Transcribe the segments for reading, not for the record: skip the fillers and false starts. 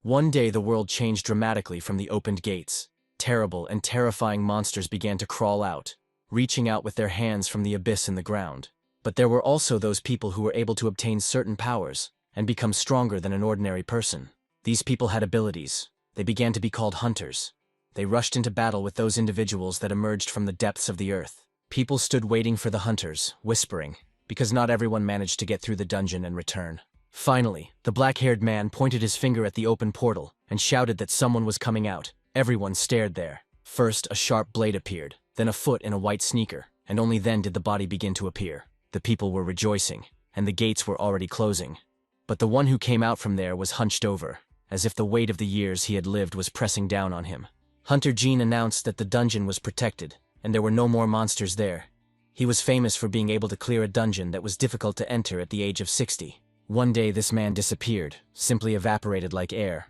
One day the world changed dramatically from the opened gates. Terrible and terrifying monsters began to crawl out, reaching out with their hands from the abyss in the ground. But there were also those people who were able to obtain certain powers and become stronger than an ordinary person. These people had abilities. They began to be called hunters. They rushed into battle with those individuals that emerged from the depths of the earth. People stood waiting for the hunters, whispering, because not everyone managed to get through the dungeon and return. Finally, the black-haired man pointed his finger at the open portal and shouted that someone was coming out. Everyone stared there. First, a sharp blade appeared, then a foot in a white sneaker, and only then did the body begin to appear. The people were rejoicing, and the gates were already closing. But the one who came out from there was hunched over, as if the weight of the years he had lived was pressing down on him. Hunter Jean announced that the dungeon was protected, and there were no more monsters there. He was famous for being able to clear a dungeon that was difficult to enter at the age of 60. One day this man disappeared, simply evaporated like air.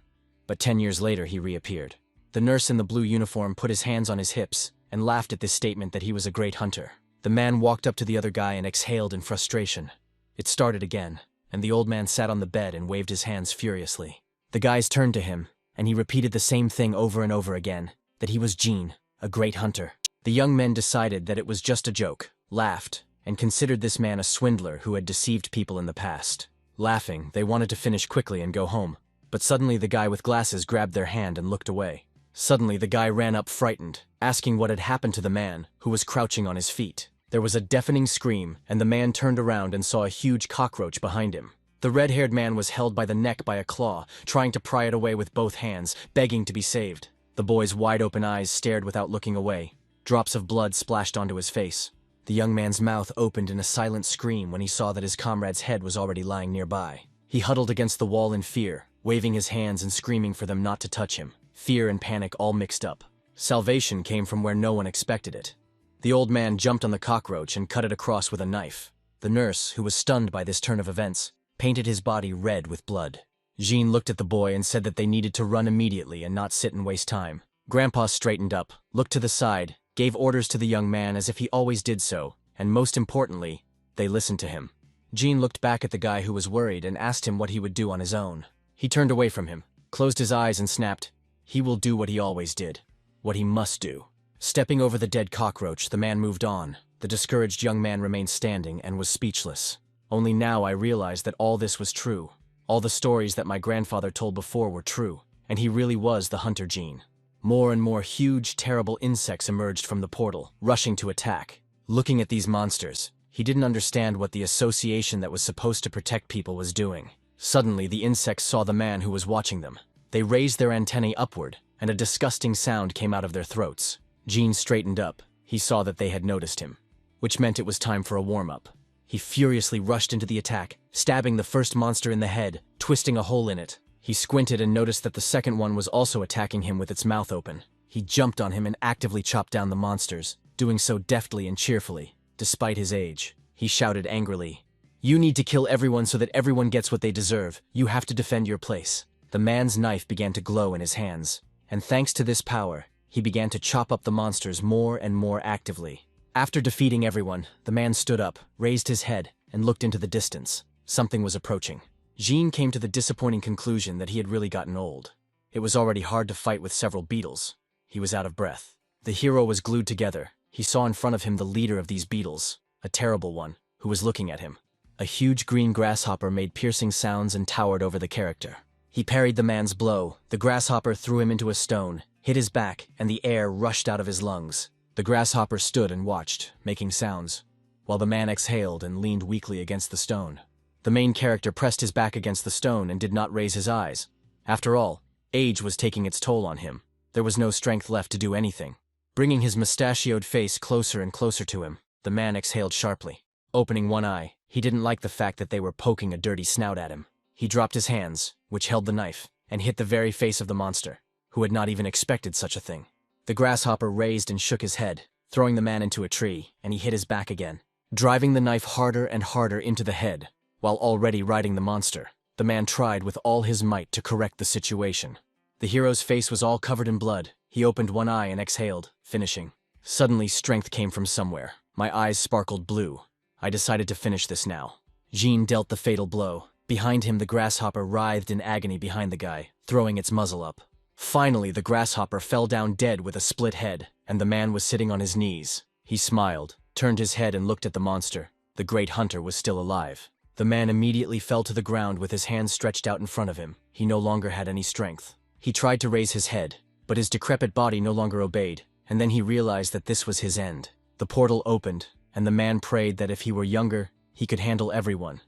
But 10 years later he reappeared. The nurse in the blue uniform put his hands on his hips and laughed at this statement that he was a great hunter. The man walked up to the other guy and exhaled in frustration. It started again, and the old man sat on the bed and waved his hands furiously. The guys turned to him, and he repeated the same thing over and over again, that he was Jean, a great hunter. The young men decided that it was just a joke, laughed, and considered this man a swindler who had deceived people in the past. Laughing, they wanted to finish quickly and go home, but suddenly the guy with glasses grabbed their hand and looked away. Suddenly the guy ran up frightened, asking what had happened to the man, who was crouching on his feet. There was a deafening scream, and the man turned around and saw a huge cockroach behind him. The red-haired man was held by the neck by a claw, trying to pry it away with both hands, begging to be saved. The boy's wide-open eyes stared without looking away. Drops of blood splashed onto his face. The young man's mouth opened in a silent scream when he saw that his comrade's head was already lying nearby. He huddled against the wall in fear, waving his hands and screaming for them not to touch him. Fear and panic all mixed up. Salvation came from where no one expected it. The old man jumped on the cockroach and cut it across with a knife. The nurse, who was stunned by this turn of events, painted his body red with blood. Jean looked at the boy and said that they needed to run immediately and not sit and waste time. Grandpa straightened up, looked to the side, gave orders to the young man as if he always did so, and most importantly, they listened to him. Jean looked back at the guy who was worried and asked him what he would do on his own. He turned away from him, closed his eyes and snapped, "He will do what he always did. What he must do." Stepping over the dead cockroach, the man moved on. The discouraged young man remained standing and was speechless. Only now I realized that all this was true. All the stories that my grandfather told before were true, and he really was the hunter Jean. More and more huge, terrible insects emerged from the portal, rushing to attack. Looking at these monsters, he didn't understand what the association that was supposed to protect people was doing. Suddenly, the insects saw the man who was watching them. They raised their antennae upward, and a disgusting sound came out of their throats. Jean straightened up. He saw that they had noticed him, which meant it was time for a warm-up. He furiously rushed into the attack, stabbing the first monster in the head, twisting a hole in it. He squinted and noticed that the second one was also attacking him with its mouth open. He jumped on him and actively chopped down the monsters, doing so deftly and cheerfully. Despite his age, he shouted angrily, "You need to kill everyone so that everyone gets what they deserve. You have to defend your place." The man's knife began to glow in his hands, and thanks to this power, he began to chop up the monsters more and more actively. After defeating everyone, the man stood up, raised his head, and looked into the distance. Something was approaching. Jean came to the disappointing conclusion that he had really gotten old. It was already hard to fight with several beetles. He was out of breath. The hero was glued together. He saw in front of him the leader of these beetles, a terrible one, who was looking at him. A huge green grasshopper made piercing sounds and towered over the character. He parried the man's blow. The grasshopper threw him into a stone, hit his back, and the air rushed out of his lungs. The grasshopper stood and watched, making sounds, while the man exhaled and leaned weakly against the stone. The main character pressed his back against the stone and did not raise his eyes. After all, age was taking its toll on him. There was no strength left to do anything. Bringing his mustachioed face closer and closer to him, the man exhaled sharply. Opening one eye, he didn't like the fact that they were poking a dirty snout at him. He dropped his hands, which held the knife, and hit the very face of the monster, who had not even expected such a thing. The grasshopper raised and shook his head, throwing the man into a tree, and he hit his back again, driving the knife harder and harder into the head. While already riding the monster, the man tried with all his might to correct the situation. The hero's face was all covered in blood. He opened one eye and exhaled, finishing. Suddenly, strength came from somewhere. My eyes sparkled blue. I decided to finish this now. Jean dealt the fatal blow, Behind him, the grasshopper writhed in agony behind the guy, throwing its muzzle up. Finally, the grasshopper fell down dead with a split head, and the man was sitting on his knees. He smiled, turned his head and looked at the monster. The great hunter was still alive. The man immediately fell to the ground with his hands stretched out in front of him. He no longer had any strength. He tried to raise his head, but his decrepit body no longer obeyed, and then he realized that this was his end. The portal opened, and the man prayed that if he were younger, he could handle everyone,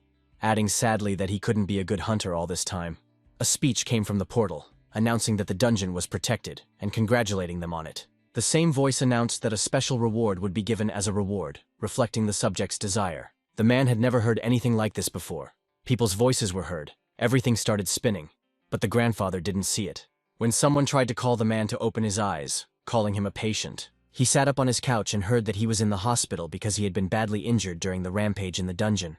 adding sadly that he couldn't be a good hunter all this time. A speech came from the portal, announcing that the dungeon was protected, and congratulating them on it. The same voice announced that a special reward would be given as a reward, reflecting the subject's desire. The man had never heard anything like this before. People's voices were heard. Everything started spinning, but the grandfather didn't see it. When someone tried to call the man to open his eyes, calling him a patient, he sat up on his couch and heard that he was in the hospital because he had been badly injured during the rampage in the dungeon.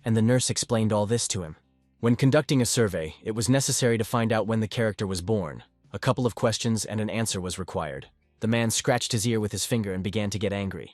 And the nurse explained all this to him. When conducting a survey, it was necessary to find out when the character was born. A couple of questions and an answer was required. The man scratched his ear with his finger and began to get angry.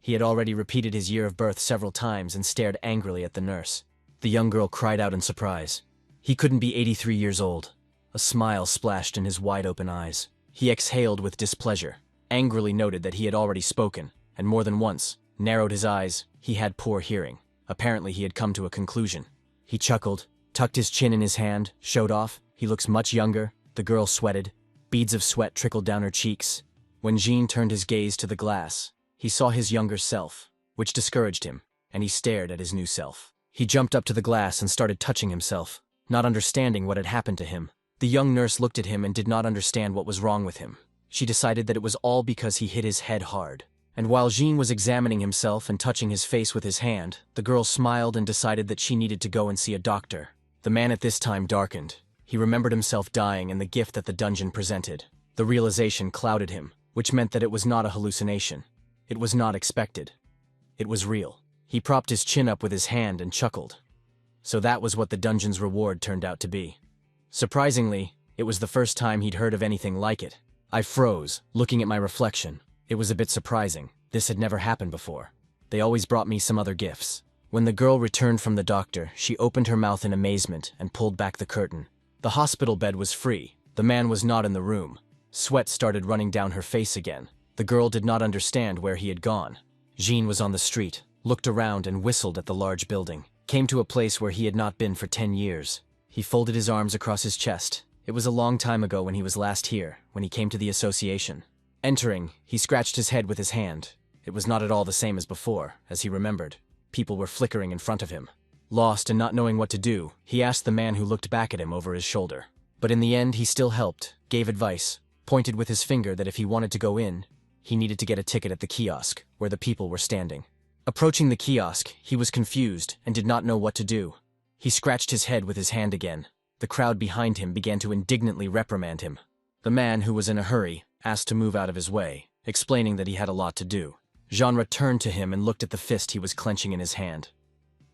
He had already repeated his year of birth several times and stared angrily at the nurse. The young girl cried out in surprise. He couldn't be 83 years old. A smile splashed in his wide-open eyes. He exhaled with displeasure, angrily noted that he had already spoken, and more than once, narrowed his eyes. He had poor hearing. Apparently he had come to a conclusion. He chuckled, tucked his chin in his hand, showed off. He looks much younger. The girl sweated. Beads of sweat trickled down her cheeks. When Jean turned his gaze to the glass, he saw his younger self, which discouraged him, and he stared at his new self. He jumped up to the glass and started touching himself, not understanding what had happened to him. The young nurse looked at him and did not understand what was wrong with him. She decided that it was all because he hit his head hard. And while Jean was examining himself and touching his face with his hand, the girl smiled and decided that she needed to go and see a doctor. The man at this time darkened. He remembered himself dying and the gift that the dungeon presented. The realization clouded him, which meant that it was not a hallucination. It was not expected. It was real. He propped his chin up with his hand and chuckled. So that was what the dungeon's reward turned out to be. Surprisingly, it was the first time he'd heard of anything like it. I froze, looking at my reflection. It was a bit surprising. This had never happened before. They always brought me some other gifts. When the girl returned from the doctor, she opened her mouth in amazement and pulled back the curtain. The hospital bed was free. The man was not in the room. Sweat started running down her face again. The girl did not understand where he had gone. Jean was on the street, looked around and whistled at the large building. Came to a place where he had not been for 10 years. He folded his arms across his chest. It was a long time ago when he was last here, when he came to the association. Entering, he scratched his head with his hand. It was not at all the same as before, as he remembered. People were flickering in front of him. Lost and not knowing what to do, he asked the man who looked back at him over his shoulder. But in the end, he still helped, gave advice, pointed with his finger that if he wanted to go in, he needed to get a ticket at the kiosk, where the people were standing. Approaching the kiosk, he was confused and did not know what to do. He scratched his head with his hand again. The crowd behind him began to indignantly reprimand him. The man, who was in a hurry, asked to move out of his way, explaining that he had a lot to do. Jean turned to him and looked at the fist he was clenching in his hand.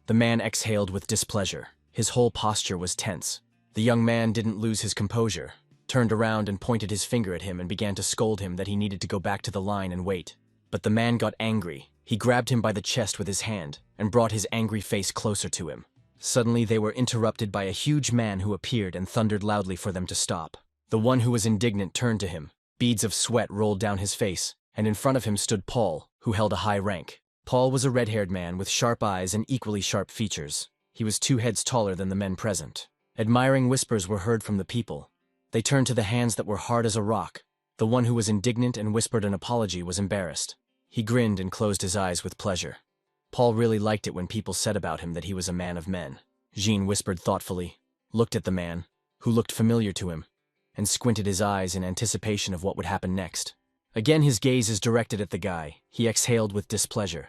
The man exhaled with displeasure. His whole posture was tense. The young man didn't lose his composure, turned around and pointed his finger at him and began to scold him that he needed to go back to the line and wait. But the man got angry. He grabbed him by the chest with his hand and brought his angry face closer to him. Suddenly they were interrupted by a huge man who appeared and thundered loudly for them to stop. The one who was indignant turned to him. Beads of sweat rolled down his face, and in front of him stood Paul, who held a high rank. Paul was a red-haired man with sharp eyes and equally sharp features. He was 2 heads taller than the men present. Admiring whispers were heard from the people. They turned to the hands that were hard as a rock. The one who was indignant and whispered an apology was embarrassed. He grinned and closed his eyes with pleasure. Paul really liked it when people said about him that he was a man of men. Jean whispered thoughtfully, looked at the man, who looked familiar to him, and squinted his eyes in anticipation of what would happen next. Again his gaze is directed at the guy. He exhaled with displeasure.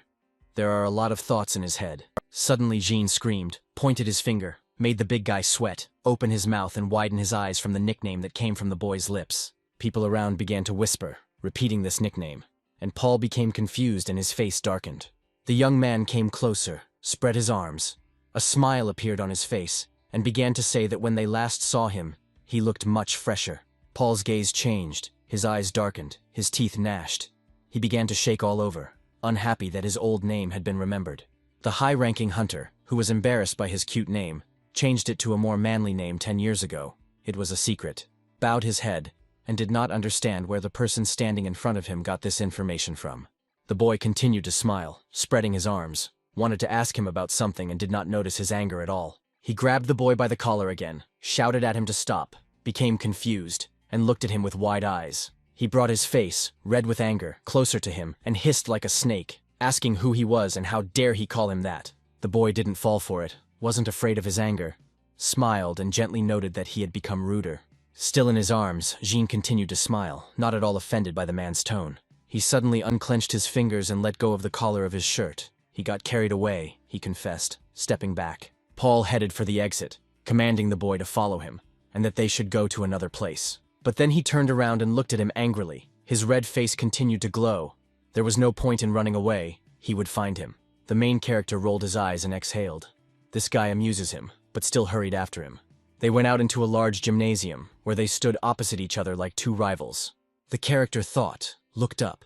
There are a lot of thoughts in his head. Suddenly Jean screamed, pointed his finger, made the big guy sweat, open his mouth and widen his eyes from the nickname that came from the boy's lips. People around began to whisper, repeating this nickname, and Paul became confused and his face darkened. The young man came closer, spread his arms. A smile appeared on his face, and began to say that when they last saw him, he looked much fresher. Paul's gaze changed, his eyes darkened, his teeth gnashed. He began to shake all over, unhappy that his old name had been remembered. The high-ranking hunter, who was embarrassed by his cute name, changed it to a more manly name 10 years ago. It was a secret. Bowed his head, and did not understand where the person standing in front of him got this information from. The boy continued to smile, spreading his arms, wanted to ask him about something and did not notice his anger at all. He grabbed the boy by the collar again, shouted at him to stop, became confused, and looked at him with wide eyes. He brought his face, red with anger, closer to him and hissed like a snake, asking who he was and how dare he call him that. The boy didn't fall for it, wasn't afraid of his anger, smiled and gently noted that he had become ruder. Still in his arms, Jean continued to smile, not at all offended by the man's tone. He suddenly unclenched his fingers and let go of the collar of his shirt. He got carried away, he confessed, stepping back. Paul headed for the exit, commanding the boy to follow him, and that they should go to another place. But then he turned around and looked at him angrily. His red face continued to glow. There was no point in running away. He would find him. The main character rolled his eyes and exhaled. This guy amuses him, but still hurried after him. They went out into a large gymnasium, where they stood opposite each other like two rivals. The character thought, looked up,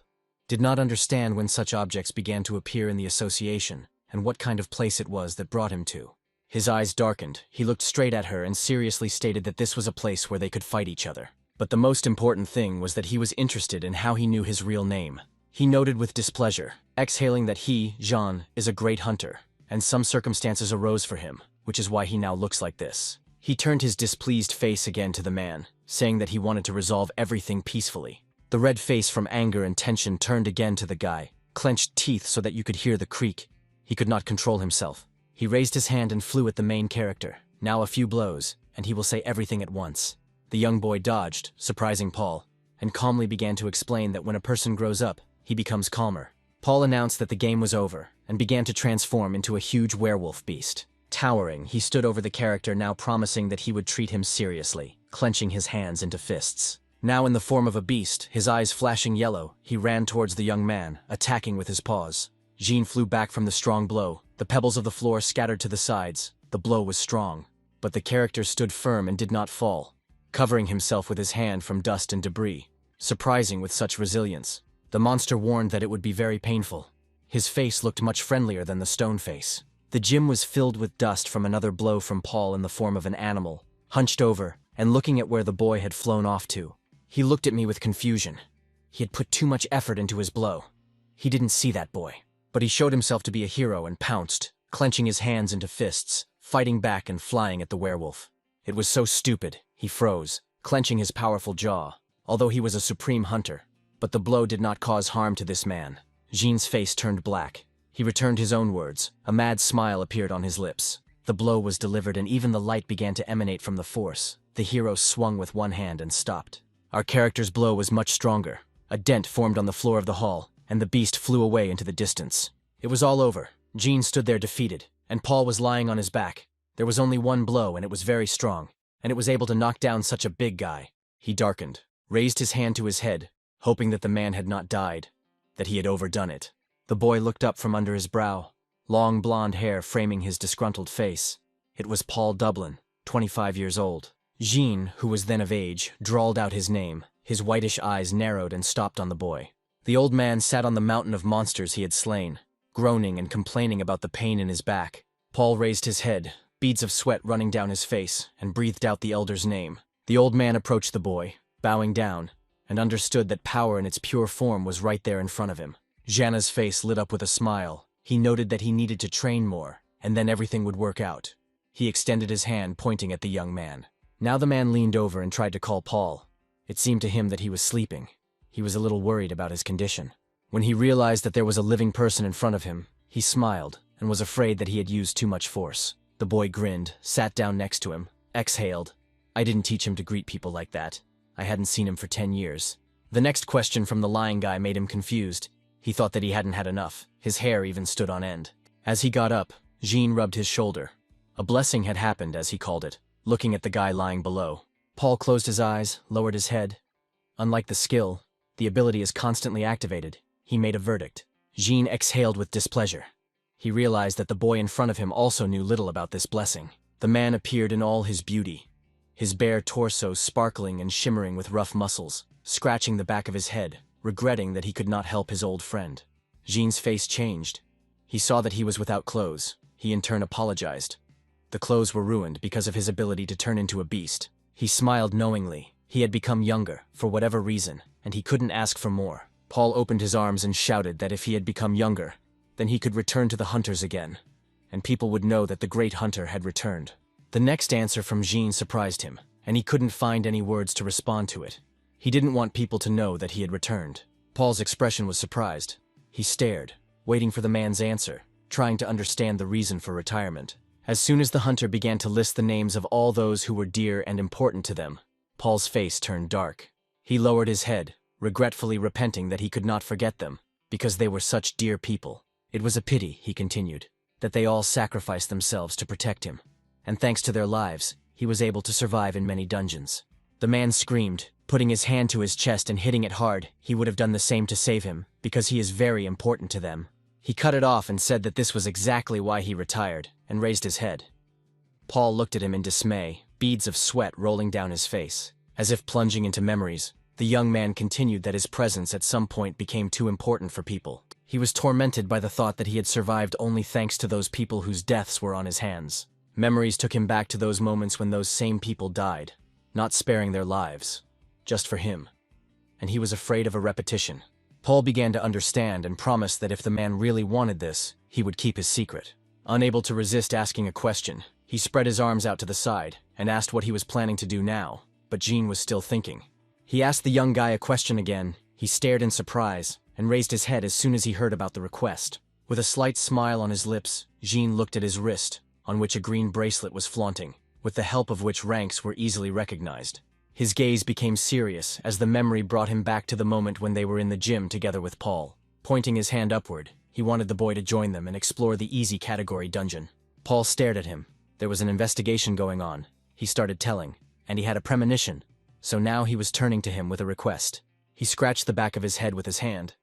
did not understand when such objects began to appear in the association, and what kind of place it was that brought him to. His eyes darkened, he looked straight at her and seriously stated that this was a place where they could fight each other. But the most important thing was that he was interested in how he knew his real name. He noted with displeasure, exhaling that he, Jean, is a great hunter, and some circumstances arose for him, which is why he now looks like this. He turned his displeased face again to the man, saying that he wanted to resolve everything peacefully. The red face from anger and tension turned again to the guy, clenched teeth so that you could hear the creak. He could not control himself. He raised his hand and flew at the main character. Now a few blows, and he will say everything at once. The young boy dodged, surprising Paul, and calmly began to explain that when a person grows up, he becomes calmer. Paul announced that the game was over, and began to transform into a huge werewolf beast. Towering, he stood over the character, now promising that he would treat him seriously, clenching his hands into fists. Now in the form of a beast, his eyes flashing yellow, he ran towards the young man, attacking with his paws. Jean flew back from the strong blow. The pebbles of the floor scattered to the sides. The blow was strong, but the character stood firm and did not fall, covering himself with his hand from dust and debris. Surprising with such resilience. The monster warned that it would be very painful. His face looked much friendlier than the stone face. The gym was filled with dust from another blow from Paul in the form of an animal, hunched over and looking at where the boy had flown off to. He looked at me with confusion. He had put too much effort into his blow. He didn't see that boy, but he showed himself to be a hero and pounced, clenching his hands into fists, fighting back and flying at the werewolf. It was so stupid, he froze, clenching his powerful jaw, although he was a supreme hunter. But the blow did not cause harm to this man. Jean's face turned black. He returned his own words. A mad smile appeared on his lips. The blow was delivered and even the light began to emanate from the force. The hero swung with one hand and stopped. Our character's blow was much stronger. A dent formed on the floor of the hall, and the beast flew away into the distance. It was all over. Jean stood there defeated, and Paul was lying on his back. There was only one blow and it was very strong, and it was able to knock down such a big guy. He darkened, raised his hand to his head, hoping that the man had not died, that he had overdone it. The boy looked up from under his brow, long blonde hair framing his disgruntled face. It was Paul Dublin, 25 years old. Jean, who was then of age, drawled out his name. His whitish eyes narrowed and stopped on the boy. The old man sat on the mountain of monsters he had slain, groaning and complaining about the pain in his back. Paul raised his head, beads of sweat running down his face, and breathed out the elder's name. The old man approached the boy, bowing down, and understood that power in its pure form was right there in front of him. Jana's face lit up with a smile. He noted that he needed to train more, and then everything would work out. He extended his hand, pointing at the young man. Now the man leaned over and tried to call Paul. It seemed to him that he was sleeping. He was a little worried about his condition. When he realized that there was a living person in front of him, he smiled and was afraid that he had used too much force. The boy grinned, sat down next to him, exhaled. I didn't teach him to greet people like that. I hadn't seen him for 10 years. The next question from the lying guy made him confused. He thought that he hadn't had enough. His hair even stood on end. As he got up, Jean rubbed his shoulder. A blessing had happened, as he called it, looking at the guy lying below. Paul closed his eyes, lowered his head. Unlike the skill, the ability is constantly activated. He made a verdict. Jean exhaled with displeasure. He realized that the boy in front of him also knew little about this blessing. The man appeared in all his beauty, his bare torso sparkling and shimmering with rough muscles, scratching the back of his head, regretting that he could not help his old friend. Jean's face changed. He saw that he was without clothes. He in turn apologized. The clothes were ruined because of his ability to turn into a beast. He smiled knowingly. He had become younger, for whatever reason, and he couldn't ask for more. Paul opened his arms and shouted that if he had become younger, then he could return to the hunters again, and people would know that the great hunter had returned. The next answer from Jean surprised him, and he couldn't find any words to respond to it. He didn't want people to know that he had returned. Paul's expression was surprised. He stared, waiting for the man's answer, trying to understand the reason for retirement. As soon as the hunter began to list the names of all those who were dear and important to them, Paul's face turned dark. He lowered his head, regretfully repenting that he could not forget them, because they were such dear people. It was a pity, he continued, that they all sacrificed themselves to protect him, and thanks to their lives, he was able to survive in many dungeons. The man screamed, putting his hand to his chest and hitting it hard. He would have done the same to save him, because he is very important to them. He cut it off and said that this was exactly why he retired, and raised his head. Paul looked at him in dismay, beads of sweat rolling down his face. As if plunging into memories, the young man continued that his presence at some point became too important for people. He was tormented by the thought that he had survived only thanks to those people whose deaths were on his hands. Memories took him back to those moments when those same people died, not sparing their lives, just for him. And he was afraid of a repetition. Paul began to understand and promised that if the man really wanted this, he would keep his secret. Unable to resist asking a question, he spread his arms out to the side and asked what he was planning to do now, but Jean was still thinking. He asked the young guy a question again. He stared in surprise and raised his head as soon as he heard about the request. With a slight smile on his lips, Jean looked at his wrist, on which a green bracelet was flaunting, with the help of which ranks were easily recognized. His gaze became serious as the memory brought him back to the moment when they were in the gym together with Paul. Pointing his hand upward, he wanted the boy to join them and explore the easy category dungeon. Paul stared at him. There was an investigation going on, he started telling, and he had a premonition, so now he was turning to him with a request. He scratched the back of his head with his hand.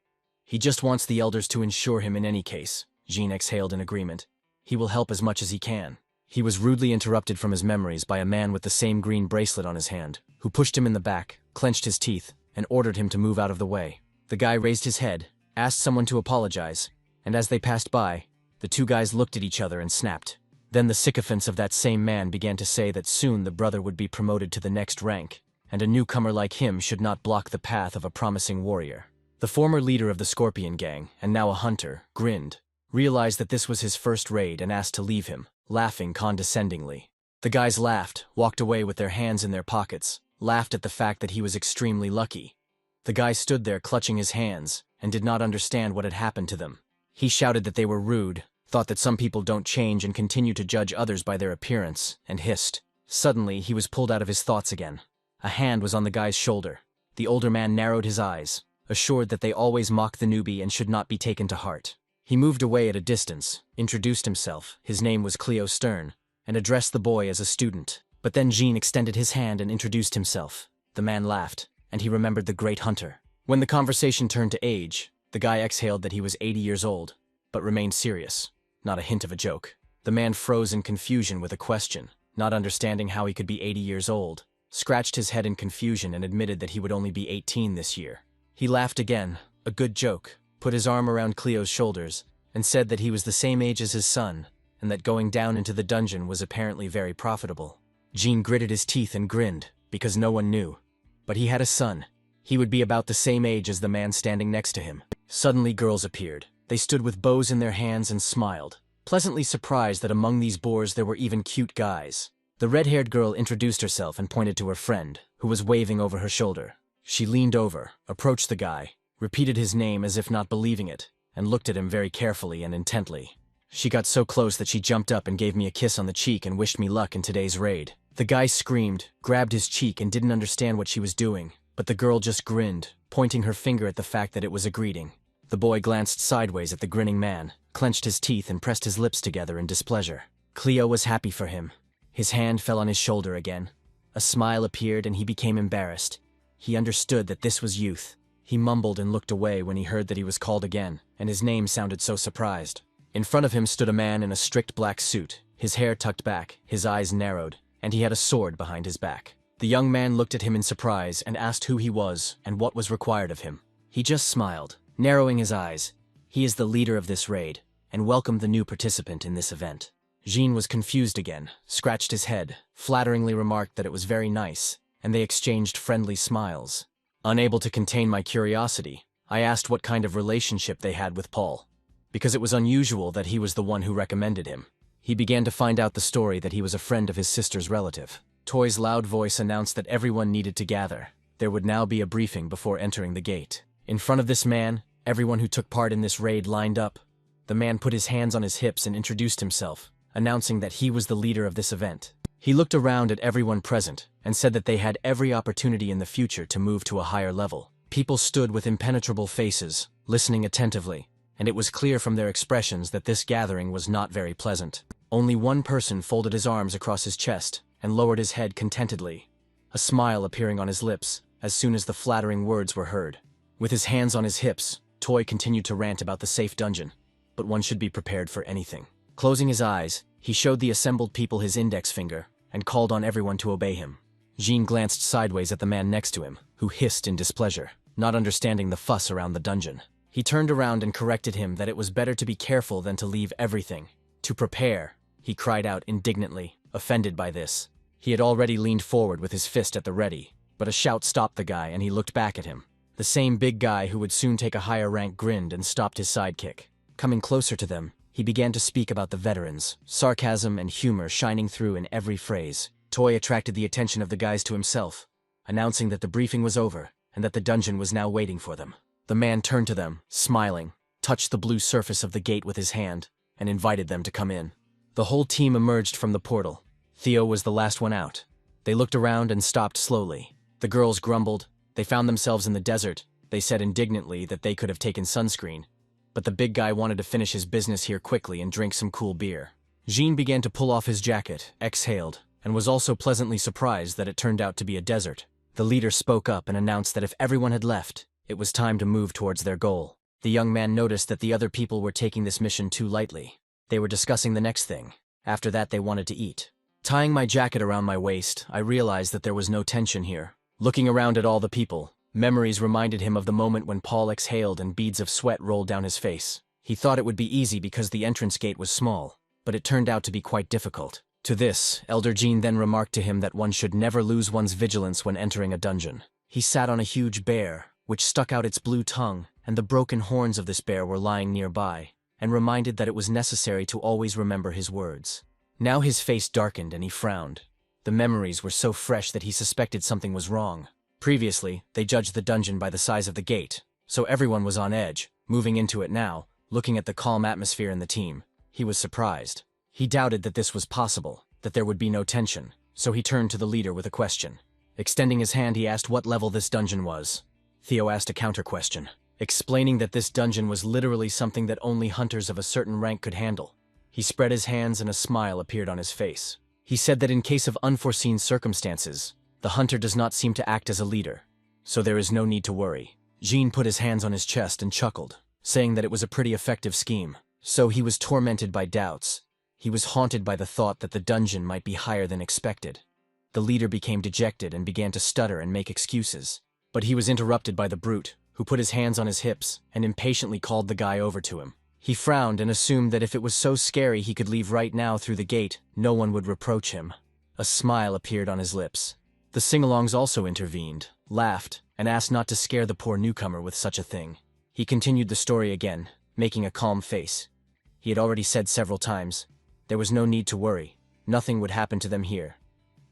He just wants the elders to ensure him in any case, Jean exhaled in agreement. He will help as much as he can. He was rudely interrupted from his memories by a man with the same green bracelet on his hand, who pushed him in the back, clenched his teeth, and ordered him to move out of the way. The guy raised his head, asked someone to apologize, and as they passed by, the two guys looked at each other and snapped. Then the sycophants of that same man began to say that soon the brother would be promoted to the next rank, and a newcomer like him should not block the path of a promising warrior. The former leader of the Scorpion Gang, and now a hunter, grinned, realized that this was his first raid and asked to leave him, laughing condescendingly. The guys laughed, walked away with their hands in their pockets, laughed at the fact that he was extremely lucky. The guy stood there clutching his hands, and did not understand what had happened to them. He shouted that they were rude, thought that some people don't change and continue to judge others by their appearance, and hissed. Suddenly, he was pulled out of his thoughts again. A hand was on the guy's shoulder. The older man narrowed his eyes, assured that they always mock the newbie and should not be taken to heart. He moved away at a distance, introduced himself, his name was Cleo Stern, and addressed the boy as a student. But then Jean extended his hand and introduced himself. The man laughed, and he remembered the great hunter. When the conversation turned to age, the guy exhaled that he was 80 years old, but remained serious, not a hint of a joke. The man froze in confusion with a question, not understanding how he could be 80 years old, scratched his head in confusion and admitted that he would only be 18 this year. He laughed again, a good joke, put his arm around Cleo's shoulders, and said that he was the same age as his son, and that going down into the dungeon was apparently very profitable. Jean gritted his teeth and grinned, because no one knew. But he had a son. He would be about the same age as the man standing next to him. Suddenly girls appeared. They stood with bows in their hands and smiled, pleasantly surprised that among these boors there were even cute guys. The red-haired girl introduced herself and pointed to her friend, who was waving over her shoulder. She leaned over, approached the guy, repeated his name as if not believing it, and looked at him very carefully and intently. She got so close that she jumped up and gave me a kiss on the cheek and wished me luck in today's raid. The guy screamed, grabbed his cheek and didn't understand what she was doing, but the girl just grinned, pointing her finger at the fact that it was a greeting. The boy glanced sideways at the grinning man, clenched his teeth and pressed his lips together in displeasure. Cleo was happy for him. His hand fell on his shoulder again. A smile appeared and he became embarrassed. He understood that this was youth. He mumbled and looked away when he heard that he was called again, and his name sounded so surprised. In front of him stood a man in a strict black suit, his hair tucked back, his eyes narrowed, and he had a sword behind his back. The young man looked at him in surprise and asked who he was and what was required of him. He just smiled, narrowing his eyes. He is the leader of this raid, and welcomed the new participant in this event. Jean was confused again, scratched his head, flatteringly remarked that it was very nice, and they exchanged friendly smiles. Unable to contain my curiosity, I asked what kind of relationship they had with Paul, because it was unusual that he was the one who recommended him. He began to find out the story that he was a friend of his sister's relative. Toy's loud voice announced that everyone needed to gather. There would now be a briefing before entering the gate. In front of this man, everyone who took part in this raid lined up. The man put his hands on his hips and introduced himself, announcing that he was the leader of this event. He looked around at everyone present and said that they had every opportunity in the future to move to a higher level. People stood with impenetrable faces, listening attentively, and it was clear from their expressions that this gathering was not very pleasant. Only one person folded his arms across his chest and lowered his head contentedly, a smile appearing on his lips as soon as the flattering words were heard. With his hands on his hips, Toy continued to rant about the safe dungeon, but one should be prepared for anything. Closing his eyes, he showed the assembled people his index finger and called on everyone to obey him. Jean glanced sideways at the man next to him, who hissed in displeasure, not understanding the fuss around the dungeon. He turned around and corrected him that it was better to be careful than to leave everything. To prepare, he cried out indignantly, offended by this. He had already leaned forward with his fist at the ready, but a shout stopped the guy and he looked back at him. The same big guy who would soon take a higher rank grinned and stopped his sidekick. Coming closer to them, he began to speak about the veterans, sarcasm and humor shining through in every phrase. Toy attracted the attention of the guys to himself, announcing that the briefing was over and that the dungeon was now waiting for them. The man turned to them, smiling, touched the blue surface of the gate with his hand, and invited them to come in. The whole team emerged from the portal. Theo was the last one out. They looked around and stopped slowly. The girls grumbled. They found themselves in the desert. They said indignantly that they could have taken sunscreen, but the big guy wanted to finish his business here quickly and drink some cool beer. Jean began to pull off his jacket, exhaled, and was also pleasantly surprised that it turned out to be a desert. The leader spoke up and announced that if everyone had left, it was time to move towards their goal. The young man noticed that the other people were taking this mission too lightly. They were discussing the next thing. After that, they wanted to eat. Tying my jacket around my waist, I realized that there was no tension here. Looking around at all the people, memories reminded him of the moment when Paul exhaled and beads of sweat rolled down his face. He thought it would be easy because the entrance gate was small, but it turned out to be quite difficult. To this, Elder Jean then remarked to him that one should never lose one's vigilance when entering a dungeon. He sat on a huge bear, which stuck out its blue tongue, and the broken horns of this bear were lying nearby, and reminded that it was necessary to always remember his words. Now his face darkened and he frowned. The memories were so fresh that he suspected something was wrong. Previously, they judged the dungeon by the size of the gate, so everyone was on edge. Moving into it now, looking at the calm atmosphere in the team, he was surprised. He doubted that this was possible, that there would be no tension, so he turned to the leader with a question. Extending his hand, he asked what level this dungeon was. Theo asked a counter-question, explaining that this dungeon was literally something that only hunters of a certain rank could handle. He spread his hands and a smile appeared on his face. He said that in case of unforeseen circumstances, the hunter does not seem to act as a leader, so there is no need to worry. Jean put his hands on his chest and chuckled, saying that it was a pretty effective scheme. So he was tormented by doubts. He was haunted by the thought that the dungeon might be higher than expected. The leader became dejected and began to stutter and make excuses. But he was interrupted by the brute, who put his hands on his hips and impatiently called the guy over to him. He frowned and assumed that if it was so scary he could leave right now through the gate, no one would reproach him. A smile appeared on his lips. The sing-alongs also intervened, laughed, and asked not to scare the poor newcomer with such a thing. He continued the story again, making a calm face. He had already said several times, there was no need to worry, nothing would happen to them here.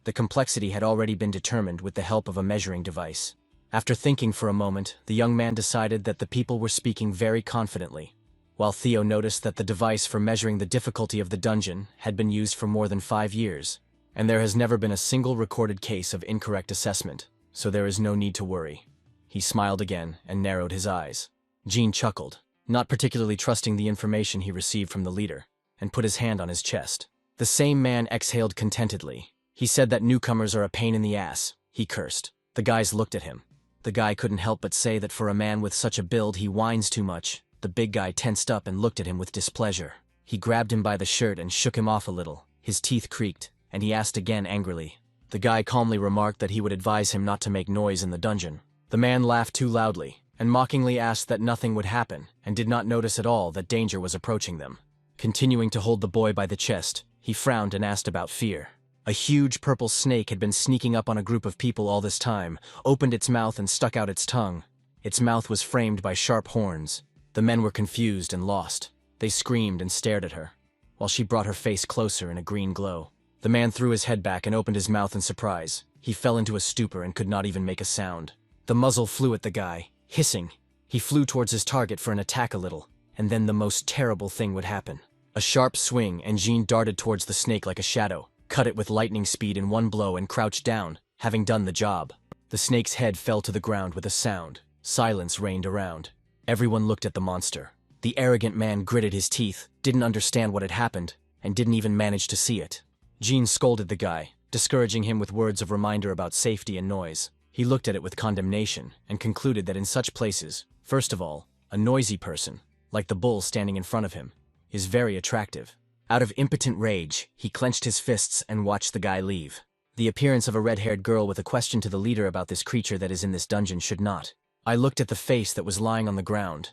The complexity had already been determined with the help of a measuring device. After thinking for a moment, the young man decided that the people were speaking very confidently, while Theo noticed that the device for measuring the difficulty of the dungeon had been used for more than 5 years, and there has never been a single recorded case of incorrect assessment, so there is no need to worry. He smiled again and narrowed his eyes. Jean chuckled, not particularly trusting the information he received from the leader, and put his hand on his chest. The same man exhaled contentedly. He said that newcomers are a pain in the ass. He cursed. The guys looked at him. The guy couldn't help but say that for a man with such a build he whines too much. The big guy tensed up and looked at him with displeasure. He grabbed him by the shirt and shook him off a little. His teeth creaked, and he asked again angrily. The guy calmly remarked that he would advise him not to make noise in the dungeon. The man laughed too loudly, and mockingly asked that nothing would happen, and did not notice at all that danger was approaching them. Continuing to hold the boy by the chest, He frowned and asked about fear. A huge purple snake had been sneaking up on a group of people all this time, opened its mouth and stuck out its tongue. Its mouth was framed by sharp horns. The men were confused and lost. They screamed and stared at her, while she brought her face closer in a green glow. The man threw his head back and opened his mouth in surprise. He fell into a stupor and could not even make a sound. The muzzle flew at the guy, hissing. He flew towards his target for an attack a little, and then the most terrible thing would happen. A sharp swing, and Jean darted towards the snake like a shadow, cut it with lightning speed in one blow and crouched down, having done the job. The snake's head fell to the ground with a sound. Silence reigned around. Everyone looked at the monster. The arrogant man gritted his teeth, didn't understand what had happened, and didn't even manage to see it. Jean scolded the guy, discouraging him with words of reminder about safety and noise. He looked at it with condemnation, and concluded that in such places, first of all, a noisy person, like the bull standing in front of him, is very attractive. Out of impotent rage, he clenched his fists and watched the guy leave. The appearance of a red-haired girl with a question to the leader about this creature that is in this dungeon should not. I looked at the face that was lying on the ground.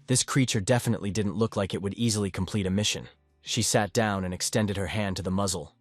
This creature definitely didn't look like it would easily complete a mission. She sat down and extended her hand to the muzzle.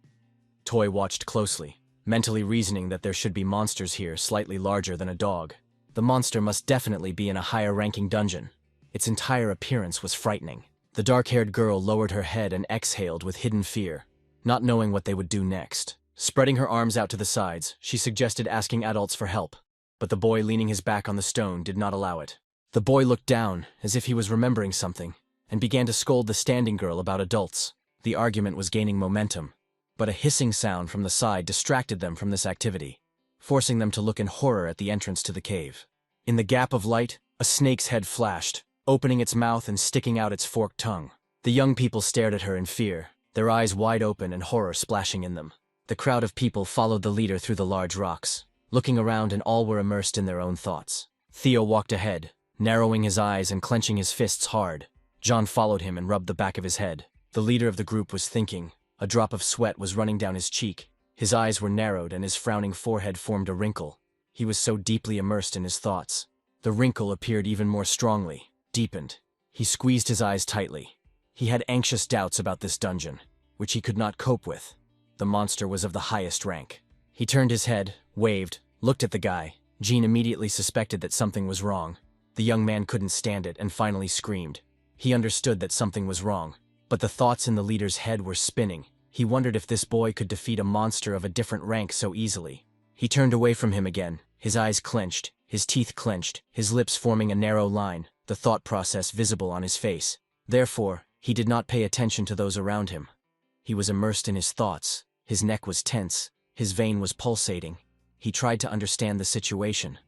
Toy watched closely, mentally reasoning that there should be monsters here slightly larger than a dog. The monster must definitely be in a higher-ranking dungeon. Its entire appearance was frightening. The dark-haired girl lowered her head and exhaled with hidden fear, not knowing what they would do next. Spreading her arms out to the sides, she suggested asking adults for help, but the boy leaning his back on the stone did not allow it. The boy looked down, as if he was remembering something, and began to scold the standing girl about adults. The argument was gaining momentum, but a hissing sound from the side distracted them from this activity, forcing them to look in horror at the entrance to the cave. In the gap of light, a snake's head flashed, opening its mouth and sticking out its forked tongue. The young people stared at her in fear, their eyes wide open and horror splashing in them. The crowd of people followed the leader through the large rocks, looking around, and all were immersed in their own thoughts. Theo walked ahead, narrowing his eyes and clenching his fists hard. John followed him and rubbed the back of his head. The leader of the group was thinking. A drop of sweat was running down his cheek. His eyes were narrowed and his frowning forehead formed a wrinkle. He was so deeply immersed in his thoughts. The wrinkle appeared even more strongly, deepened. He squeezed his eyes tightly. He had anxious doubts about this dungeon, which he could not cope with. The monster was of the highest rank. He turned his head, waved, looked at the guy. Jean immediately suspected that something was wrong. The young man couldn't stand it and finally screamed. He understood that something was wrong, but the thoughts in the leader's head were spinning. He wondered if this boy could defeat a monster of a different rank so easily. He turned away from him again, his eyes clenched, his teeth clenched, his lips forming a narrow line, the thought process visible on his face. Therefore, he did not pay attention to those around him. He was immersed in his thoughts. His neck was tense, his vein was pulsating. He tried to understand the situation,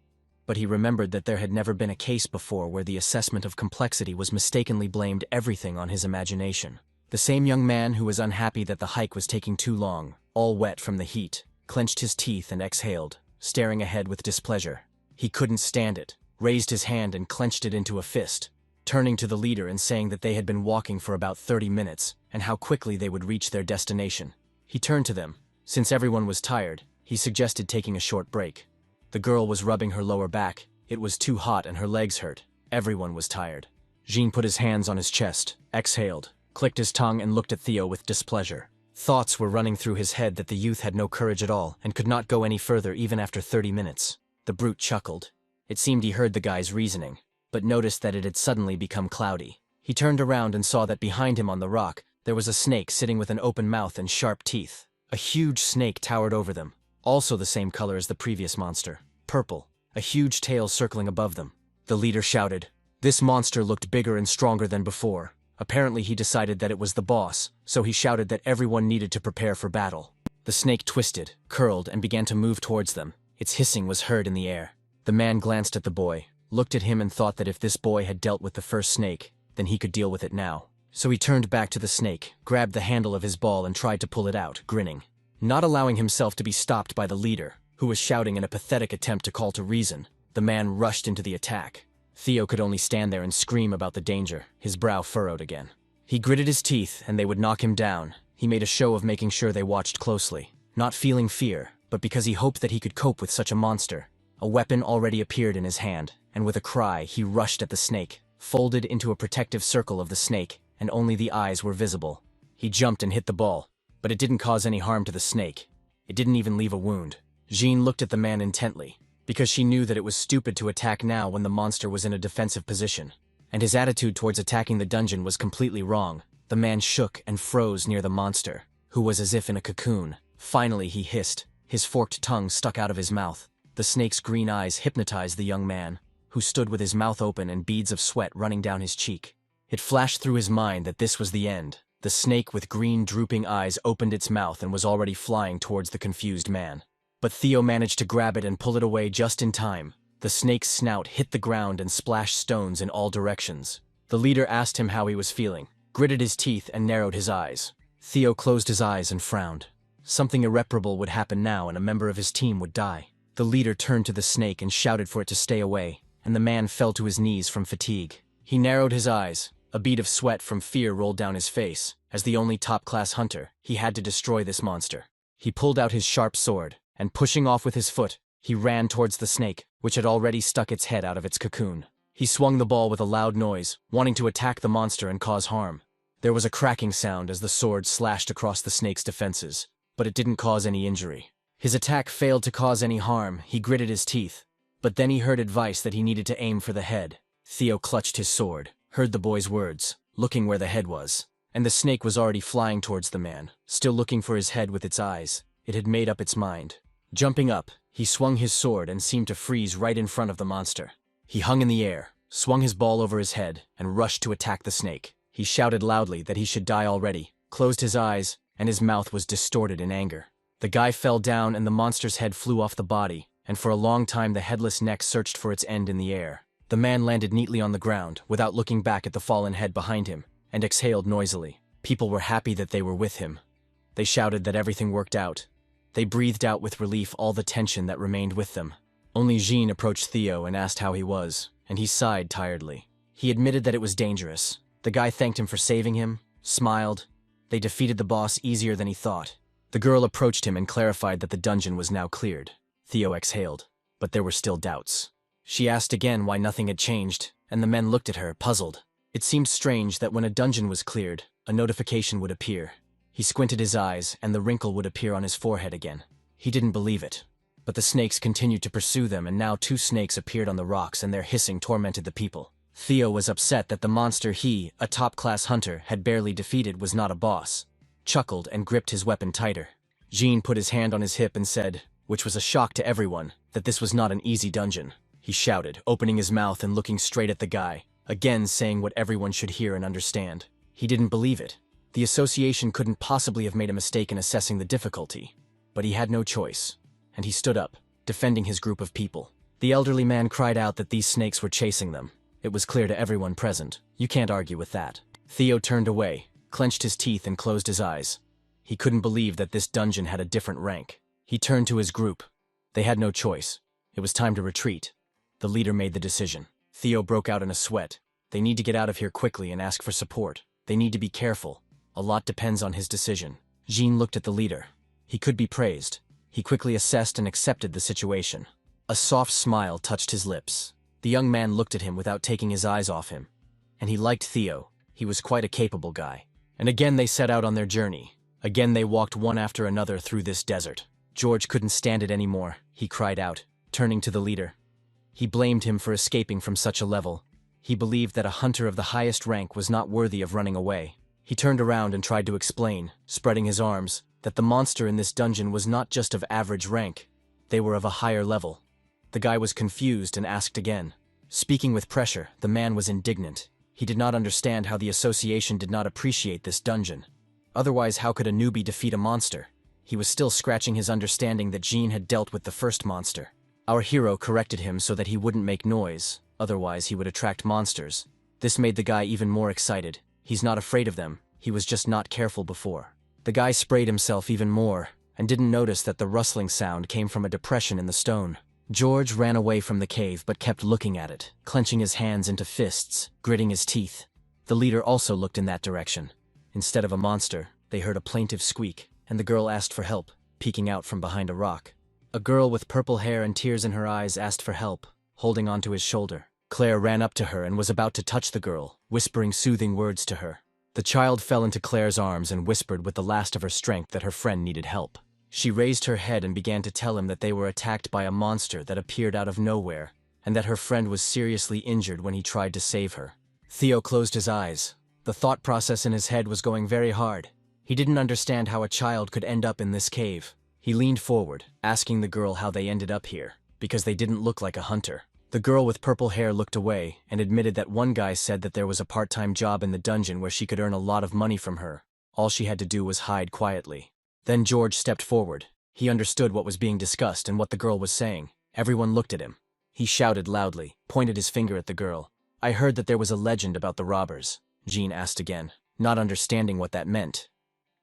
but he remembered that there had never been a case before where the assessment of complexity was mistakenly blamed everything on his imagination. The same young man who was unhappy that the hike was taking too long, all wet from the heat, clenched his teeth and exhaled, staring ahead with displeasure. He couldn't stand it, raised his hand and clenched it into a fist, turning to the leader and saying that they had been walking for about 30 minutes, and how quickly they would reach their destination. He turned to them. Since everyone was tired, he suggested taking a short break. The girl was rubbing her lower back. It was too hot and her legs hurt. Everyone was tired. Jean put his hands on his chest, exhaled, clicked his tongue and looked at Theo with displeasure. Thoughts were running through his head that the youth had no courage at all and could not go any further even after 30 minutes. The brute chuckled. It seemed he heard the guy's reasoning, but noticed that it had suddenly become cloudy. He turned around and saw that behind him on the rock, there was a snake sitting with an open mouth and sharp teeth. A huge snake towered over them, also the same color as the previous monster, purple, a huge tail circling above them. The leader shouted. This monster looked bigger and stronger than before. Apparently he decided that it was the boss, so he shouted that everyone needed to prepare for battle. The snake twisted, curled, and began to move towards them. Its hissing was heard in the air. The man glanced at the boy, looked at him and thought that if this boy had dealt with the first snake, then he could deal with it now. So he turned back to the snake, grabbed the handle of his ball and tried to pull it out, grinning. Not allowing himself to be stopped by the leader, who was shouting in a pathetic attempt to call to reason, the man rushed into the attack. Theo could only stand there and scream about the danger, his brow furrowed again. He gritted his teeth and they would knock him down. He made a show of making sure they watched closely, not feeling fear, but because he hoped that he could cope with such a monster. A weapon already appeared in his hand, and with a cry he rushed at the snake, folded into a protective circle of the snake, and only the eyes were visible. He jumped and hit the ball. but it didn't cause any harm to the snake. It didn't even leave a wound. Jean looked at the man intently, because she knew that it was stupid to attack now when the monster was in a defensive position. And his attitude towards attacking the dungeon was completely wrong. The man shook and froze near the monster, who was as if in a cocoon. Finally, he hissed. His forked tongue stuck out of his mouth. The snake's green eyes hypnotized the young man, who stood with his mouth open and beads of sweat running down his cheek. It flashed through his mind that this was the end. The snake with green drooping eyes opened its mouth and was already flying towards the confused man. But Theo managed to grab it and pull it away just in time. The snake's snout hit the ground and splashed stones in all directions. The leader asked him how he was feeling, gritted his teeth and narrowed his eyes. Theo closed his eyes and frowned. Something irreparable would happen now and a member of his team would die. The leader turned to the snake and shouted for it to stay away, and the man fell to his knees from fatigue. He narrowed his eyes. A bead of sweat from fear rolled down his face. As the only top-class hunter, he had to destroy this monster. He pulled out his sharp sword, and pushing off with his foot, he ran towards the snake, which had already stuck its head out of its cocoon. He swung the ball with a loud noise, wanting to attack the monster and cause harm. There was a cracking sound as the sword slashed across the snake's defenses, but it didn't cause any injury. His attack failed to cause any harm. He gritted his teeth. But then he heard advice that he needed to aim for the head. Theo clutched his sword, heard the boy's words, looking where the head was. And the snake was already flying towards the man, still looking for his head with its eyes. It had made up its mind. Jumping up, he swung his sword and seemed to freeze right in front of the monster. He hung in the air, swung his ball over his head, and rushed to attack the snake. He shouted loudly that he should die already, closed his eyes, and his mouth was distorted in anger. The guy fell down and the monster's head flew off the body, and for a long time the headless neck searched for its end in the air. The man landed neatly on the ground, without looking back at the fallen head behind him, and exhaled noisily. People were happy that they were with him. They shouted that everything worked out. They breathed out with relief all the tension that remained with them. Only Jean approached Theo and asked how he was, and he sighed tiredly. He admitted that it was dangerous. The guy thanked him for saving him, smiled. They defeated the boss easier than he thought. The girl approached him and clarified that the dungeon was now cleared. Theo exhaled, but there were still doubts. She asked again why nothing had changed, and the men looked at her, puzzled. It seemed strange that when a dungeon was cleared, a notification would appear. He squinted his eyes, and the wrinkle would appear on his forehead again. He didn't believe it. But the snakes continued to pursue them, and now 2 snakes appeared on the rocks, and their hissing tormented the people. Theo was upset that the monster he, a top-class hunter, had barely defeated was not a boss. Chuckled and gripped his weapon tighter. Jean put his hand on his hip and said, which was a shock to everyone, that this was not an easy dungeon. He shouted, opening his mouth and looking straight at the guy, again saying what everyone should hear and understand. He didn't believe it. The association couldn't possibly have made a mistake in assessing the difficulty. But he had no choice, and he stood up, defending his group of people. The elderly man cried out that these snakes were chasing them. It was clear to everyone present. You can't argue with that. Theo turned away, clenched his teeth and closed his eyes. He couldn't believe that this dungeon had a different rank. He turned to his group. They had no choice. It was time to retreat. The leader made the decision. Theo broke out in a sweat. They need to get out of here quickly and ask for support. They need to be careful. A lot depends on his decision. Jean looked at the leader. He could be praised. He quickly assessed and accepted the situation. A soft smile touched his lips. The young man looked at him without taking his eyes off him. And he liked Theo. He was quite a capable guy. And again they set out on their journey. Again they walked one after another through this desert. George couldn't stand it anymore, he cried out, turning to the leader. He blamed him for escaping from such a level. He believed that a hunter of the highest rank was not worthy of running away. He turned around and tried to explain, spreading his arms, that the monster in this dungeon was not just of average rank. They were of a higher level. The guy was confused and asked again. Speaking with pressure, the man was indignant. He did not understand how the association did not appreciate this dungeon. Otherwise, how could a newbie defeat a monster? He was still scratching his understanding that Jean had dealt with the first monster. Our hero corrected him so that he wouldn't make noise, otherwise he would attract monsters. This made the guy even more excited. He's not afraid of them, he was just not careful before. The guy sprayed himself even more, and didn't notice that the rustling sound came from a depression in the stone. George ran away from the cave but kept looking at it, clenching his hands into fists, gritting his teeth. The leader also looked in that direction. Instead of a monster, they heard a plaintive squeak, and the girl asked for help, peeking out from behind a rock. A girl with purple hair and tears in her eyes asked for help, holding onto his shoulder. Claire ran up to her and was about to touch the girl, whispering soothing words to her. The child fell into Claire's arms and whispered with the last of her strength that her friend needed help. She raised her head and began to tell him that they were attacked by a monster that appeared out of nowhere, and that her friend was seriously injured when he tried to save her. Theo closed his eyes. The thought process in his head was going very hard. He didn't understand how a child could end up in this cave. He leaned forward, asking the girl how they ended up here, because they didn't look like a hunter. The girl with purple hair looked away and admitted that one guy said that there was a part-time job in the dungeon where she could earn a lot of money from her. All she had to do was hide quietly. Then George stepped forward. He understood what was being discussed and what the girl was saying. Everyone looked at him. He shouted loudly, pointed his finger at the girl. "I heard that there was a legend about the robbers," Jean asked again, not understanding what that meant.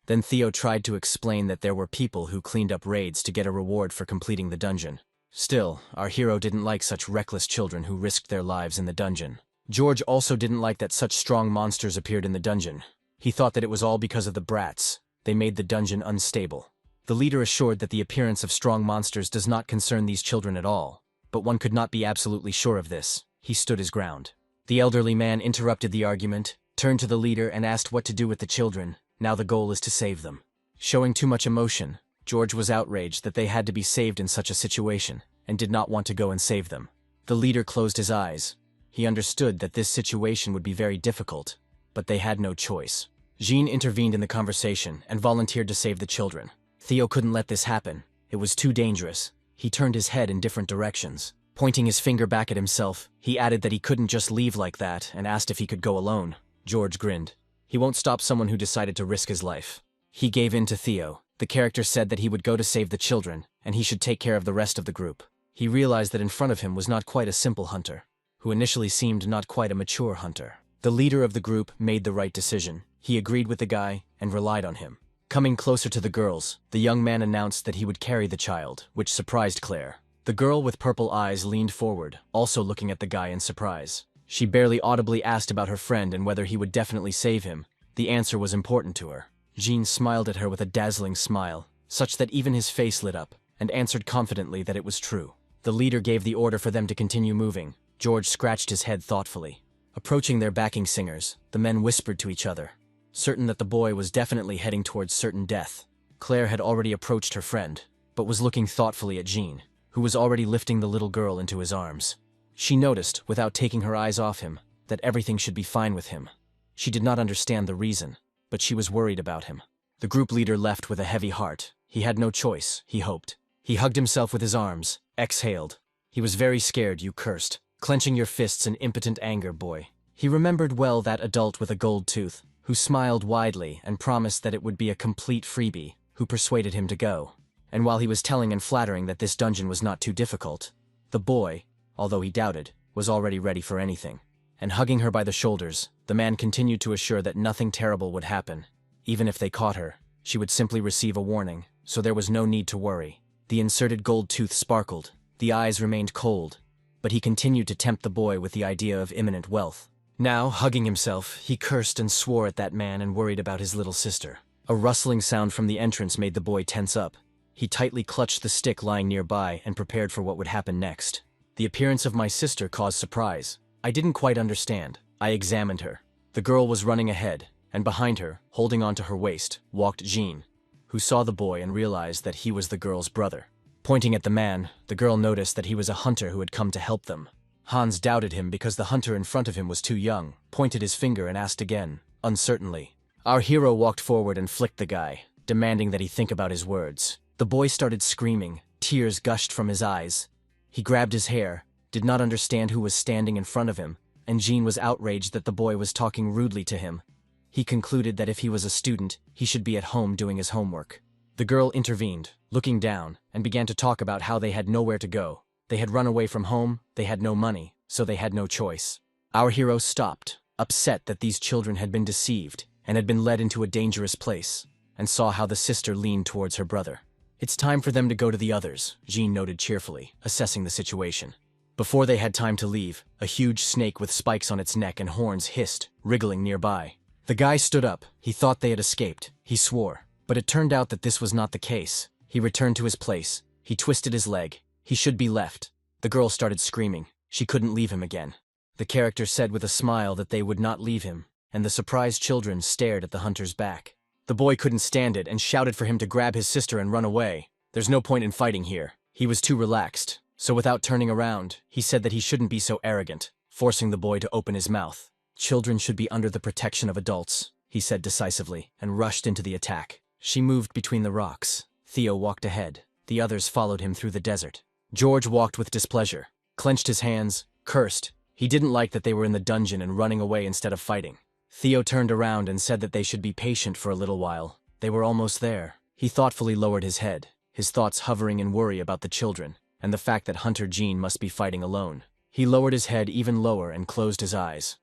Then Theo tried to explain that there were people who cleaned up raids to get a reward for completing the dungeon. Still, our hero didn't like such reckless children who risked their lives in the dungeon. George also didn't like that such strong monsters appeared in the dungeon. He thought that it was all because of the brats. They made the dungeon unstable. The leader assured that the appearance of strong monsters does not concern these children at all, but one could not be absolutely sure of this. He stood his ground. The elderly man interrupted the argument, turned to the leader and asked what to do with the children. Now the goal is to save them. Showing too much emotion, George was outraged that they had to be saved in such a situation, and did not want to go and save them. The leader closed his eyes. He understood that this situation would be very difficult, but they had no choice. Jean intervened in the conversation and volunteered to save the children. Theo couldn't let this happen. It was too dangerous. He turned his head in different directions. Pointing his finger back at himself, he added that he couldn't just leave like that and asked if he could go alone. George grinned. He won't stop someone who decided to risk his life. He gave in to Theo. The character said that he would go to save the children, and he should take care of the rest of the group. He realized that in front of him was not quite a simple hunter, who initially seemed not quite a mature hunter. The leader of the group made the right decision. He agreed with the guy and relied on him. Coming closer to the girls, the young man announced that he would carry the child, which surprised Claire. The girl with purple eyes leaned forward, also looking at the guy in surprise. She barely audibly asked about her friend and whether he would definitely save him. The answer was important to her. Jean smiled at her with a dazzling smile, such that even his face lit up, and answered confidently that it was true. The leader gave the order for them to continue moving. George scratched his head thoughtfully. Approaching their backing singers, the men whispered to each other, certain that the boy was definitely heading towards certain death. Claire had already approached her friend, but was looking thoughtfully at Jean, who was already lifting the little girl into his arms. She noticed, without taking her eyes off him, that everything should be fine with him. She did not understand the reason, but she was worried about him. The group leader left with a heavy heart. He had no choice, he hoped. He hugged himself with his arms, exhaled. He was very scared, you cursed, clenching your fists in impotent anger, boy. He remembered well that adult with a gold tooth, who smiled widely and promised that it would be a complete freebie, who persuaded him to go. And while he was telling and flattering that this dungeon was not too difficult, the boy, although he doubted, was already ready for anything. And hugging her by the shoulders, the man continued to assure that nothing terrible would happen. Even if they caught her, she would simply receive a warning, so there was no need to worry. The inserted gold tooth sparkled, the eyes remained cold, but he continued to tempt the boy with the idea of imminent wealth. Now, hugging himself, he cursed and swore at that man and worried about his little sister. A rustling sound from the entrance made the boy tense up. He tightly clutched the stick lying nearby and prepared for what would happen next. The appearance of my sister caused surprise. I didn't quite understand. I examined her. The girl was running ahead, and behind her, holding onto her waist, walked Jean, who saw the boy and realized that he was the girl's brother. Pointing at the man, the girl noticed that he was a hunter who had come to help them. Hans doubted him because the hunter in front of him was too young, pointed his finger and asked again, uncertainly. Our hero walked forward and flicked the guy, demanding that he think about his words. The boy started screaming, tears gushed from his eyes. He grabbed his hair, did not understand who was standing in front of him, and Jean was outraged that the boy was talking rudely to him. He concluded that if he was a student, he should be at home doing his homework. The girl intervened, looking down, and began to talk about how they had nowhere to go. They had run away from home, they had no money, so they had no choice. Our hero stopped, upset that these children had been deceived and had been led into a dangerous place, and saw how the sister leaned towards her brother. It's time for them to go to the others, Jean noted cheerfully, assessing the situation. Before they had time to leave, a huge snake with spikes on its neck and horns hissed, wriggling nearby. The guy stood up. He thought they had escaped. He swore. But it turned out that this was not the case. He returned to his place. He twisted his leg. He should be left. The girl started screaming. She couldn't leave him again. The character said with a smile that they would not leave him, and the surprised children stared at the hunter's back. The boy couldn't stand it and shouted for him to grab his sister and run away. There's no point in fighting here. He was too relaxed, so without turning around, he said that he shouldn't be so arrogant, forcing the boy to open his mouth. Children should be under the protection of adults, he said decisively, and rushed into the attack. She moved between the rocks. Theo walked ahead. The others followed him through the desert. George walked with displeasure, clenched his hands, cursed. He didn't like that they were in the dungeon and running away instead of fighting. Theo turned around and said that they should be patient for a little while. They were almost there. He thoughtfully lowered his head, his thoughts hovering in worry about the children, and the fact that Hunter Jean must be fighting alone. He lowered his head even lower and closed his eyes.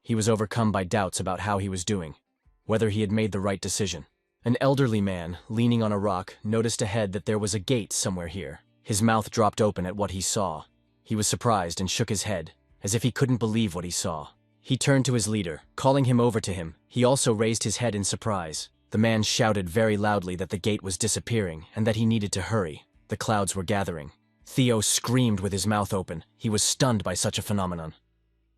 He was overcome by doubts about how he was doing, whether he had made the right decision. An elderly man, leaning on a rock, noticed ahead that there was a gate somewhere here. His mouth dropped open at what he saw. He was surprised and shook his head, as if he couldn't believe what he saw. He turned to his leader, calling him over to him. He also raised his head in surprise. The man shouted very loudly that the gate was disappearing and that he needed to hurry. The clouds were gathering. Theo screamed with his mouth open. He was stunned by such a phenomenon.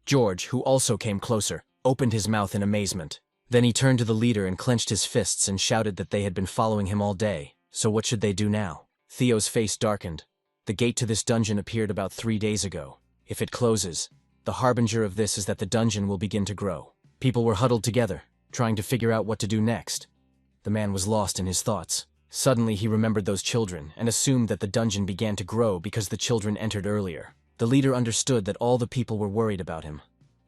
George, who also came closer, opened his mouth in amazement. Then he turned to the leader and clenched his fists and shouted that they had been following him all day. So what should they do now? Theo's face darkened. The gate to this dungeon appeared about 3 days ago. If it closes, the harbinger of this is that the dungeon will begin to grow. People were huddled together, trying to figure out what to do next. The man was lost in his thoughts. Suddenly he remembered those children and assumed that the dungeon began to grow because the children entered earlier. The leader understood that all the people were worried about him.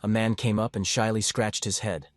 A man came up and shyly scratched his head,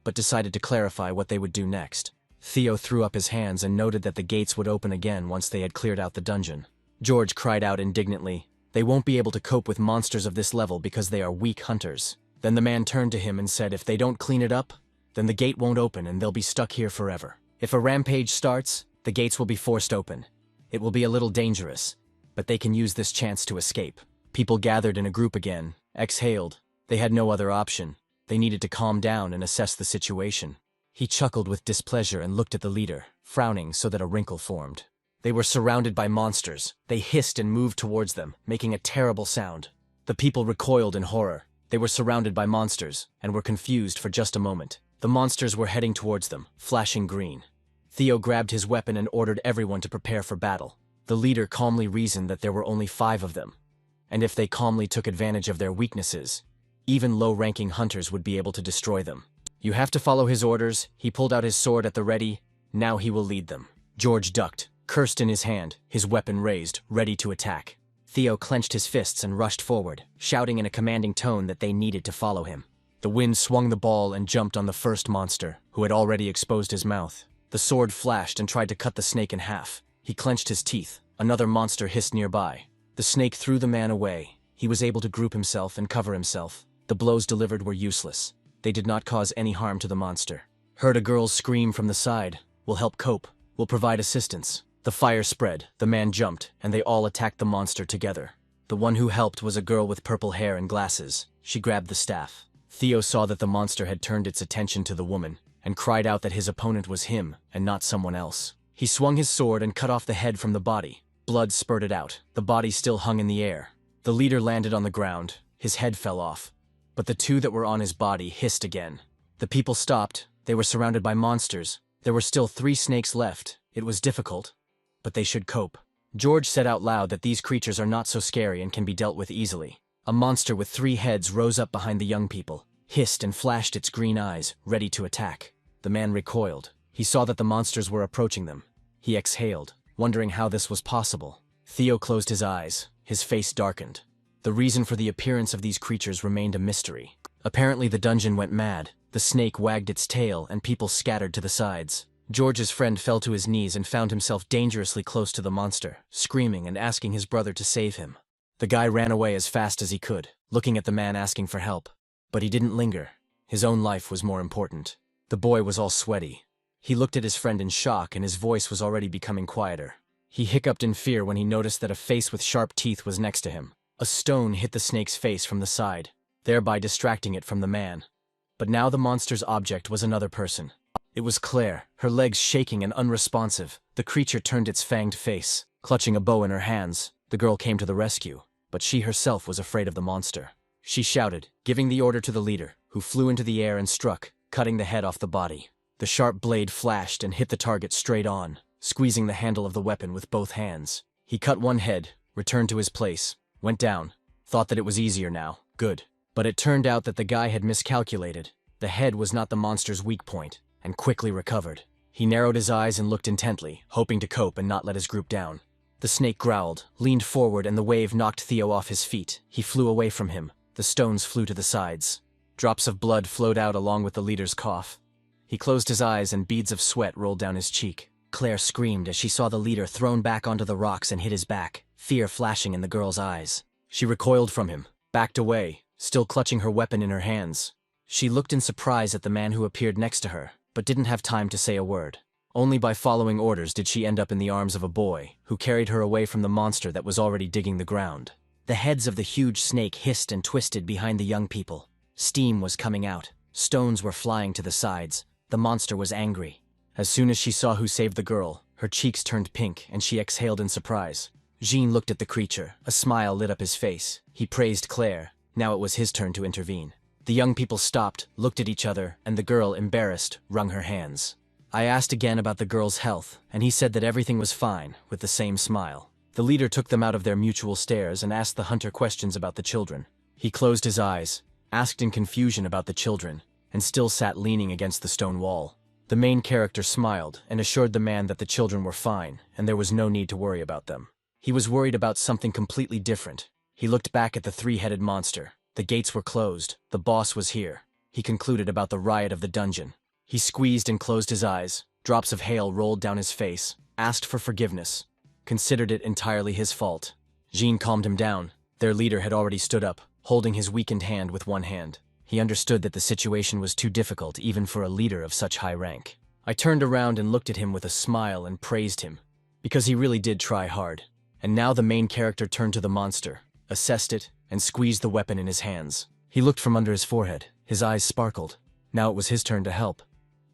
but decided to clarify what they would do next. Theo threw up his hands and noted that the gates would open again once they had cleared out the dungeon. George cried out indignantly, "They won't be able to cope with monsters of this level because they are weak hunters." Then the man turned to him and said if they don't clean it up, then the gate won't open and they'll be stuck here forever. If a rampage starts, the gates will be forced open. It will be a little dangerous, but they can use this chance to escape. People gathered in a group again, exhaled. They had no other option. They needed to calm down and assess the situation. He chuckled with displeasure and looked at the leader, frowning so that a wrinkle formed. They were surrounded by monsters. They hissed and moved towards them, making a terrible sound. The people recoiled in horror. They were surrounded by monsters, and were confused for just a moment. The monsters were heading towards them, flashing green. Theo grabbed his weapon and ordered everyone to prepare for battle. The leader calmly reasoned that there were only 5 of them, and if they calmly took advantage of their weaknesses, even low-ranking hunters would be able to destroy them. You have to follow his orders. He pulled out his sword at the ready. Now he will lead them. George ducked, cursed in his hand, his weapon raised, ready to attack. Theo clenched his fists and rushed forward, shouting in a commanding tone that they needed to follow him. The wind swung the ball and jumped on the first monster, who had already exposed his mouth. The sword flashed and tried to cut the snake in half. He clenched his teeth. Another monster hissed nearby. The snake threw the man away. He was able to group himself and cover himself. The blows delivered were useless. They did not cause any harm to the monster. Heard a girl's scream from the side. We'll help cope. We'll provide assistance. The fire spread. The man jumped, and they all attacked the monster together. The one who helped was a girl with purple hair and glasses. She grabbed the staff. Theo saw that the monster had turned its attention to the woman, and cried out that his opponent was him, and not someone else. He swung his sword and cut off the head from the body. Blood spurted out. The body still hung in the air. The leader landed on the ground. His head fell off. But the 2 that were on his body hissed again. The people stopped. They were surrounded by monsters. There were still 3 snakes left. It was difficult, but they should cope. George said out loud that these creatures are not so scary and can be dealt with easily. A monster with 3 heads rose up behind the young people, hissed and flashed its green eyes, ready to attack. The man recoiled. He saw that the monsters were approaching them. He exhaled, wondering how this was possible. Theo closed his eyes. His face darkened. The reason for the appearance of these creatures remained a mystery. Apparently the dungeon went mad. The snake wagged its tail and people scattered to the sides. George's friend fell to his knees and found himself dangerously close to the monster, screaming and asking his brother to save him. The guy ran away as fast as he could, looking at the man asking for help. But he didn't linger. His own life was more important. The boy was all sweaty. He looked at his friend in shock and his voice was already becoming quieter. He hiccuped in fear when he noticed that a face with sharp teeth was next to him. A stone hit the snake's face from the side, thereby distracting it from the man. But now the monster's object was another person. It was Claire, her legs shaking and unresponsive. The creature turned its fanged face. Clutching a bow in her hands, the girl came to the rescue, but she herself was afraid of the monster. She shouted, giving the order to the leader, who flew into the air and struck, cutting the head off the body. The sharp blade flashed and hit the target straight on, squeezing the handle of the weapon with both hands. He cut one head, returned to his place, went down, thought that it was easier now, good. But it turned out that the guy had miscalculated. The head was not the monster's weak point, and quickly recovered. He narrowed his eyes and looked intently, hoping to cope and not let his group down. The snake growled, leaned forward, and the wave knocked Theo off his feet. He flew away from him. The stones flew to the sides. Drops of blood flowed out along with the leader's cough. He closed his eyes and beads of sweat rolled down his cheek. Claire screamed as she saw the leader thrown back onto the rocks and hit his back, fear flashing in the girl's eyes. She recoiled from him, backed away, still clutching her weapon in her hands. She looked in surprise at the man who appeared next to her, but didn't have time to say a word. Only by following orders did she end up in the arms of a boy, who carried her away from the monster that was already digging the ground. The heads of the huge snake hissed and twisted behind the young people. Steam was coming out. Stones were flying to the sides. The monster was angry. As soon as she saw who saved the girl, her cheeks turned pink and she exhaled in surprise. Jean looked at the creature. A smile lit up his face. He praised Claire. Now it was his turn to intervene. The young people stopped, looked at each other, and the girl, embarrassed, wrung her hands. I asked again about the girl's health, and he said that everything was fine, with the same smile. The leader took them out of their mutual stares and asked the hunter questions about the children. He closed his eyes, asked in confusion about the children, and still sat leaning against the stone wall. The main character smiled and assured the man that the children were fine, and there was no need to worry about them. He was worried about something completely different. He looked back at the three-headed monster. The gates were closed. The boss was here. He concluded about the riot of the dungeon. He squeezed and closed his eyes. Drops of hail rolled down his face. Asked for forgiveness. Considered it entirely his fault. Jean calmed him down. Their leader had already stood up, holding his weakened hand with one hand. He understood that the situation was too difficult even for a leader of such high rank. I turned around and looked at him with a smile and praised him, because he really did try hard. And now the main character turned to the monster, assessed it, and squeezed the weapon in his hands. He looked from under his forehead. His eyes sparkled. Now it was his turn to help.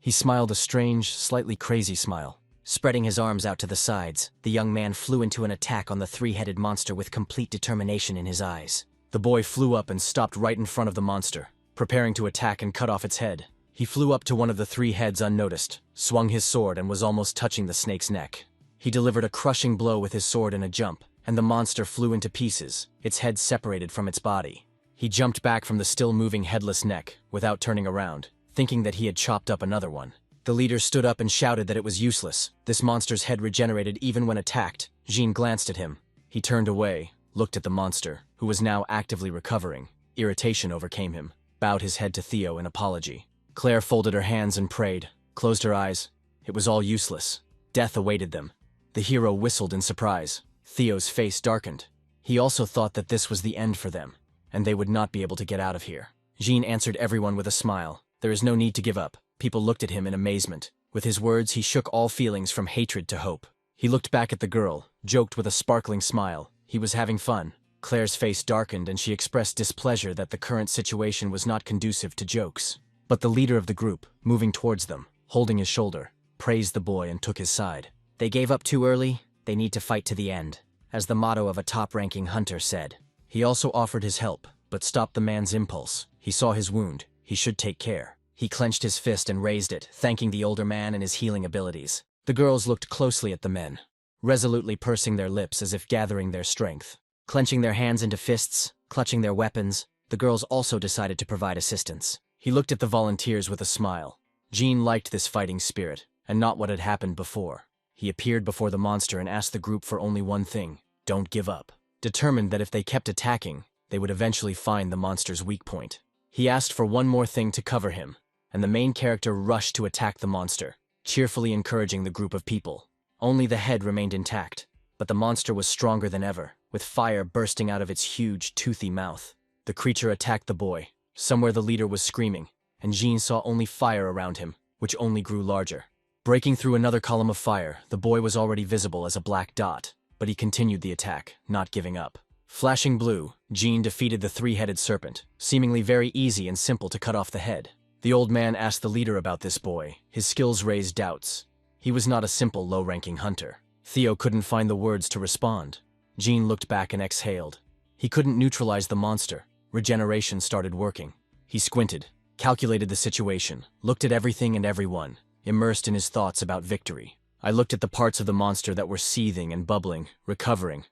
He smiled a strange, slightly crazy smile. Spreading his arms out to the sides, the young man flew into an attack on the three-headed monster with complete determination in his eyes. The boy flew up and stopped right in front of the monster, preparing to attack and cut off its head. He flew up to one of the three heads unnoticed, swung his sword, and was almost touching the snake's neck. He delivered a crushing blow with his sword in a jump, and the monster flew into pieces, its head separated from its body. He jumped back from the still-moving headless neck, without turning around, thinking that he had chopped up another one. The leader stood up and shouted that it was useless. This monster's head regenerated even when attacked. Jean glanced at him. He turned away, looked at the monster, who was now actively recovering. Irritation overcame him, bowed his head to Theo in apology. Claire folded her hands and prayed, closed her eyes. It was all useless. Death awaited them. The hero whistled in surprise. Theo's face darkened. He also thought that this was the end for them, and they would not be able to get out of here. Jean answered everyone with a smile. There is no need to give up. People looked at him in amazement. With his words, he shook all feelings from hatred to hope. He looked back at the girl, joked with a sparkling smile. He was having fun. Claire's face darkened and she expressed displeasure that the current situation was not conducive to jokes. But the leader of the group, moving towards them, holding his shoulder, praised the boy and took his side. They gave up too early. They need to fight to the end, as the motto of a top-ranking hunter said. He also offered his help, but stopped the man's impulse. He saw his wound. He should take care. He clenched his fist and raised it, thanking the older man and his healing abilities. The girls looked closely at the men, resolutely pursing their lips as if gathering their strength. Clenching their hands into fists, clutching their weapons, the girls also decided to provide assistance. He looked at the volunteers with a smile. Jean liked this fighting spirit, and not what had happened before. He appeared before the monster and asked the group for only one thing: don't give up. Determined that if they kept attacking, they would eventually find the monster's weak point. He asked for one more thing to cover him, and the main character rushed to attack the monster, cheerfully encouraging the group of people. Only the head remained intact, but the monster was stronger than ever, with fire bursting out of its huge, toothy mouth. The creature attacked the boy. Somewhere the leader was screaming, and Jean saw only fire around him, which only grew larger. Breaking through another column of fire, the boy was already visible as a black dot, but he continued the attack, not giving up. Flashing blue, Jean defeated the three-headed serpent, seemingly very easy and simple to cut off the head. The old man asked the leader about this boy. His skills raised doubts. He was not a simple low-ranking hunter. Theo couldn't find the words to respond. Jean looked back and exhaled. He couldn't neutralize the monster. Regeneration started working. He squinted, calculated the situation, looked at everything and everyone, immersed in his thoughts about victory. I looked at the parts of the monster that were seething and bubbling, recovering.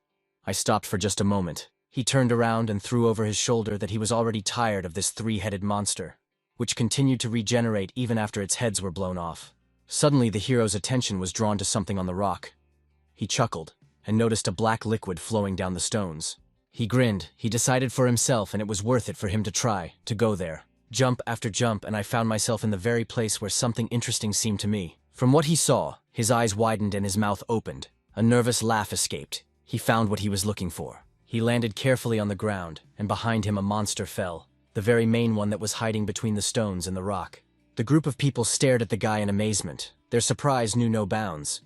I stopped for just a moment. He turned around and threw over his shoulder that he was already tired of this three-headed monster, which continued to regenerate even after its heads were blown off. Suddenly, the hero's attention was drawn to something on the rock. He chuckled and noticed a black liquid flowing down the stones. He grinned. He decided for himself, and it was worth it for him to try to go there. Jump after jump, and I found myself in the very place where something interesting seemed to me. From what he saw, his eyes widened and his mouth opened. A nervous laugh escaped. He found what he was looking for. He landed carefully on the ground, and behind him a monster fell, the very main one that was hiding between the stones and the rock. The group of people stared at the guy in amazement. Their surprise knew no bounds,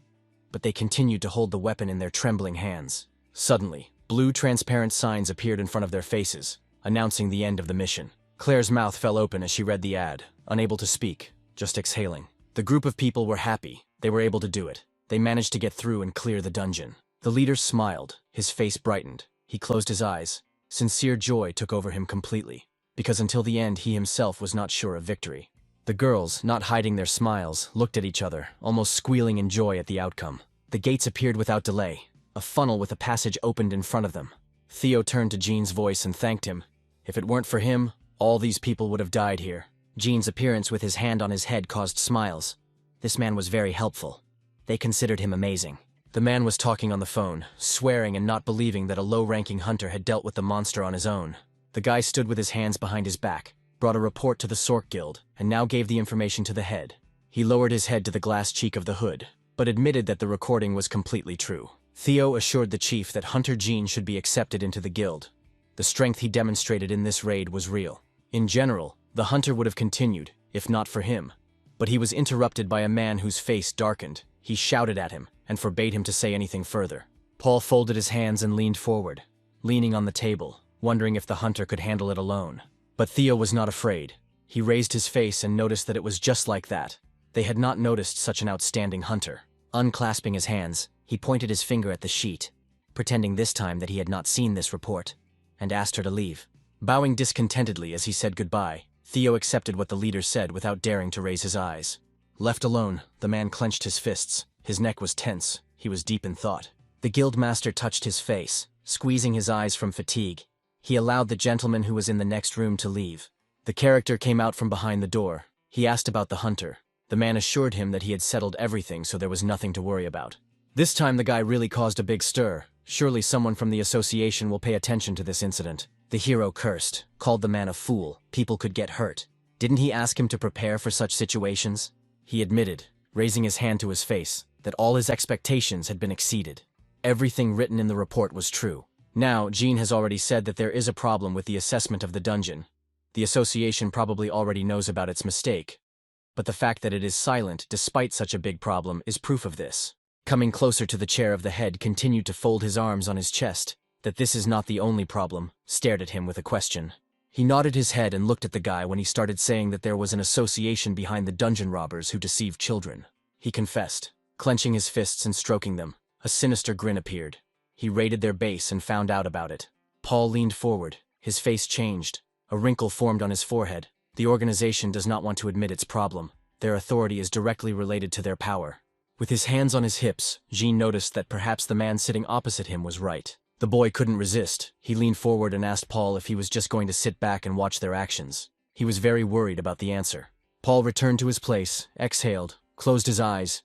but they continued to hold the weapon in their trembling hands. Suddenly, blue transparent signs appeared in front of their faces, announcing the end of the mission. Claire's mouth fell open as she read the ad, unable to speak, just exhaling. The group of people were happy. They were able to do it. They managed to get through and clear the dungeon. The leader smiled. His face brightened. He closed his eyes. Sincere joy took over him completely, because until the end he himself was not sure of victory. The girls, not hiding their smiles, looked at each other, almost squealing in joy at the outcome. The gates appeared without delay. A funnel with a passage opened in front of them. Theo turned to Jean's voice and thanked him. If it weren't for him, all these people would have died here. Jean's appearance with his hand on his head caused smiles. This man was very helpful. They considered him amazing. The man was talking on the phone, swearing and not believing that a low-ranking hunter had dealt with the monster on his own. The guy stood with his hands behind his back, brought a report to the Sork Guild, and now gave the information to the head. He lowered his head to the glass cheek of the hood, but admitted that the recording was completely true. Theo assured the chief that Hunter Jean should be accepted into the guild. The strength he demonstrated in this raid was real. In general, the hunter would have continued, if not for him. But he was interrupted by a man whose face darkened. He shouted at him and forbade him to say anything further. Paul folded his hands and leaned forward, leaning on the table, wondering if the hunter could handle it alone. But Theo was not afraid. He raised his face and noticed that it was just like that. They had not noticed such an outstanding hunter. Unclasping his hands, he pointed his finger at the sheet, pretending this time that he had not seen this report, and asked her to leave. Bowing discontentedly as he said goodbye, Theo accepted what the leader said without daring to raise his eyes. Left alone, the man clenched his fists. His neck was tense. He was deep in thought. The guildmaster touched his face, squeezing his eyes from fatigue. He allowed the gentleman who was in the next room to leave. The character came out from behind the door. He asked about the hunter. The man assured him that he had settled everything, so there was nothing to worry about. This time the guy really caused a big stir. Surely someone from the association will pay attention to this incident. The hero cursed, called the man a fool. People could get hurt. Didn't he ask him to prepare for such situations? He admitted, raising his hand to his face, that all his expectations had been exceeded. Everything written in the report was true. Now, Jean has already said that there is a problem with the assessment of the dungeon. The association probably already knows about its mistake. But the fact that it is silent, despite such a big problem, is proof of this. Coming closer to the chair of the head continued to fold his arms on his chest, that this is not the only problem, stared at him with a question. He nodded his head and looked at the guy when he started saying that there was an association behind the dungeon robbers who deceive children. He confessed, clenching his fists and stroking them. A sinister grin appeared. He raided their base and found out about it. Paul leaned forward. His face changed. A wrinkle formed on his forehead. The organization does not want to admit its problem. Their authority is directly related to their power. With his hands on his hips, Jean noticed that perhaps the man sitting opposite him was right. The boy couldn't resist. He leaned forward and asked Paul if he was just going to sit back and watch their actions. He was very worried about the answer. Paul returned to his place, exhaled, closed his eyes.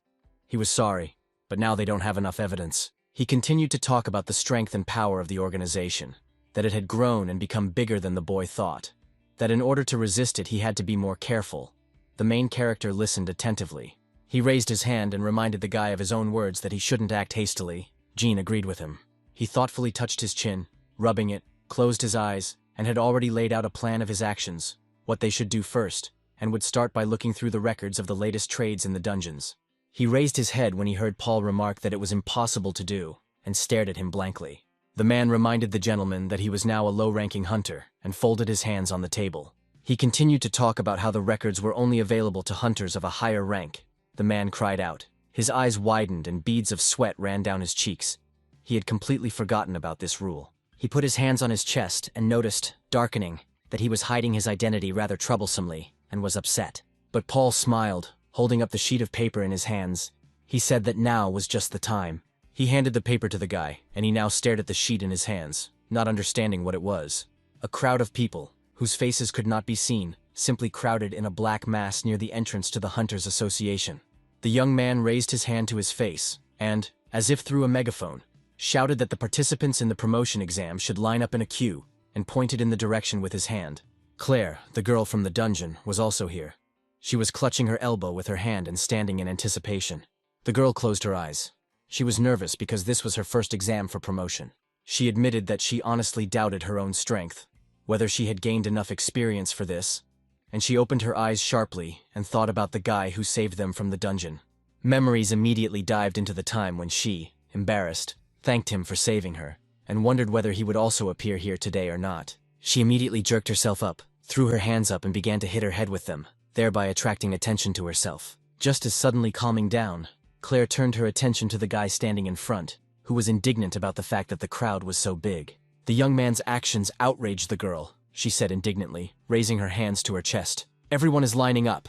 He was sorry, but now they don't have enough evidence. He continued to talk about the strength and power of the organization, that it had grown and become bigger than the boy thought, that in order to resist it he had to be more careful. The main character listened attentively. He raised his hand and reminded the guy of his own words that he shouldn't act hastily. Jean agreed with him. He thoughtfully touched his chin, rubbing it, closed his eyes, and had already laid out a plan of his actions, what they should do first, and would start by looking through the records of the latest trades in the dungeons. He raised his head when he heard Paul remark that it was impossible to do, and stared at him blankly. The man reminded the gentleman that he was now a low-ranking hunter, and folded his hands on the table. He continued to talk about how the records were only available to hunters of a higher rank. The man cried out. His eyes widened and beads of sweat ran down his cheeks. He had completely forgotten about this rule. He put his hands on his chest and noticed, darkening, that he was hiding his identity rather troublesomely. and was upset. But Paul smiled, holding up the sheet of paper in his hands. He said that now was just the time. He handed the paper to the guy, and he now stared at the sheet in his hands, not understanding what it was. A crowd of people, whose faces could not be seen, simply crowded in a black mass near the entrance to the Hunters Association. The young man raised his hand to his face, and, as if through a megaphone, shouted that the participants in the promotion exam should line up in a queue, and pointed in the direction with his hand. Claire, the girl from the dungeon, was also here. She was clutching her elbow with her hand and standing in anticipation. The girl closed her eyes. She was nervous because this was her first exam for promotion. She admitted that she honestly doubted her own strength, whether she had gained enough experience for this, and she opened her eyes sharply and thought about the guy who saved them from the dungeon. Memories immediately dived into the time when she, embarrassed, thanked him for saving her, and wondered whether he would also appear here today or not. She immediately jerked herself up, threw her hands up and began to hit her head with them, thereby attracting attention to herself. Just as suddenly calming down, Claire turned her attention to the guy standing in front, who was indignant about the fact that the crowd was so big. The young man's actions outraged the girl, she said indignantly, raising her hands to her chest. Everyone is lining up.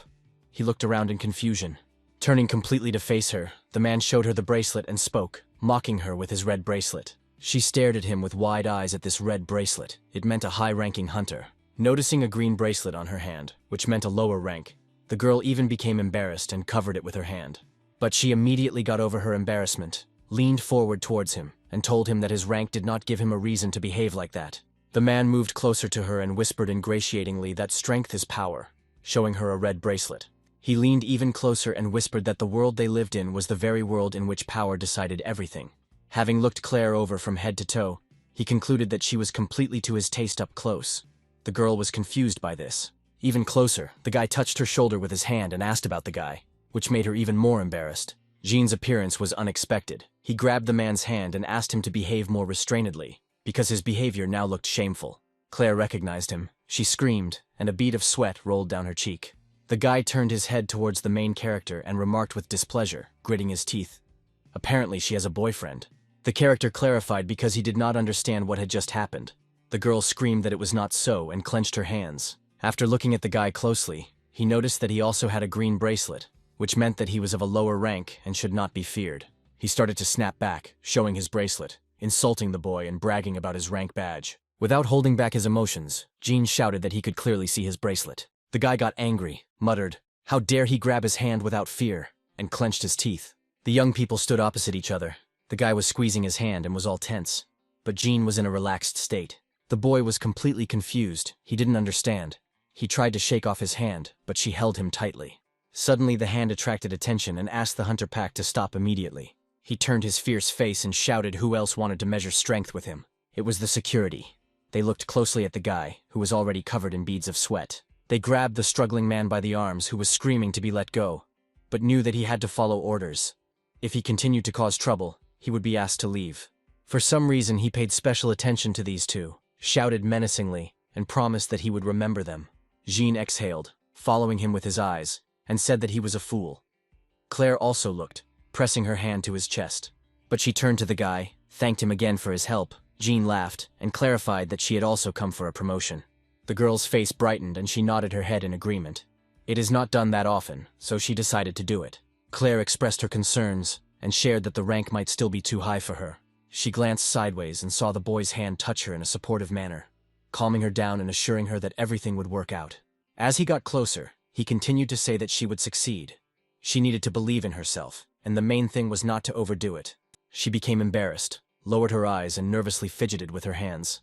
He looked around in confusion. Turning completely to face her, the man showed her the bracelet and spoke, mocking her with his red bracelet. She stared at him with wide eyes at this red bracelet. It meant a high-ranking hunter. Noticing a green bracelet on her hand, which meant a lower rank, the girl even became embarrassed and covered it with her hand. But she immediately got over her embarrassment, leaned forward towards him, and told him that his rank did not give him a reason to behave like that. The man moved closer to her and whispered ingratiatingly that strength is power, showing her a red bracelet. He leaned even closer and whispered that the world they lived in was the very world in which power decided everything. Having looked Claire over from head to toe, he concluded that she was completely to his taste up close. The girl was confused by this. Even closer, the guy touched her shoulder with his hand and asked about the guy, which made her even more embarrassed. Jean's appearance was unexpected. He grabbed the man's hand and asked him to behave more restrainedly, because his behavior now looked shameful. Claire recognized him. She screamed, and a bead of sweat rolled down her cheek. The guy turned his head towards the main character and remarked with displeasure, gritting his teeth. Apparently she has a boyfriend. The character clarified because he did not understand what had just happened. The girl screamed that it was not so and clenched her hands. After looking at the guy closely, he noticed that he also had a green bracelet, which meant that he was of a lower rank and should not be feared. He started to snap back, showing his bracelet, insulting the boy and bragging about his rank badge. Without holding back his emotions, Jean shouted that he could clearly see his bracelet. The guy got angry, muttered, "How dare he grab his hand without fear," and clenched his teeth. The young people stood opposite each other. The guy was squeezing his hand and was all tense, but Jean was in a relaxed state. The boy was completely confused. He didn't understand. He tried to shake off his hand, but she held him tightly. Suddenly the hand attracted attention and asked the hunter pack to stop immediately. He turned his fierce face and shouted who else wanted to measure strength with him. It was the security. They looked closely at the guy, who was already covered in beads of sweat. They grabbed the struggling man by the arms, who was screaming to be let go, but knew that he had to follow orders. If he continued to cause trouble, he would be asked to leave. For some reason he paid special attention to these two, shouted menacingly, and promised that he would remember them. Jean exhaled, following him with his eyes, and said that he was a fool. Claire also looked, pressing her hand to his chest. But she turned to the guy, thanked him again for his help. Jean laughed, and clarified that she had also come for a promotion. The girl's face brightened and she nodded her head in agreement. It is not done that often, so she decided to do it. Claire expressed her concerns, and shared that the rank might still be too high for her. She glanced sideways and saw the boy's hand touch her in a supportive manner, calming her down and assuring her that everything would work out. As he got closer, he continued to say that she would succeed. She needed to believe in herself, and the main thing was not to overdo it. She became embarrassed, lowered her eyes and nervously fidgeted with her hands.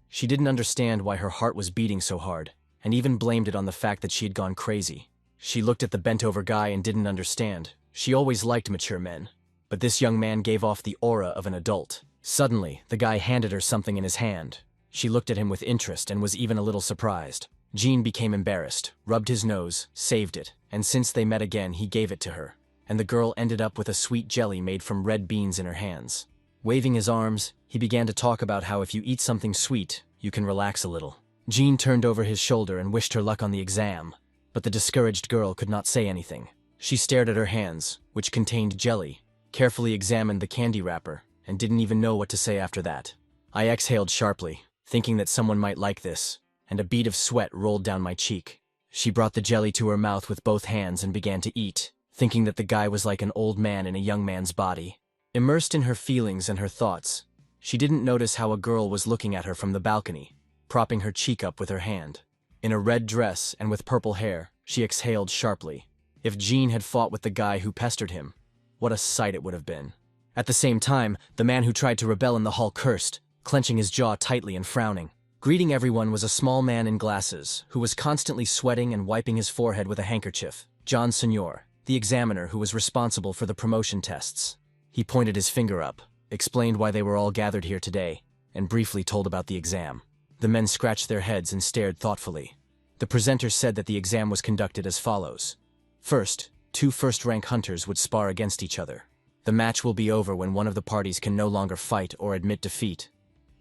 She didn't understand why her heart was beating so hard, and even blamed it on the fact that she had gone crazy. She looked at the bent-over guy and didn't understand. She always liked mature men, but this young man gave off the aura of an adult. Suddenly, the guy handed her something in his hand. She looked at him with interest and was even a little surprised. Jean became embarrassed, rubbed his nose, saved it, and since they met again he gave it to her, and the girl ended up with a sweet jelly made from red beans in her hands. Waving his arms, he began to talk about how if you eat something sweet, you can relax a little. Jean turned over his shoulder and wished her luck on the exam, but the discouraged girl could not say anything. She stared at her hands, which contained jelly, carefully examined the candy wrapper, and didn't even know what to say after that. I exhaled sharply, thinking that someone might like this, and a bead of sweat rolled down my cheek. She brought the jelly to her mouth with both hands and began to eat, thinking that the guy was like an old man in a young man's body. Immersed in her feelings and her thoughts, she didn't notice how a girl was looking at her from the balcony, propping her cheek up with her hand. In a red dress and with purple hair, she exhaled sharply. If Jean had fought with the guy who pestered him, what a sight it would have been. At the same time, the man who tried to rebel in the hall cursed, clenching his jaw tightly and frowning. Greeting everyone was a small man in glasses, who was constantly sweating and wiping his forehead with a handkerchief. John Senior, the examiner who was responsible for the promotion tests. He pointed his finger up, explained why they were all gathered here today, and briefly told about the exam. The men scratched their heads and stared thoughtfully. The presenter said that the exam was conducted as follows. First, 2 first-rank hunters would spar against each other. The match will be over when one of the parties can no longer fight or admit defeat.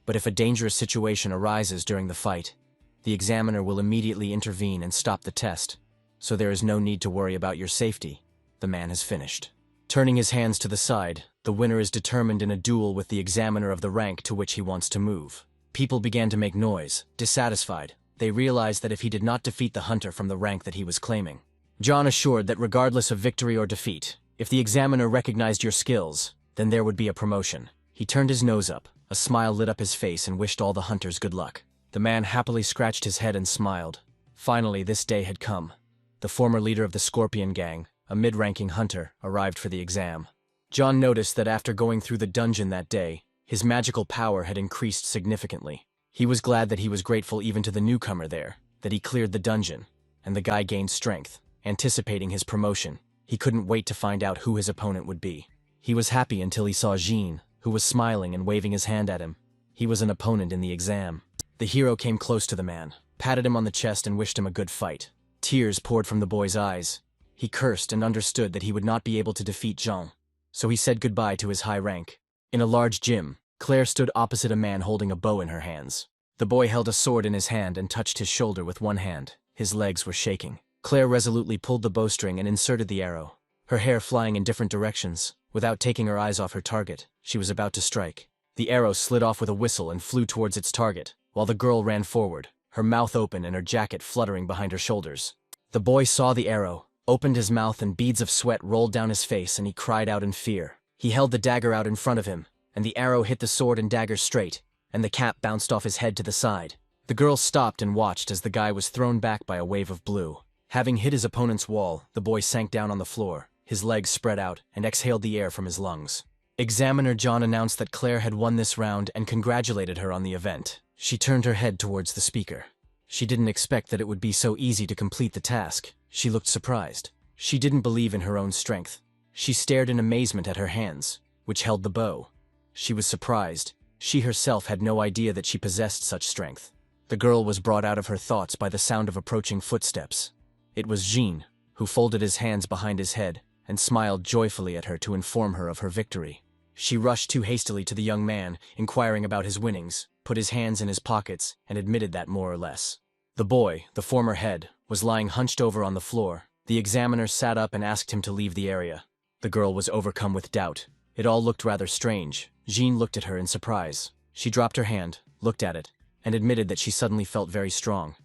But if a dangerous situation arises during the fight, the examiner will immediately intervene and stop the test, so there is no need to worry about your safety. The man has finished. Turning his hands to the side, the winner is determined in a duel with the examiner of the rank to which he wants to move. People began to make noise, dissatisfied. They realized that if he did not defeat the hunter from the rank that he was claiming. John assured that regardless of victory or defeat, if the examiner recognized your skills, then there would be a promotion. He turned his nose up, a smile lit up his face and wished all the hunters good luck. The man happily scratched his head and smiled. Finally, this day had come. The former leader of the Scorpion Gang, a mid-ranking hunter, arrived for the exam. John noticed that after going through the dungeon that day, his magical power had increased significantly. He was glad that he was grateful even to the newcomer there, that he cleared the dungeon, and the guy gained strength. Anticipating his promotion, he couldn't wait to find out who his opponent would be. He was happy until he saw Jean, who was smiling and waving his hand at him. He was an opponent in the exam. The hero came close to the man, patted him on the chest and wished him a good fight. Tears poured from the boy's eyes. He cursed and understood that he would not be able to defeat Jean, so he said goodbye to his high rank. In a large gym, Claire stood opposite a man holding a bow in her hands. The boy held a sword in his hand and touched his shoulder with one hand. His legs were shaking. Claire resolutely pulled the bowstring and inserted the arrow, her hair flying in different directions. Without taking her eyes off her target, she was about to strike. The arrow slid off with a whistle and flew towards its target, while the girl ran forward, her mouth open and her jacket fluttering behind her shoulders. The boy saw the arrow, opened his mouth and beads of sweat rolled down his face and he cried out in fear. He held the dagger out in front of him, and the arrow hit the sword and dagger straight, and the cap bounced off his head to the side. The girl stopped and watched as the guy was thrown back by a wave of blue. Having hit his opponent's wall, the boy sank down on the floor, his legs spread out, and exhaled the air from his lungs. Examiner John announced that Claire had won this round and congratulated her on the event. She turned her head towards the speaker. She didn't expect that it would be so easy to complete the task. She looked surprised. She didn't believe in her own strength. She stared in amazement at her hands, which held the bow. She was surprised. She herself had no idea that she possessed such strength. The girl was brought out of her thoughts by the sound of approaching footsteps. It was Jean, who folded his hands behind his head and smiled joyfully at her to inform her of her victory. She rushed too hastily to the young man, inquiring about his winnings, put his hands in his pockets, and admitted that more or less. The boy, the former head, was lying hunched over on the floor. The examiner sat up and asked him to leave the area. The girl was overcome with doubt. It all looked rather strange. Jean looked at her in surprise. She dropped her hand, looked at it, and admitted that she suddenly felt very strong.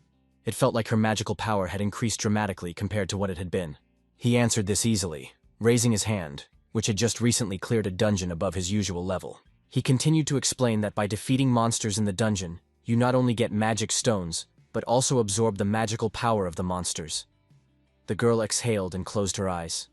It felt like her magical power had increased dramatically compared to what it had been. He answered this easily, raising his hand, which had just recently cleared a dungeon above his usual level. He continued to explain that by defeating monsters in the dungeon, you not only get magic stones, but also absorb the magical power of the monsters. The girl exhaled and closed her eyes.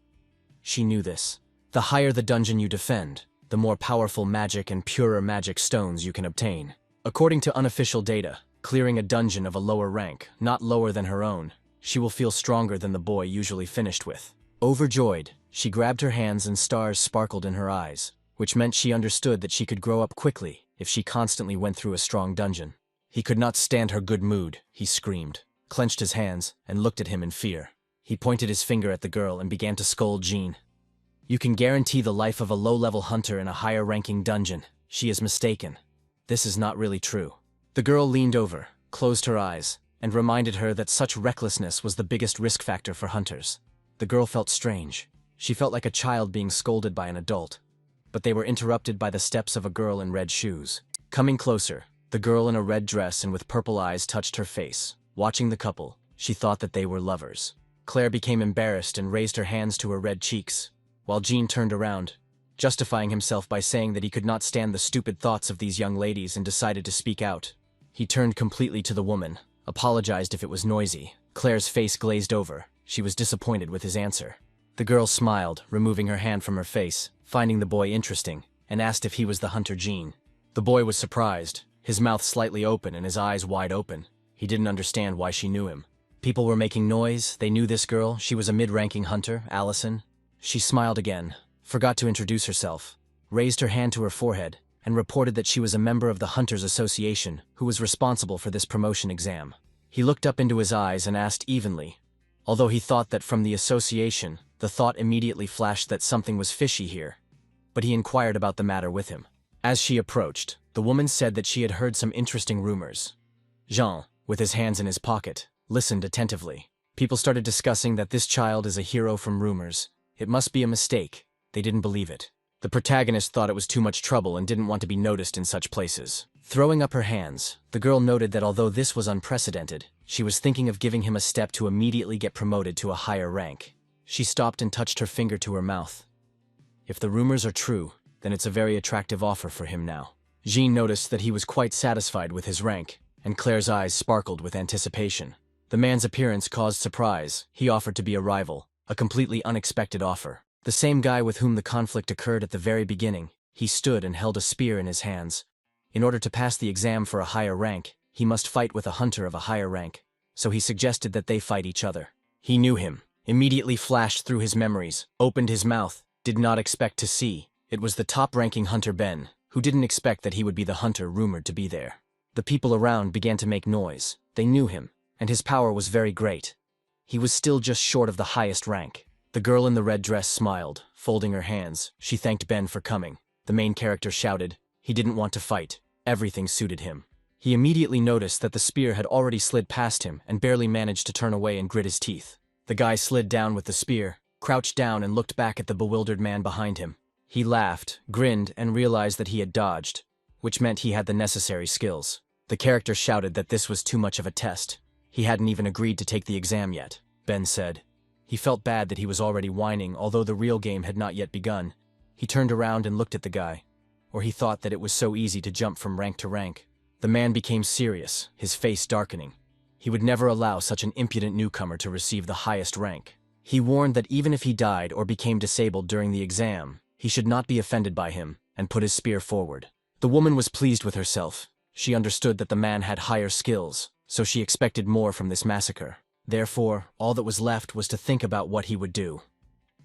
She knew this. The higher the dungeon you defend, the more powerful magic and purer magic stones you can obtain. According to unofficial data, clearing a dungeon of a lower rank, not lower than her own, she will feel stronger than the boy usually finished with. Overjoyed, she grabbed her hands and stars sparkled in her eyes, which meant she understood that she could grow up quickly if she constantly went through a strong dungeon. He could not stand her good mood, he screamed, clenched his hands, and looked at him in fear. He pointed his finger at the girl and began to scold Jean. You can guarantee the life of a low-level hunter in a higher-ranking dungeon. She is mistaken. This is not really true. The girl leaned over, closed her eyes, and reminded her that such recklessness was the biggest risk factor for hunters. The girl felt strange. She felt like a child being scolded by an adult. But they were interrupted by the steps of a girl in red shoes. Coming closer, the girl in a red dress and with purple eyes touched her face. Watching the couple, She thought that they were lovers. Claire became embarrassed and raised her hands to her red cheeks, while Jean turned around, justifying himself by saying that he could not stand the stupid thoughts of these young ladies and decided to speak out. He turned completely to the woman, apologized if it was noisy. Claire's face glazed over. She was disappointed with his answer. The girl smiled, removing her hand from her face, finding the boy interesting, and asked if he was the hunter Jean. The boy was surprised, his mouth slightly open and his eyes wide open. He didn't understand why she knew him. People were making noise. They knew this girl. She was a mid-ranking hunter, Allison. She smiled again, forgot to introduce herself, raised her hand to her forehead, and reported that she was a member of the Hunters Association who was responsible for this promotion exam. He looked up into his eyes and asked evenly. Although he thought that from the association, the thought immediately flashed that something was fishy here. But he inquired about the matter with him. As she approached, the woman said that she had heard some interesting rumors. Jean, with his hands in his pocket, listened attentively. People started discussing that this child is a hero from rumors. It must be a mistake. They didn't believe it. The protagonist thought it was too much trouble and didn't want to be noticed in such places. Throwing up her hands, the girl noted that although this was unprecedented, she was thinking of giving him a step to immediately get promoted to a higher rank. She stopped and touched her finger to her mouth. If the rumors are true, then it's a very attractive offer for him now. Jean noticed that he was quite satisfied with his rank, and Claire's eyes sparkled with anticipation. The man's appearance caused surprise. He offered to be a rival, a completely unexpected offer. The same guy with whom the conflict occurred at the very beginning. He stood and held a spear in his hands. In order to pass the exam for a higher rank, he must fight with a hunter of a higher rank, so he suggested that they fight each other. He knew him, immediately flashed through his memories, opened his mouth, did not expect to see. It was the top-ranking hunter Ben, who didn't expect that he would be the hunter rumored to be there. The people around began to make noise. They knew him, and his power was very great. He was still just short of the highest rank. The girl in the red dress smiled, folding her hands. She thanked Ben for coming. The main character shouted. He didn't want to fight. Everything suited him. He immediately noticed that the spear had already slid past him and barely managed to turn away and grit his teeth. The guy slid down with the spear, crouched down and looked back at the bewildered man behind him. He laughed, grinned, and realized that he had dodged, which meant he had the necessary skills. The character shouted that this was too much of a test. He hadn't even agreed to take the exam yet, Ben said. He felt bad that he was already whining, although the real game had not yet begun. He turned around and looked at the guy, or he thought that it was so easy to jump from rank to rank. The man became serious, his face darkening. He would never allow such an impudent newcomer to receive the highest rank. He warned that even if he died or became disabled during the exam, he should not be offended by him, and put his spear forward. The woman was pleased with herself. She understood that the man had higher skills, so she expected more from this massacre. Therefore, all that was left was to think about what he would do.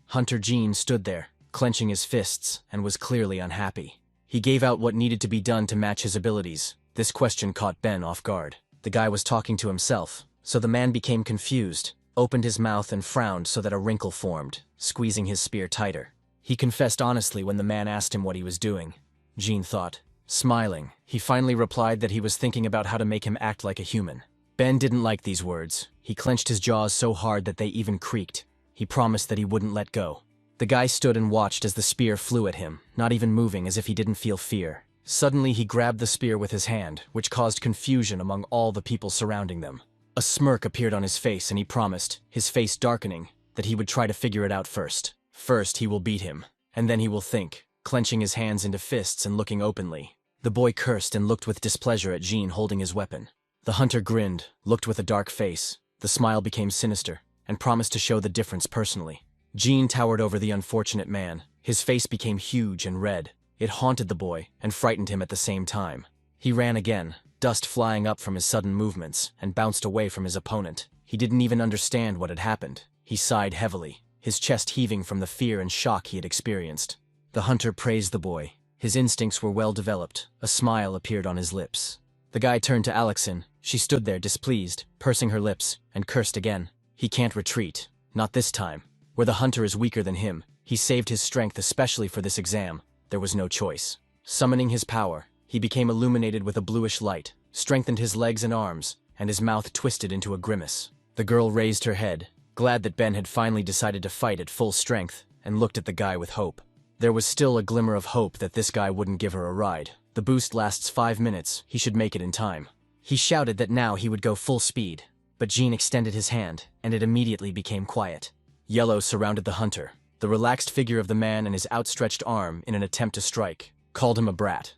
Hunter Jean stood there, clenching his fists, and was clearly unhappy. He gave out what needed to be done to match his abilities. This question caught Ben off guard. The guy was talking to himself, so the man became confused, opened his mouth and frowned so that a wrinkle formed, squeezing his spear tighter. He confessed honestly when the man asked him what he was doing. Jean thought. Smiling, he finally replied that he was thinking about how to make him act like a human. Ben didn't like these words. He clenched his jaws so hard that they even creaked. He promised that he wouldn't let go. The guy stood and watched as the spear flew at him, not even moving as if he didn't feel fear. Suddenly he grabbed the spear with his hand, which caused confusion among all the people surrounding them. A smirk appeared on his face and he promised, his face darkening, that he would try to figure it out first. First he will beat him, and then he will think, clenching his hands into fists and looking openly. The boy cursed and looked with displeasure at Jean holding his weapon. The hunter grinned, looked with a dark face. The smile became sinister, and promised to show the difference personally. Jean towered over the unfortunate man. His face became huge and red. It haunted the boy, and frightened him at the same time. He ran again, dust flying up from his sudden movements, and bounced away from his opponent. He didn't even understand what had happened. He sighed heavily, his chest heaving from the fear and shock he had experienced. The hunter praised the boy. His instincts were well developed. A smile appeared on his lips. The guy turned to Alexin. She stood there displeased, pursing her lips, and cursed again. He can't retreat. Not this time. Where the hunter is weaker than him, he saved his strength especially for this exam. There was no choice. Summoning his power, he became illuminated with a bluish light, strengthened his legs and arms, and his mouth twisted into a grimace. The girl raised her head, glad that Ben had finally decided to fight at full strength, and looked at the guy with hope. There was still a glimmer of hope that this guy wouldn't give her a ride. The boost lasts 5 minutes, he should make it in time. He shouted that now he would go full speed. but Jean extended his hand, and it immediately became quiet. Yellow surrounded the hunter. The relaxed figure of the man and his outstretched arm in an attempt to strike, called him a brat.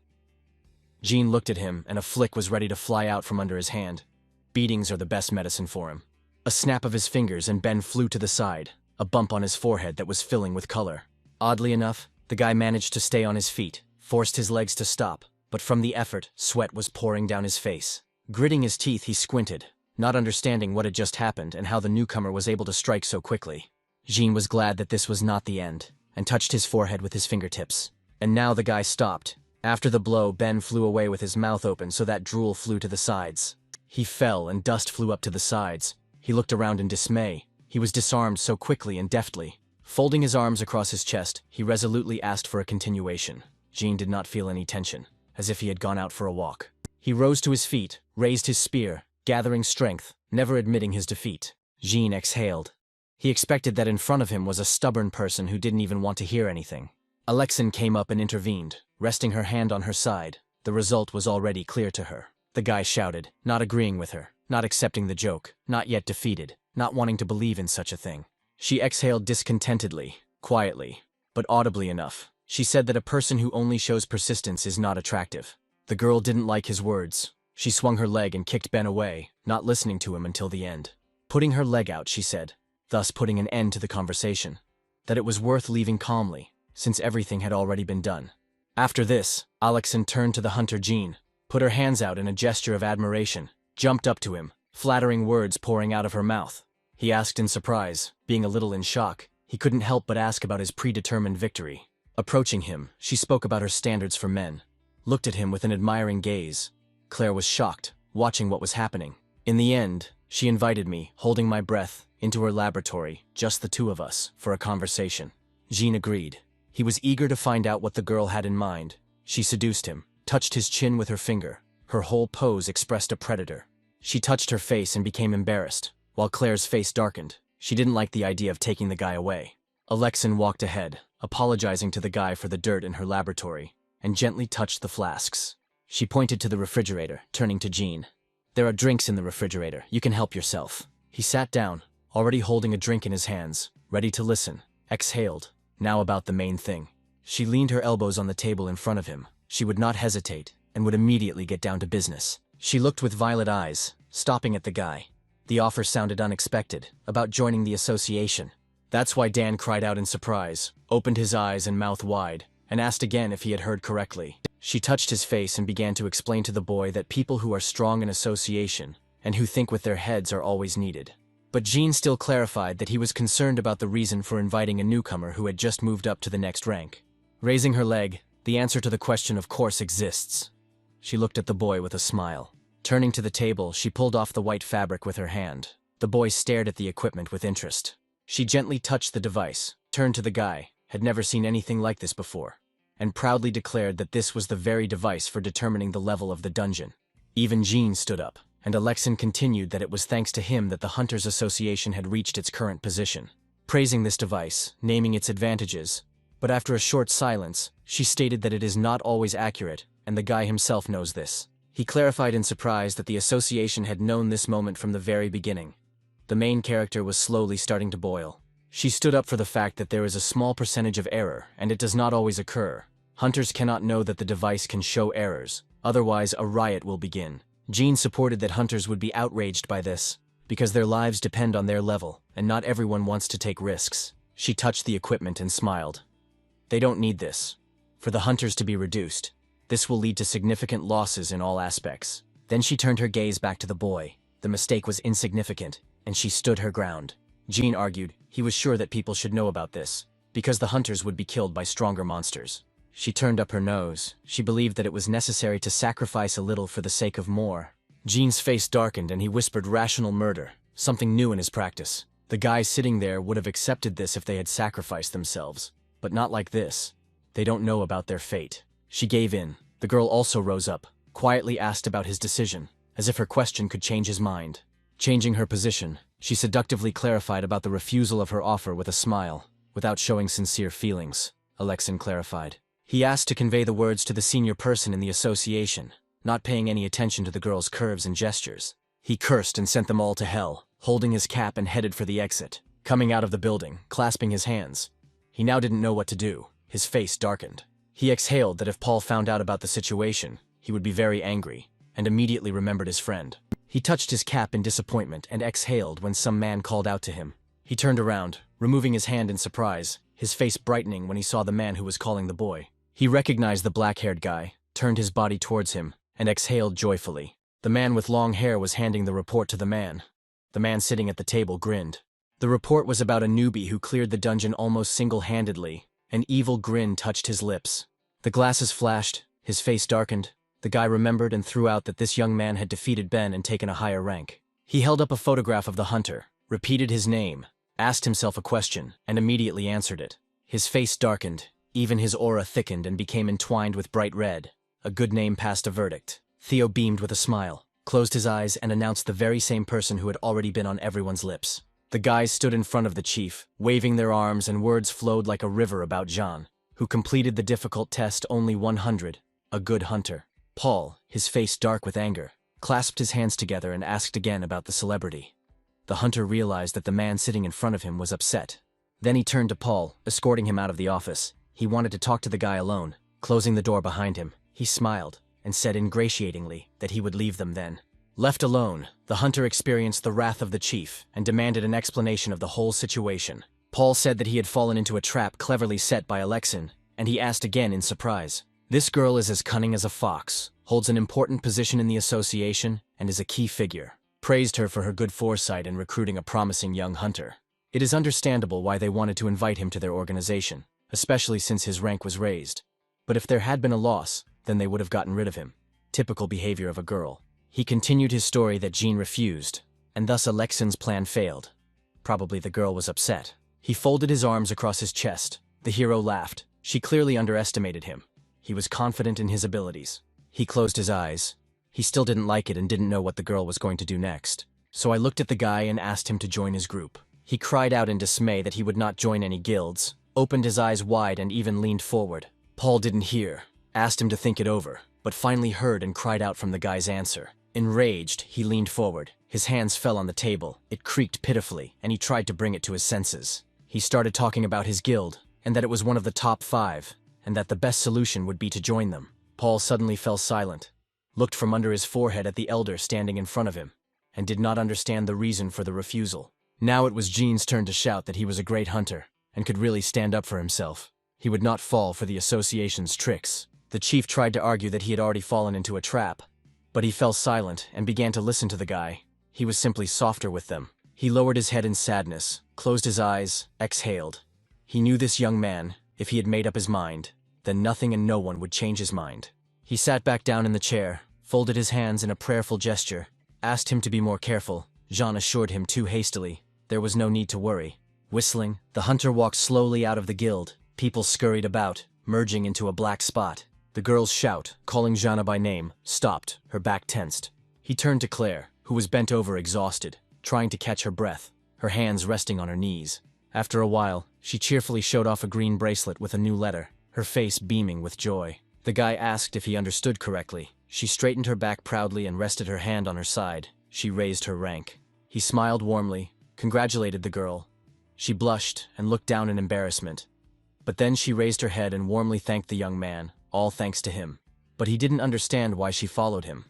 Jean looked at him, and a flick was ready to fly out from under his hand. Beatings are the best medicine for him. A snap of his fingers and Ben flew to the side, a bump on his forehead that was filling with color. Oddly enough, the guy managed to stay on his feet, forced his legs to stop, but from the effort, sweat was pouring down his face. Gritting his teeth, he squinted, not understanding what had just happened and how the newcomer was able to strike so quickly. Jean was glad that this was not the end, and touched his forehead with his fingertips. And now the guy stopped. After the blow, Ben flew away with his mouth open so that drool flew to the sides. He fell and dust flew up to the sides. He looked around in dismay. He was disarmed so quickly and deftly. Folding his arms across his chest, he resolutely asked for a continuation. Jean did not feel any tension, as if he had gone out for a walk. He rose to his feet, raised his spear, gathering strength, never admitting his defeat. Jean exhaled. He expected that in front of him was a stubborn person who didn't even want to hear anything. Alexin came up and intervened, resting her hand on her side. The result was already clear to her. The guy shouted, not agreeing with her, not accepting the joke, not yet defeated, not wanting to believe in such a thing. She exhaled discontentedly, quietly, but audibly enough. She said that a person who only shows persistence is not attractive. The girl didn't like his words. She swung her leg and kicked Ben away, not listening to him until the end. Putting her leg out, she said, thus putting an end to the conversation, that it was worth leaving calmly, since everything had already been done. After this, Alexin turned to the hunter Jean, put her hands out in a gesture of admiration, jumped up to him, flattering words pouring out of her mouth. He asked in surprise, being a little in shock. He couldn't help but ask about his predetermined victory. Approaching him, she spoke about her standards for men, looked at him with an admiring gaze. Claire was shocked, watching what was happening. In the end, she invited me, holding my breath, into her laboratory, just the two of us, for a conversation. Jean agreed. He was eager to find out what the girl had in mind. She seduced him, touched his chin with her finger. Her whole pose expressed a predator. She touched her face and became embarrassed, while Claire's face darkened. She didn't like the idea of taking the guy away. Alexin walked ahead, apologizing to the guy for the dirt in her laboratory, and gently touched the flasks. She pointed to the refrigerator, turning to Jean. There are drinks in the refrigerator. You can help yourself. He sat down, already holding a drink in his hands, ready to listen, exhaled. Now about the main thing. She leaned her elbows on the table in front of him. She would not hesitate, and would immediately get down to business. She looked with violet eyes, stopping at the guy. The offer sounded unexpected, about joining the association. That's why Dan cried out in surprise, opened his eyes and mouth wide, and asked again if he had heard correctly. She touched his face and began to explain to the boy that people who are strong in association, and who think with their heads, are always needed. But Jean still clarified that he was concerned about the reason for inviting a newcomer who had just moved up to the next rank. Raising her leg, the answer to the question of course exists. She looked at the boy with a smile. Turning to the table, she pulled off the white fabric with her hand. The boy stared at the equipment with interest. She gently touched the device, turned to the guy, had never seen anything like this before, and proudly declared that this was the very device for determining the level of the dungeon. Even Jean stood up, and Alexin continued that it was thanks to him that the Hunters Association had reached its current position, praising this device, naming its advantages. But after a short silence, she stated that it is not always accurate, and the guy himself knows this. He clarified in surprise that the association had known this moment from the very beginning. The main character was slowly starting to boil. She stood up for the fact that there is a small percentage of error, and it does not always occur. Hunters cannot know that the device can show errors, otherwise a riot will begin. Jean supported that hunters would be outraged by this, because their lives depend on their level, and not everyone wants to take risks. She touched the equipment and smiled. They don't need this. For the hunters to be reduced, this will lead to significant losses in all aspects. Then she turned her gaze back to the boy. The mistake was insignificant, and she stood her ground. Jean argued he was sure that people should know about this, because the hunters would be killed by stronger monsters. She turned up her nose. She believed that it was necessary to sacrifice a little for the sake of more. Jean's face darkened and he whispered rational murder, something new in his practice. The guys sitting there would have accepted this if they had sacrificed themselves, but not like this. They don't know about their fate. She gave in. The girl also rose up, quietly asked about his decision, as if her question could change his mind. Changing her position, she seductively clarified about the refusal of her offer with a smile, without showing sincere feelings, Alexin clarified. He asked to convey the words to the senior person in the association, not paying any attention to the girl's curves and gestures. He cursed and sent them all to hell, holding his cap and headed for the exit, coming out of the building, clasping his hands. He now didn't know what to do. His face darkened. He exhaled that if Paul found out about the situation, he would be very angry, and immediately remembered his friend. He touched his cap in disappointment and exhaled when some man called out to him. He turned around, removing his hand in surprise, his face brightening when he saw the man who was calling the boy. He recognized the black-haired guy, turned his body towards him, and exhaled joyfully. The man with long hair was handing the report to the man. The man sitting at the table grinned. The report was about a newbie who cleared the dungeon almost single-handedly. An evil grin touched his lips. The glasses flashed, his face darkened. The guy remembered and threw out that this young man had defeated Ben and taken a higher rank. He held up a photograph of the hunter, repeated his name, asked himself a question, and immediately answered it. His face darkened, even his aura thickened and became entwined with bright red. A good name passed a verdict. Theo beamed with a smile, closed his eyes and announced the very same person who had already been on everyone's lips. The guys stood in front of the chief, waving their arms, and words flowed like a river about Jean, who completed the difficult test only 100, a good hunter. Paul, his face dark with anger, clasped his hands together and asked again about the celebrity. The hunter realized that the man sitting in front of him was upset. Then he turned to Paul, escorting him out of the office. He wanted to talk to the guy alone. Closing the door behind him, he smiled and said ingratiatingly that he would leave them then. Left alone, the hunter experienced the wrath of the chief and demanded an explanation of the whole situation. Paul said that he had fallen into a trap cleverly set by Alexin, and he asked again in surprise. This girl is as cunning as a fox, holds an important position in the association, and is a key figure. Praised her for her good foresight in recruiting a promising young hunter. It is understandable why they wanted to invite him to their organization, especially since his rank was raised. But if there had been a loss, then they would have gotten rid of him. Typical behavior of a girl. He continued his story that Jean refused, and thus Alexin's plan failed. Probably the girl was upset. He folded his arms across his chest. The hero laughed. She clearly underestimated him. He was confident in his abilities. He closed his eyes. He still didn't like it and didn't know what the girl was going to do next. So I looked at the guy and asked him to join his group. He cried out in dismay that he would not join any guilds, opened his eyes wide and even leaned forward. Paul didn't hear, asked him to think it over, but finally heard and cried out from the guy's answer. Enraged, he leaned forward. His hands fell on the table. It creaked pitifully, and he tried to bring it to his senses. He started talking about his guild, and that it was one of the top 5, and that the best solution would be to join them. Paul suddenly fell silent, looked from under his forehead at the elder standing in front of him, and did not understand the reason for the refusal. Now it was Jean's turn to shout that he was a great hunter, and could really stand up for himself. He would not fall for the association's tricks. The chief tried to argue that he had already fallen into a trap, but he fell silent and began to listen to the guy. He was simply softer with them. He lowered his head in sadness, closed his eyes, exhaled. He knew this young man, if he had made up his mind, then nothing and no one would change his mind. He sat back down in the chair, folded his hands in a prayerful gesture, asked him to be more careful. Jean assured him too hastily. There was no need to worry. Whistling, the hunter walked slowly out of the guild. People scurried about, merging into a black spot. The girl's shout, calling Jeanna by name, stopped, her back tensed. He turned to Claire, who was bent over exhausted, trying to catch her breath, her hands resting on her knees. After a while, she cheerfully showed off a green bracelet with a new letter, her face beaming with joy. The guy asked if he understood correctly. She straightened her back proudly and rested her hand on her side. She raised her rank. He smiled warmly, congratulated the girl. She blushed and looked down in embarrassment. But then she raised her head and warmly thanked the young man, all thanks to him. But he didn't understand why she followed him,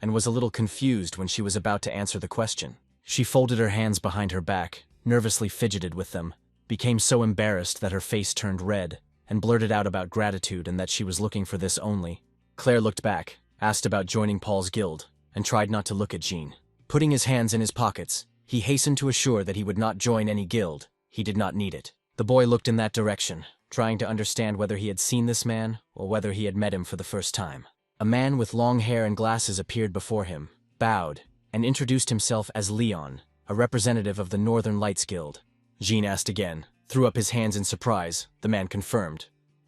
and was a little confused when she was about to answer the question. She folded her hands behind her back, nervously fidgeted with them, became so embarrassed that her face turned red, and blurted out about gratitude and that she was looking for this only. Claire looked back, asked about joining Paul's guild, and tried not to look at Jean. Putting his hands in his pockets, he hastened to assure that he would not join any guild. He did not need it. The boy looked in that direction, trying to understand whether he had seen this man or whether he had met him for the first time. A man with long hair and glasses appeared before him, bowed, and introduced himself as Leon, a representative of the Northern Lights Guild. Jean asked again, threw up his hands in surprise. The man confirmed.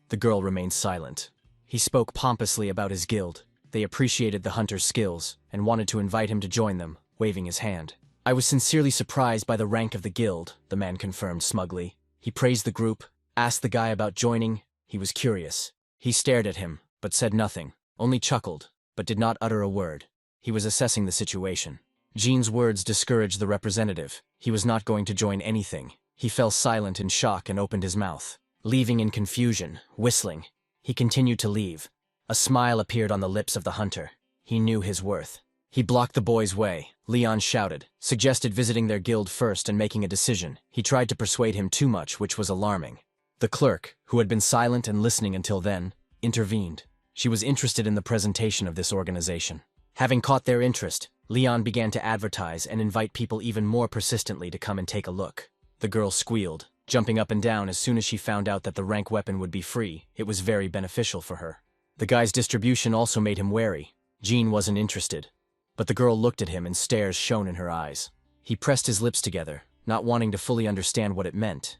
The girl remained silent. He spoke pompously about his guild. They appreciated the hunter's skills and wanted to invite him to join them, waving his hand. I was sincerely surprised by the rank of the guild, the man confirmed smugly. He praised the group, asked the guy about joining. He was curious. He stared at him, but said nothing, only chuckled, but did not utter a word. He was assessing the situation. Jean's words discouraged the representative. He was not going to join anything. He fell silent in shock and opened his mouth, leaving in confusion, whistling. He continued to leave. A smile appeared on the lips of the hunter. He knew his worth. He blocked the boy's way. Leon shouted, suggested visiting their guild first and making a decision. He tried to persuade him too much, which was alarming. The clerk, who had been silent and listening until then, intervened. She was interested in the presentation of this organization. Having caught their interest, Leon began to advertise and invite people even more persistently to come and take a look. The girl squealed, jumping up and down as soon as she found out that the rank weapon would be free. It was very beneficial for her. The guy's distribution also made him wary. Jean wasn't interested, but the girl looked at him and stares shone in her eyes. He pressed his lips together, not wanting to fully understand what it meant,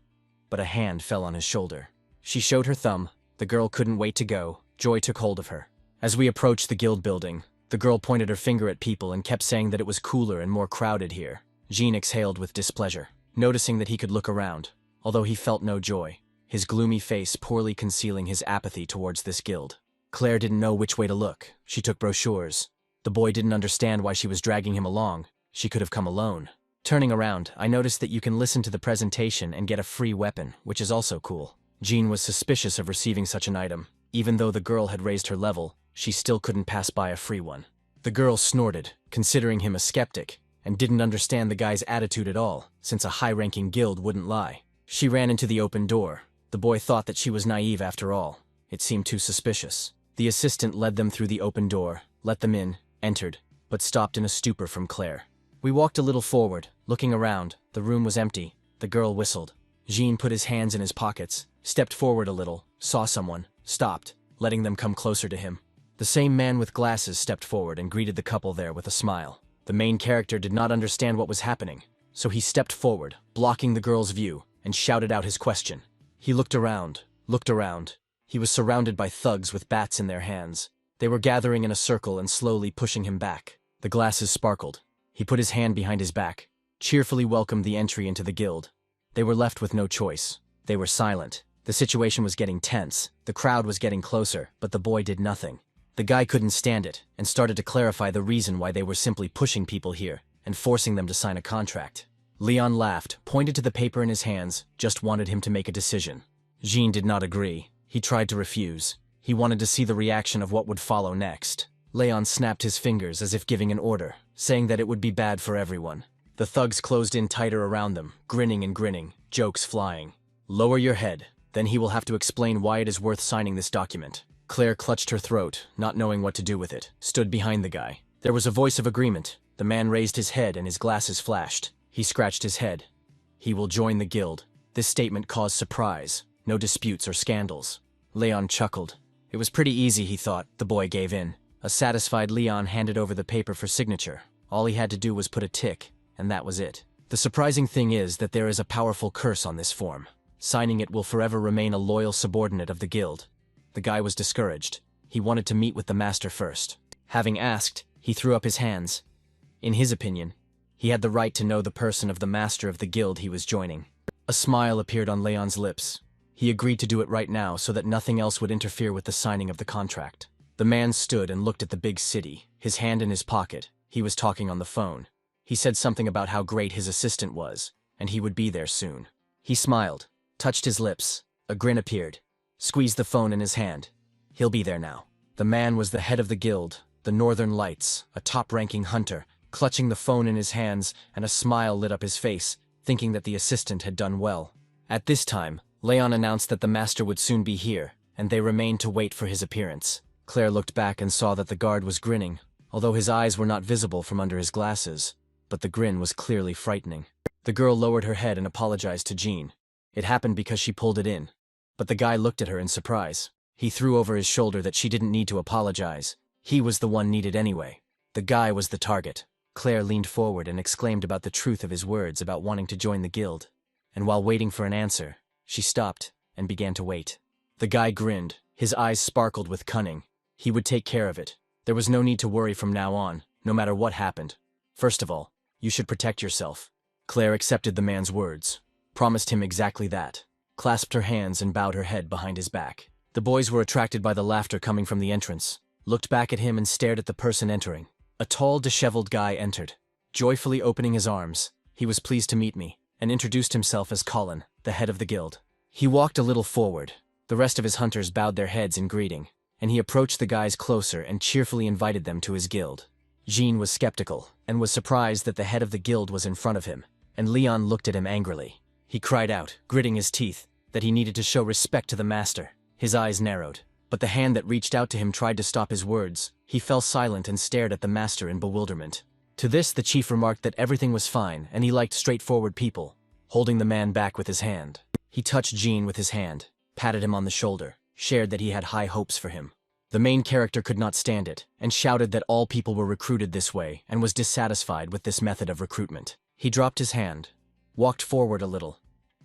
but a hand fell on his shoulder. She showed her thumb. The girl couldn't wait to go. Joy took hold of her. As we approached the guild building, the girl pointed her finger at people and kept saying that it was cooler and more crowded here. Jean exhaled with displeasure, noticing that he could look around, although he felt no joy, his gloomy face poorly concealing his apathy towards this guild. Claire didn't know which way to look. She took brochures. The boy didn't understand why she was dragging him along. She could have come alone. Turning around, I noticed that you can listen to the presentation and get a free weapon, which is also cool. Jean was suspicious of receiving such an item. Even though the girl had raised her level, she still couldn't pass by a free one. The girl snorted, considering him a skeptic, and didn't understand the guy's attitude at all, since a high-ranking guild wouldn't lie. She ran into the open door. The boy thought that she was naive after all. It seemed too suspicious. The assistant led them through the open door, let them in, entered, but stopped in a stupor from Claire. We walked a little forward, looking around. The room was empty. The girl whistled. Jean put his hands in his pockets, stepped forward a little, saw someone, stopped, letting them come closer to him. The same man with glasses stepped forward and greeted the couple there with a smile. The main character did not understand what was happening, so he stepped forward, blocking the girl's view, and shouted out his question. He looked around. He was surrounded by thugs with bats in their hands. They were gathering in a circle and slowly pushing him back. The glasses sparkled. He put his hand behind his back, cheerfully welcomed the entry into the guild. They were left with no choice. They were silent. The situation was getting tense. The crowd was getting closer, but the boy did nothing. The guy couldn't stand it and started to clarify the reason why they were simply pushing people here and forcing them to sign a contract. Leon laughed, pointed to the paper in his hands, just wanted him to make a decision. Jean did not agree. He tried to refuse. He wanted to see the reaction of what would follow next. Leon snapped his fingers as if giving an order, saying that it would be bad for everyone. The thugs closed in tighter around them, grinning and grinning, jokes flying. Lower your head, then he will have to explain why it is worth signing this document. Claire clutched her throat, not knowing what to do with it, stood behind the guy. There was a voice of agreement. The man raised his head and his glasses flashed. He scratched his head. He will join the guild. This statement caused surprise. No disputes or scandals. Leon chuckled. It was pretty easy, he thought. The boy gave in. A satisfied Leon handed over the paper for signature. All he had to do was put a tick, and that was it. The surprising thing is that there is a powerful curse on this form. Signing it will forever remain a loyal subordinate of the guild. The guy was discouraged. He wanted to meet with the master first. Having asked, he threw up his hands. In his opinion, he had the right to know the person of the master of the guild he was joining. A smile appeared on Leon's lips. He agreed to do it right now so that nothing else would interfere with the signing of the contract. The man stood and looked at the big city, his hand in his pocket. He was talking on the phone. He said something about how great his assistant was, and he would be there soon. He smiled, touched his lips. A grin appeared, squeezed the phone in his hand. He'll be there now. The man was the head of the guild, the Northern Lights, a top-ranking hunter, clutching the phone in his hands, and a smile lit up his face, thinking that the assistant had done well. At this time, Leon announced that the master would soon be here, and they remained to wait for his appearance. Claire looked back and saw that the guard was grinning, although his eyes were not visible from under his glasses, but the grin was clearly frightening. The girl lowered her head and apologized to Jean. It happened because she pulled it in. But the guy looked at her in surprise. He threw over his shoulder that she didn't need to apologize. He was the one needed anyway. The guy was the target. Claire leaned forward and exclaimed about the truth of his words about wanting to join the guild. And while waiting for an answer, she stopped and began to wait. The guy grinned. His eyes sparkled with cunning. He would take care of it. There was no need to worry from now on, no matter what happened. First of all, you should protect yourself. Claire accepted the man's words, promised him exactly that, clasped her hands and bowed her head behind his back. The boys were attracted by the laughter coming from the entrance, looked back at him and stared at the person entering. A tall, disheveled guy entered. Joyfully opening his arms, he was pleased to meet me, and introduced himself as Colin, the head of the guild. He walked a little forward. The rest of his hunters bowed their heads in greeting, and he approached the guys closer and cheerfully invited them to his guild. Jean was skeptical, and was surprised that the head of the guild was in front of him, and Leon looked at him angrily. He cried out, gritting his teeth, that he needed to show respect to the master. His eyes narrowed, but the hand that reached out to him tried to stop his words. He fell silent and stared at the master in bewilderment. To this the chief remarked that everything was fine and he liked straightforward people, holding the man back with his hand. He touched Jean with his hand, patted him on the shoulder, shared that he had high hopes for him. The main character could not stand it, and shouted that all people were recruited this way and was dissatisfied with this method of recruitment. He dropped his hand, walked forward a little,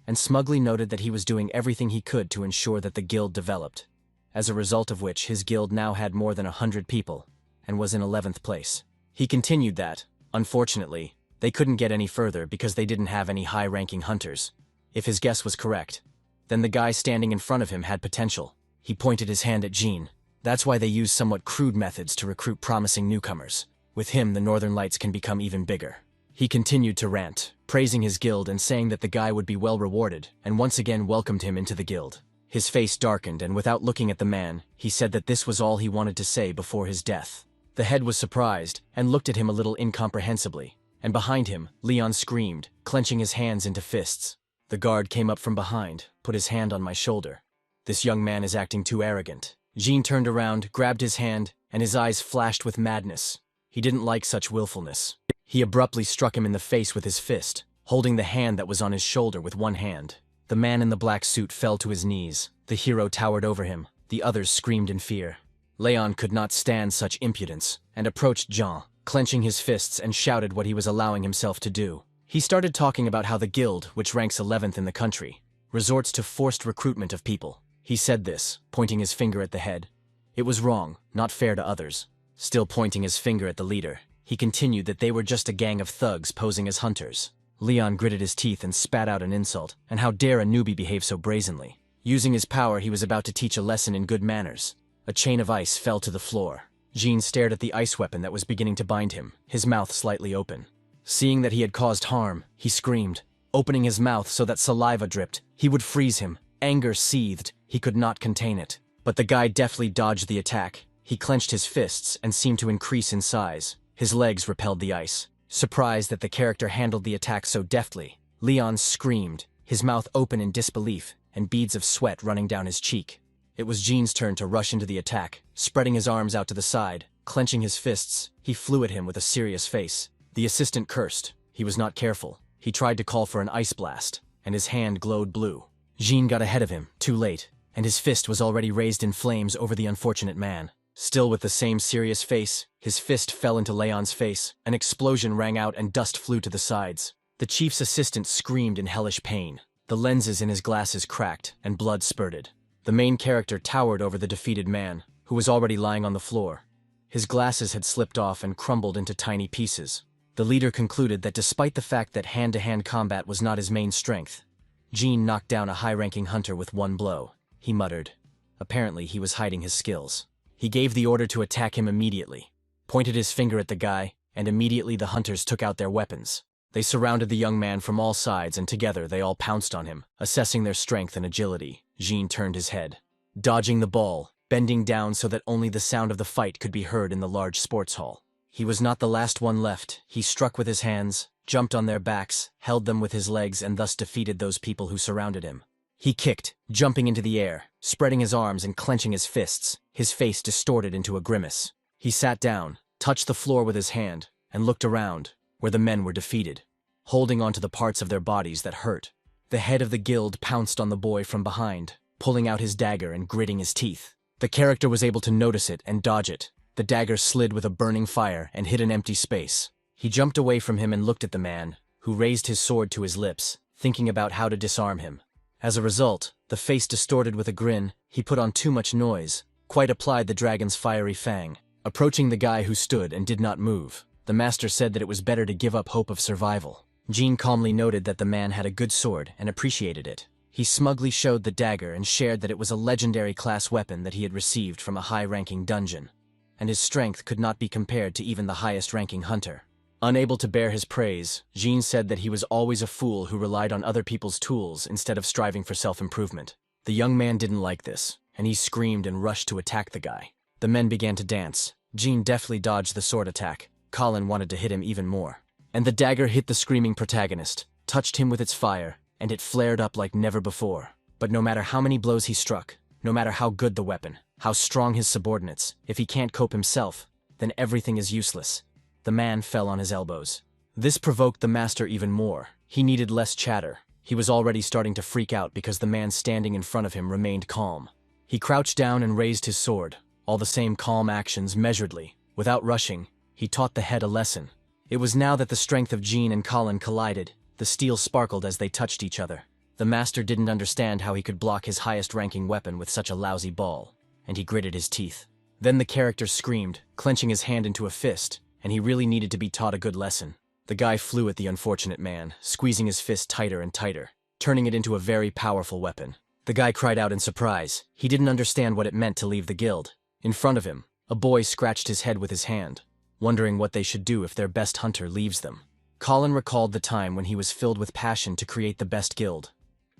and smugly noted that he was doing everything he could to ensure that the guild developed, as a result of which his guild now had more than 100 people, and was in 11th place. He continued that, unfortunately, they couldn't get any further because they didn't have any high-ranking hunters. If his guess was correct, then the guy standing in front of him had potential. He pointed his hand at Jean. That's why they use somewhat crude methods to recruit promising newcomers. With him, the Northern Lights can become even bigger. He continued to rant, praising his guild and saying that the guy would be well rewarded, and once again welcomed him into the guild. His face darkened, and without looking at the man, he said that this was all he wanted to say before his death. The head was surprised, and looked at him a little incomprehensibly, and behind him, Leon screamed, clenching his hands into fists. The guard came up from behind, put his hand on my shoulder. This young man is acting too arrogant. Jean turned around, grabbed his hand, and his eyes flashed with madness. He didn't like such willfulness. He abruptly struck him in the face with his fist, holding the hand that was on his shoulder with one hand. The man in the black suit fell to his knees. The hero towered over him. The others screamed in fear. Leon could not stand such impudence, and approached Jean, clenching his fists, and shouted what he was allowing himself to do. He started talking about how the guild, which ranks 11th in the country, resorts to forced recruitment of people. He said this, pointing his finger at the head. It was wrong, not fair to others. Still pointing his finger at the leader, he continued that they were just a gang of thugs posing as hunters. Leon gritted his teeth and spat out an insult, and how dare a newbie behave so brazenly. Using his power, he was about to teach a lesson in good manners. A chain of ice fell to the floor. Jean stared at the ice weapon that was beginning to bind him, his mouth slightly open. Seeing that he had caused harm, he screamed, opening his mouth so that saliva dripped. He would freeze him. Anger seethed. He could not contain it. But the guy deftly dodged the attack. He clenched his fists and seemed to increase in size. His legs repelled the ice. Surprised that the character handled the attack so deftly, Leon screamed, his mouth open in disbelief, and beads of sweat running down his cheek. It was Jean's turn to rush into the attack. Spreading his arms out to the side, clenching his fists, he flew at him with a serious face. The assistant cursed. He was not careful. He tried to call for an ice blast, and his hand glowed blue. Jean got ahead of him, too late, and his fist was already raised in flames over the unfortunate man. Still with the same serious face, his fist fell into Leon's face. An explosion rang out and dust flew to the sides. The chief's assistant screamed in hellish pain. The lenses in his glasses cracked, and blood spurted. The main character towered over the defeated man, who was already lying on the floor. His glasses had slipped off and crumbled into tiny pieces. The leader concluded that despite the fact that hand-to-hand combat was not his main strength, Jean knocked down a high-ranking hunter with one blow. He muttered. Apparently, he was hiding his skills. He gave the order to attack him immediately, pointed his finger at the guy, and immediately the hunters took out their weapons. They surrounded the young man from all sides, and together they all pounced on him, assessing their strength and agility. Jean turned his head, dodging the ball, bending down so that only the sound of the fight could be heard in the large sports hall. He was not the last one left. He struck with his hands, jumped on their backs, held them with his legs, and thus defeated those people who surrounded him. He kicked, jumping into the air, spreading his arms and clenching his fists, his face distorted into a grimace. He sat down, touched the floor with his hand, and looked around, where the men were defeated, holding onto the parts of their bodies that hurt. The head of the guild pounced on the boy from behind, pulling out his dagger and gritting his teeth. The character was able to notice it and dodge it. The dagger slid with a burning fire and hit an empty space. He jumped away from him and looked at the man, who raised his sword to his lips, thinking about how to disarm him. As a result, the face distorted with a grin, he put on too much noise, quite applied the dragon's fiery fang. Approaching the guy who stood and did not move, the master said that it was better to give up hope of survival. Jean calmly noted that the man had a good sword and appreciated it. He smugly showed the dagger and shared that it was a legendary class weapon that he had received from a high-ranking dungeon, and his strength could not be compared to even the highest-ranking hunter. Unable to bear his praise, Jean said that he was always a fool who relied on other people's tools instead of striving for self-improvement. The young man didn't like this, and he screamed and rushed to attack the guy. The men began to dance. Jean deftly dodged the sword attack. Colin wanted to hit him even more. And the dagger hit the screaming protagonist, touched him with its fire, and it flared up like never before. But no matter how many blows he struck, no matter how good the weapon, how strong his subordinates, if he can't cope himself, then everything is useless. The man fell on his elbows. This provoked the master even more. He needed less chatter. He was already starting to freak out because the man standing in front of him remained calm. He crouched down and raised his sword, all the same calm actions measuredly. Without rushing, he taught the head a lesson. It was now that the strength of Jean and Colin collided. The steel sparkled as they touched each other. The master didn't understand how he could block his highest-ranking weapon with such a lousy ball, and he gritted his teeth. Then the character screamed, clenching his hand into a fist, and he really needed to be taught a good lesson. The guy flew at the unfortunate man, squeezing his fist tighter and tighter, turning it into a very powerful weapon. The guy cried out in surprise. He didn't understand what it meant to leave the guild. In front of him, a boy scratched his head with his hand, wondering what they should do if their best hunter leaves them. Colin recalled the time when he was filled with passion to create the best guild.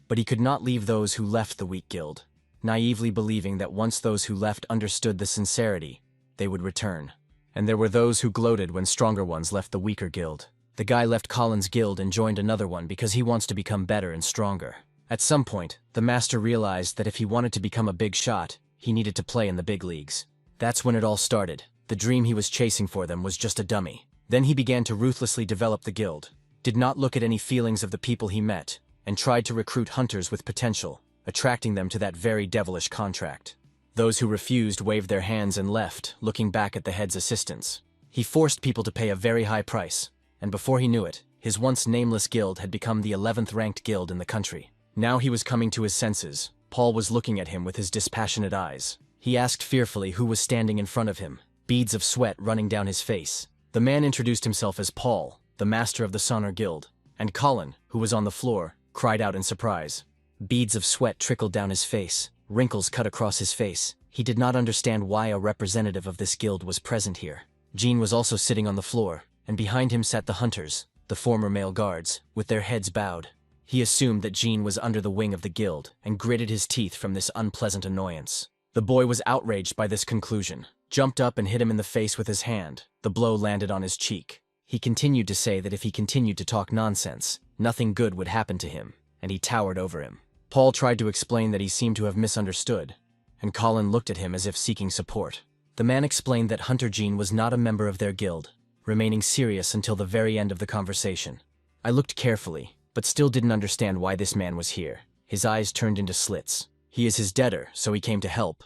But he could not leave those who left the weak guild, naively believing that once those who left understood the sincerity, they would return. And there were those who gloated when stronger ones left the weaker guild. The guy left Colin's guild and joined another one because he wants to become better and stronger. At some point, the master realized that if he wanted to become a big shot, he needed to play in the big leagues. That's when it all started. The dream he was chasing for them was just a dummy. Then he began to ruthlessly develop the guild, did not look at any feelings of the people he met, and tried to recruit hunters with potential, attracting them to that very devilish contract. Those who refused waved their hands and left, looking back at the head's assistants. He forced people to pay a very high price, and before he knew it, his once nameless guild had become the 11th ranked guild in the country. Now he was coming to his senses. Paul was looking at him with his dispassionate eyes. He asked fearfully who was standing in front of him, beads of sweat running down his face. The man introduced himself as Paul, the master of the Sonor Guild, and Colin, who was on the floor, cried out in surprise. Beads of sweat trickled down his face, wrinkles cut across his face. He did not understand why a representative of this guild was present here. Jean was also sitting on the floor, and behind him sat the hunters, the former male guards, with their heads bowed. He assumed that Jean was under the wing of the guild, and gritted his teeth from this unpleasant annoyance. The boy was outraged by this conclusion, jumped up and hit him in the face with his hand. The blow landed on his cheek. He continued to say that if he continued to talk nonsense, nothing good would happen to him, and he towered over him. Paul tried to explain that he seemed to have misunderstood, and Colin looked at him as if seeking support. The man explained that Hunter Jean was not a member of their guild, remaining serious until the very end of the conversation. I looked carefully, but still didn't understand why this man was here. His eyes turned into slits. He is his debtor, so he came to help.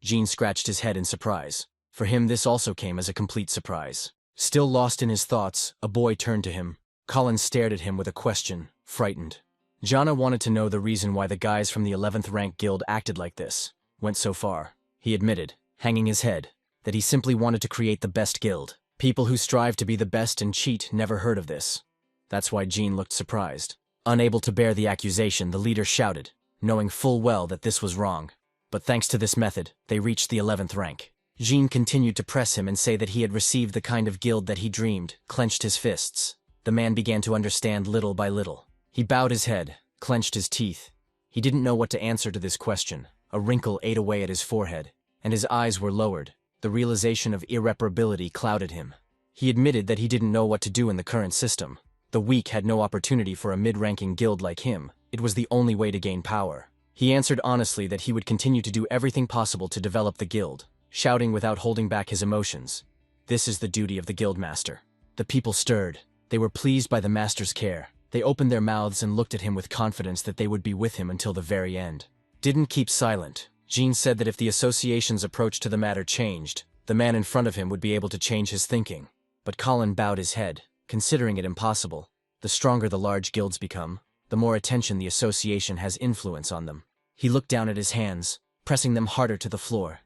Jean scratched his head in surprise. For him this also came as a complete surprise. Still lost in his thoughts, a boy turned to him. Colin stared at him with a question, frightened. Jana wanted to know the reason why the guys from the 11th rank guild acted like this, went so far. He admitted, hanging his head, that he simply wanted to create the best guild. People who strive to be the best and cheat never heard of this. That's why Jean looked surprised. Unable to bear the accusation, the leader shouted, knowing full well that this was wrong. But thanks to this method, they reached the 11th rank. Jean continued to press him and say that he had received the kind of guild that he dreamed, clenched his fists. The man began to understand little by little. He bowed his head, clenched his teeth. He didn't know what to answer to this question. A wrinkle ate away at his forehead, and his eyes were lowered. The realization of irreparability clouded him. He admitted that he didn't know what to do in the current system. The weak had no opportunity for a mid-ranking guild like him. It was the only way to gain power. He answered honestly that he would continue to do everything possible to develop the guild, shouting without holding back his emotions. This is the duty of the guildmaster. The people stirred. They were pleased by the master's care. They opened their mouths and looked at him with confidence that they would be with him until the very end. Didn't keep silent. Jean said that if the association's approach to the matter changed, the man in front of him would be able to change his thinking. But Colin bowed his head, considering it impossible. The stronger the large guilds become, the more attention the association has influence on them. He looked down at his hands, pressing them harder to the floor.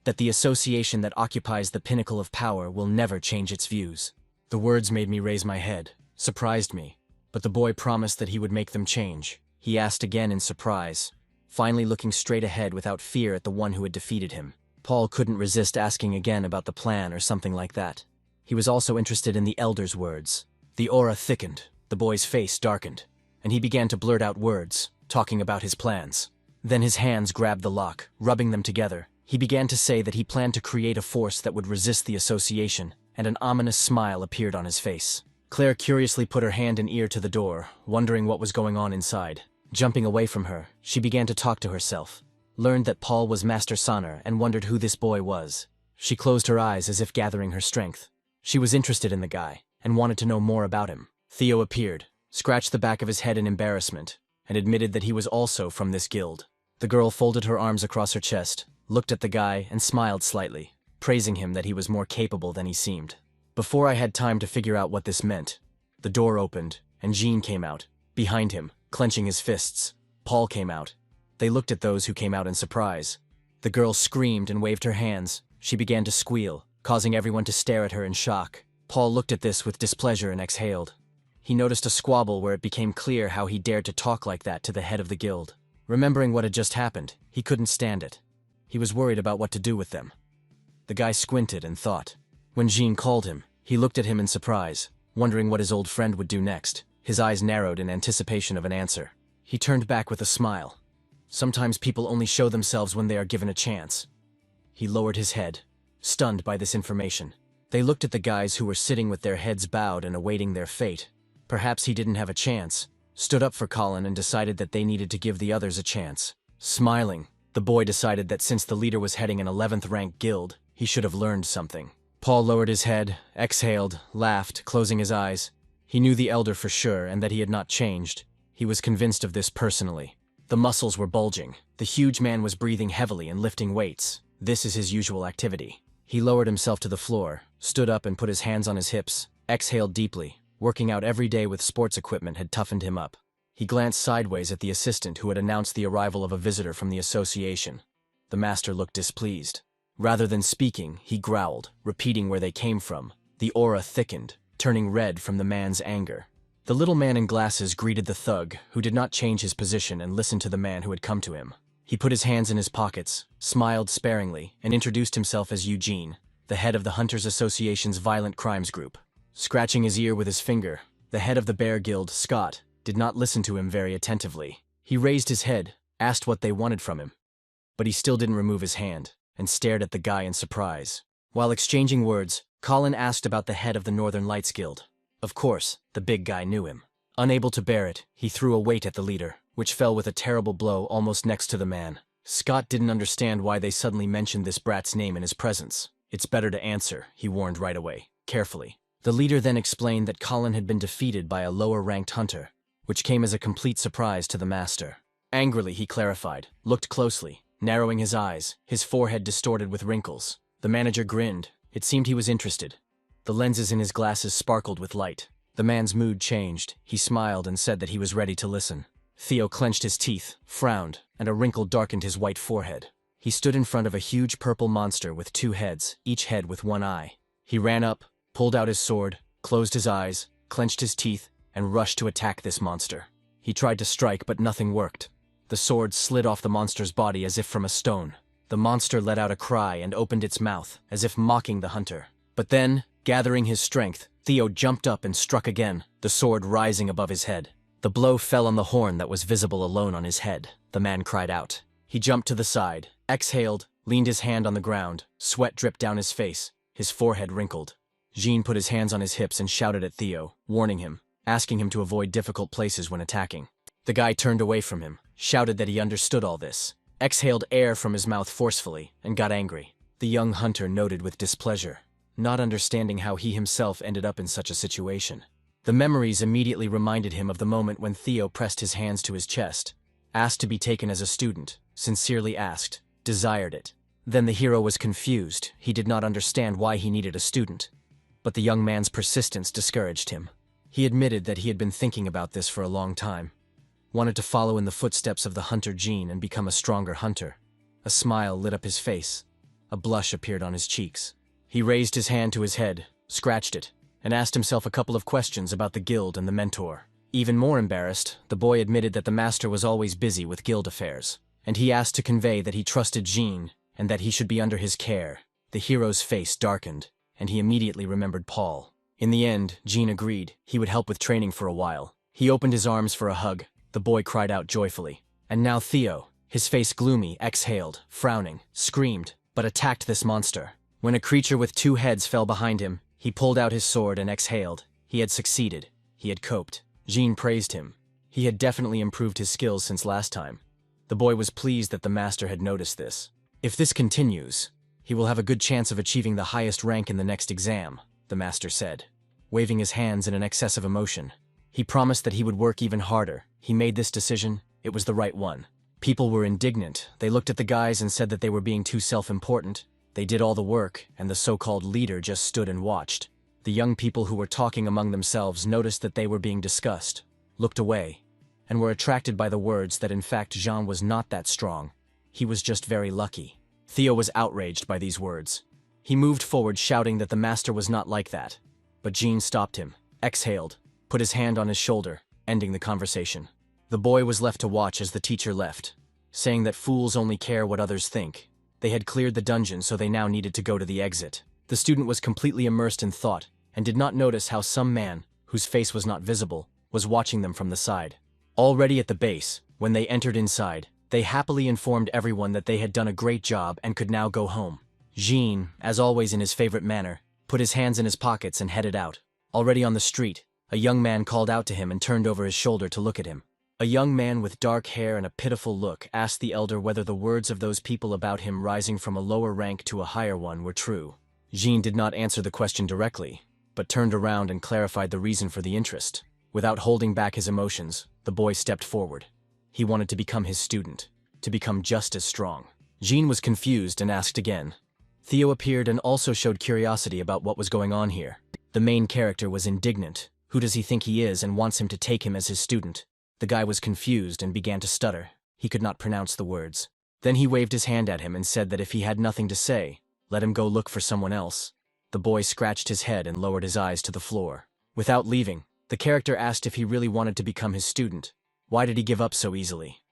That the association that occupies the pinnacle of power will never change its views. The words made me raise my head, surprised me. But the boy promised that he would make them change. He asked again in surprise, finally looking straight ahead without fear at the one who had defeated him. Paul couldn't resist asking again about the plan or something like that. He was also interested in the elder's words. The aura thickened, the boy's face darkened, and he began to blurt out words, talking about his plans. Then his hands grabbed the lock, rubbing them together. He began to say that he planned to create a force that would resist the association, and an ominous smile appeared on his face. Claire curiously put her hand and ear to the door, wondering what was going on inside. Jumping away from her, she began to talk to herself, learned that Paul was Master Sonner, and wondered who this boy was. She closed her eyes as if gathering her strength. She was interested in the guy, and wanted to know more about him. Theo appeared, scratched the back of his head in embarrassment, and admitted that he was also from this guild. The girl folded her arms across her chest, looked at the guy, and smiled slightly, praising him that he was more capable than he seemed. Before I had time to figure out what this meant, the door opened, and Jean came out. Behind him, clenching his fists, Paul came out. They looked at those who came out in surprise. The girl screamed and waved her hands. She began to squeal, causing everyone to stare at her in shock. Paul looked at this with displeasure and exhaled. He noticed a squabble where it became clear how he dared to talk like that to the head of the guild. Remembering what had just happened, he couldn't stand it. He was worried about what to do with them. The guy squinted and thought. When Jean called him, he looked at him in surprise, wondering what his old friend would do next. His eyes narrowed in anticipation of an answer. He turned back with a smile. Sometimes people only show themselves when they are given a chance. He lowered his head, stunned by this information. They looked at the guys who were sitting with their heads bowed and awaiting their fate. Perhaps he didn't have a chance, stood up for Colin and decided that they needed to give the others a chance. Smiling, the boy decided that since the leader was heading an 11th rank guild, he should have learned something. Paul lowered his head, exhaled, laughed, closing his eyes. He knew the elder for sure and that he had not changed. He was convinced of this personally. The muscles were bulging. The huge man was breathing heavily and lifting weights. This is his usual activity. He lowered himself to the floor, stood up and put his hands on his hips, exhaled deeply. Working out every day with sports equipment had toughened him up. He glanced sideways at the assistant who had announced the arrival of a visitor from the association. The master looked displeased. Rather than speaking, he growled, repeating where they came from. The aura thickened, turning red from the man's anger. The little man in glasses greeted the thug, who did not change his position and listened to the man who had come to him. He put his hands in his pockets, smiled sparingly, and introduced himself as Eugene, the head of the Hunters Association's violent crimes group. Scratching his ear with his finger, the head of the Bear Guild, Scott, did not listen to him very attentively. He raised his head, asked what they wanted from him. But he still didn't remove his hand, and stared at the guy in surprise. While exchanging words, Colin asked about the head of the Northern Lights Guild. Of course, the big guy knew him. Unable to bear it, he threw a weight at the leader, which fell with a terrible blow almost next to the man. Scott didn't understand why they suddenly mentioned this brat's name in his presence. It's better to answer, he warned right away, carefully. The leader then explained that Colin had been defeated by a lower-ranked hunter, which came as a complete surprise to the master. Angrily, he clarified, looked closely, narrowing his eyes, his forehead distorted with wrinkles. The manager grinned. It seemed he was interested. The lenses in his glasses sparkled with light. The man's mood changed. He smiled and said that he was ready to listen. Theo clenched his teeth, frowned, and a wrinkle darkened his white forehead. He stood in front of a huge purple monster with two heads, each head with one eye. He ran up, pulled out his sword, closed his eyes, clenched his teeth, and rushed to attack this monster. He tried to strike, but nothing worked. The sword slid off the monster's body as if from a stone. The monster let out a cry and opened its mouth, as if mocking the hunter. But then, gathering his strength, Theo jumped up and struck again, the sword rising above his head. The blow fell on the horn that was visible alone on his head. The man cried out. He jumped to the side, exhaled, leaned his hand on the ground. Sweat dripped down his face, his forehead wrinkled. Jean put his hands on his hips and shouted at Theo, warning him, asking him to avoid difficult places when attacking. The guy turned away from him, shouted that he understood all this, exhaled air from his mouth forcefully, and got angry. The young hunter noted with displeasure, not understanding how he himself ended up in such a situation. The memories immediately reminded him of the moment when Theo pressed his hands to his chest, asked to be taken as a student, sincerely asked, desired it. Then the hero was confused. He did not understand why he needed a student. But the young man's persistence discouraged him. He admitted that he had been thinking about this for a long time, wanted to follow in the footsteps of the hunter Jean and become a stronger hunter. A smile lit up his face. A blush appeared on his cheeks. He raised his hand to his head, scratched it, and asked himself a couple of questions about the guild and the mentor. Even more embarrassed, the boy admitted that the master was always busy with guild affairs, and he asked to convey that he trusted Jean and that he should be under his care. The hero's face darkened, and he immediately remembered Paul. In the end, Jean agreed he would help with training for a while. He opened his arms for a hug. The boy cried out joyfully. And now Theo, his face gloomy, exhaled, frowning, screamed, but attacked this monster. When a creature with 2 heads fell behind him, he pulled out his sword and exhaled. He had succeeded. He had coped. Jean praised him. He had definitely improved his skills since last time. The boy was pleased that the master had noticed this. If this continues, he will have a good chance of achieving the highest rank in the next exam, the master said, waving his hands in an excess of emotion. He promised that he would work even harder. He made this decision. It was the right one. People were indignant. They looked at the guys and said that they were being too self-important. They did all the work, and the so-called leader just stood and watched. The young people who were talking among themselves noticed that they were being discussed, looked away, and were attracted by the words that in fact Jean was not that strong. He was just very lucky. Theo was outraged by these words. He moved forward shouting that the master was not like that. But Jean stopped him, exhaled, put his hand on his shoulder, ending the conversation. The boy was left to watch as the teacher left, saying that fools only care what others think. They had cleared the dungeon, so they now needed to go to the exit. The student was completely immersed in thought and did not notice how some man, whose face was not visible, was watching them from the side. Already at the base, when they entered inside, they happily informed everyone that they had done a great job and could now go home. Jean, as always in his favorite manner, put his hands in his pockets and headed out. Already on the street, a young man called out to him and turned over his shoulder to look at him. A young man with dark hair and a pitiful look asked the elder whether the words of those people about him rising from a lower rank to a higher one were true. Jean did not answer the question directly, but turned around and clarified the reason for the interest. Without holding back his emotions, the boy stepped forward. He wanted to become his student, to become just as strong. Jean was confused and asked again. Theo appeared and also showed curiosity about what was going on here. The main character was indignant. Who does he think he is and wants him to take him as his student? The guy was confused and began to stutter. He could not pronounce the words. Then he waved his hand at him and said that if he had nothing to say, let him go look for someone else. The boy scratched his head and lowered his eyes to the floor. Without leaving, the character asked if he really wanted to become his student. Why did he give up so easily?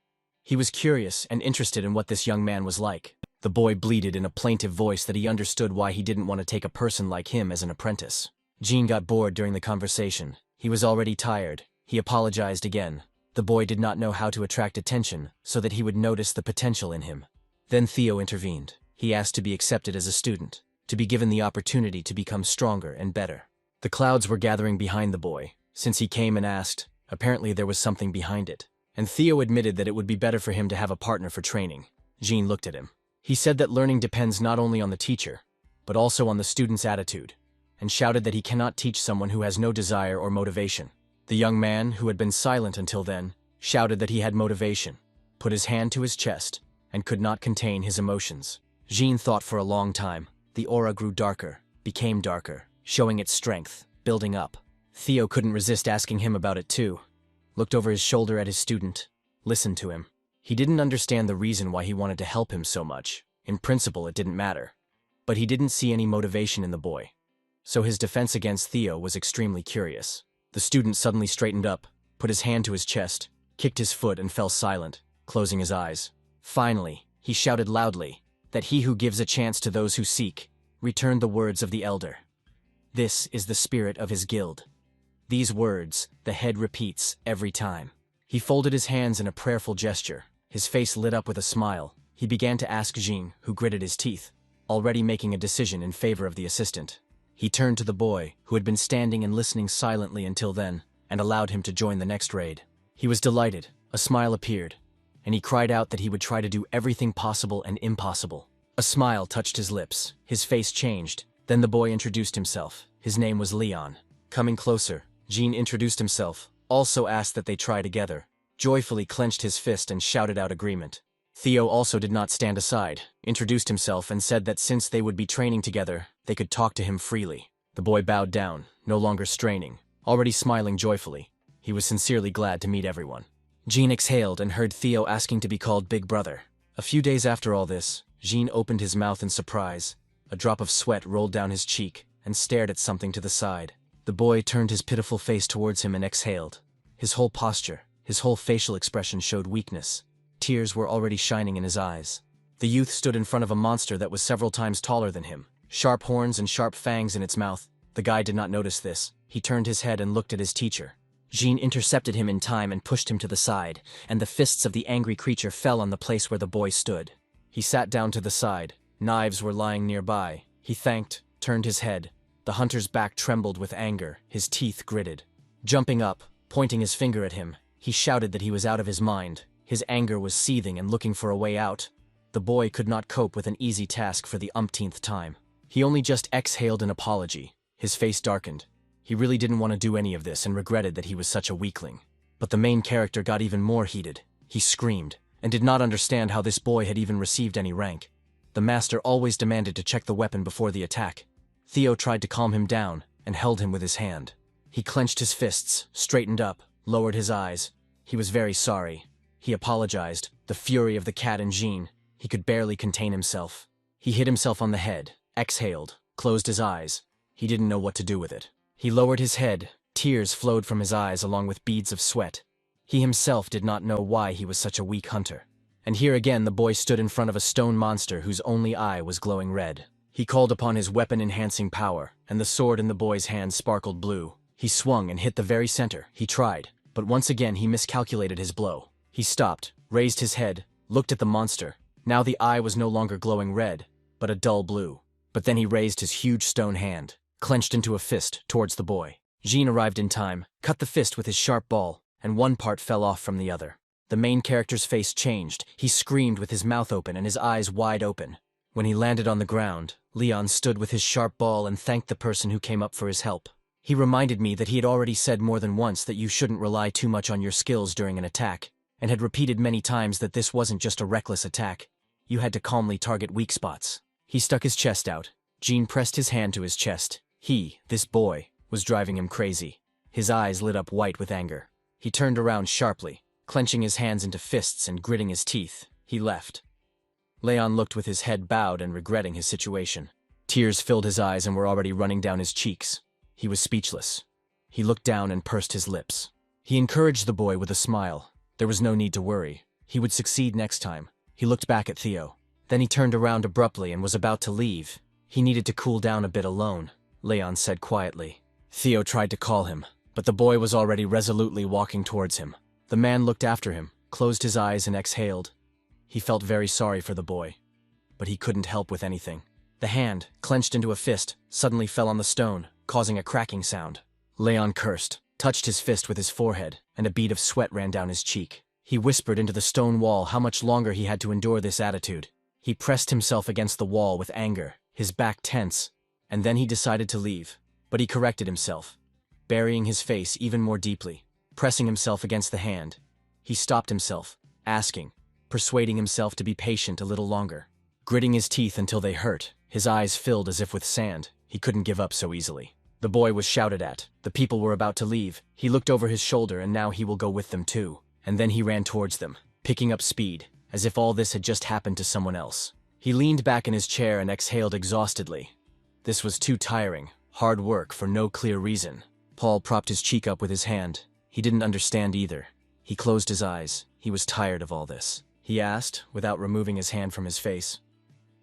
He was curious and interested in what this young man was like. The boy bleated in a plaintive voice that he understood why he didn't want to take a person like him as an apprentice. Jean got bored during the conversation. He was already tired. He apologized again. The boy did not know how to attract attention so that he would notice the potential in him. Then Theo intervened. He asked to be accepted as a student, to be given the opportunity to become stronger and better. The clouds were gathering behind the boy. Since he came and asked, apparently there was something behind it. And Theo admitted that it would be better for him to have a partner for training. Jean looked at him. He said that learning depends not only on the teacher, but also on the student's attitude, and shouted that he cannot teach someone who has no desire or motivation. The young man, who had been silent until then, shouted that he had motivation, put his hand to his chest, and could not contain his emotions. Jean thought for a long time. The aura grew darker, became darker, showing its strength, building up. Theo couldn't resist asking him about it too. Looked over his shoulder at his student, listened to him. He didn't understand the reason why he wanted to help him so much. In principle, it didn't matter. But he didn't see any motivation in the boy. So his defense against Theo was extremely curious. The student suddenly straightened up, put his hand to his chest, kicked his foot and fell silent, closing his eyes. Finally, he shouted loudly that he who gives a chance to those who seek returned the words of the elder. This is the spirit of his guild. These words, the head repeats every time. He folded his hands in a prayerful gesture. His face lit up with a smile. He began to ask Jean, who gritted his teeth, already making a decision in favor of the assistant. He turned to the boy, who had been standing and listening silently until then, and allowed him to join the next raid. He was delighted. A smile appeared, and he cried out that he would try to do everything possible and impossible. A smile touched his lips. His face changed. Then the boy introduced himself. His name was Leon. Coming closer, Jean introduced himself, also asked that they try together, joyfully clenched his fist and shouted out agreement. Theo also did not stand aside, introduced himself and said that since they would be training together, they could talk to him freely. The boy bowed down, no longer straining, already smiling joyfully. He was sincerely glad to meet everyone. Jean exhaled and heard Theo asking to be called Big Brother. A few days after all this, Jean opened his mouth in surprise. A drop of sweat rolled down his cheek and stared at something to the side. The boy turned his pitiful face towards him and exhaled. His whole posture, his whole facial expression showed weakness. Tears were already shining in his eyes. The youth stood in front of a monster that was several times taller than him, sharp horns and sharp fangs in its mouth. The guy did not notice this. He turned his head and looked at his teacher. Jean intercepted him in time and pushed him to the side, and the fists of the angry creature fell on the place where the boy stood. He sat down to the side. Knives were lying nearby. He thanked, turned his head. The hunter's back trembled with anger, his teeth gritted. Jumping up, pointing his finger at him, he shouted that he was out of his mind. His anger was seething and looking for a way out. The boy could not cope with an easy task for the umpteenth time. He only just exhaled an apology. His face darkened. He really didn't want to do any of this and regretted that he was such a weakling. But the main character got even more heated. He screamed, and did not understand how this boy had even received any rank. The master always demanded to check the weapon before the attack. Theo tried to calm him down, and held him with his hand. He clenched his fists, straightened up, lowered his eyes. He was very sorry. He apologized, the fury of the cat and Jean. He could barely contain himself. He hit himself on the head, exhaled, closed his eyes. He didn't know what to do with it. He lowered his head. Tears flowed from his eyes along with beads of sweat. He himself did not know why he was such a weak hunter. And here again the boy stood in front of a stone monster whose only eye was glowing red. He called upon his weapon-enhancing power, and the sword in the boy's hand sparkled blue. He swung and hit the very center. He tried, but once again he miscalculated his blow. He stopped, raised his head, looked at the monster. Now the eye was no longer glowing red, but a dull blue. But then he raised his huge stone hand, clenched into a fist, towards the boy. Jean arrived in time, cut the fist with his sharp ball, and one part fell off from the other. The main character's face changed. He screamed with his mouth open and his eyes wide open. When he landed on the ground, Leon stood with his sharp ball and thanked the person who came up for his help. He reminded me that he had already said more than once that you shouldn't rely too much on your skills during an attack, and had repeated many times that this wasn't just a reckless attack. You had to calmly target weak spots. He stuck his chest out. Jean pressed his hand to his chest. This boy, was driving him crazy. His eyes lit up white with anger. He turned around sharply, clenching his hands into fists and gritting his teeth. He left. Leon looked with his head bowed and regretting his situation. Tears filled his eyes and were already running down his cheeks. He was speechless. He looked down and pursed his lips. He encouraged the boy with a smile. There was no need to worry. He would succeed next time. He looked back at Theo. Then he turned around abruptly and was about to leave. He needed to cool down a bit alone, Leon said quietly. Theo tried to call him, but the boy was already resolutely walking towards him. The man looked after him, closed his eyes and exhaled. He felt very sorry for the boy, but he couldn't help with anything. The hand, clenched into a fist, suddenly fell on the stone, causing a cracking sound. Leon cursed, touched his fist with his forehead, and a bead of sweat ran down his cheek. He whispered into the stone wall how much longer he had to endure this attitude. He pressed himself against the wall with anger, his back tense, and then he decided to leave. But he corrected himself, burying his face even more deeply, pressing himself against the hand. He stopped himself, asking, persuading himself to be patient a little longer. Gritting his teeth until they hurt, his eyes filled as if with sand. He couldn't give up so easily. The boy was shouted at. The people were about to leave. He looked over his shoulder and now he will go with them too. And then he ran towards them, picking up speed, as if all this had just happened to someone else. He leaned back in his chair and exhaled exhaustedly. This was too tiring, hard work for no clear reason. Paul propped his cheek up with his hand. He didn't understand either. He closed his eyes. He was tired of all this. He asked, without removing his hand from his face,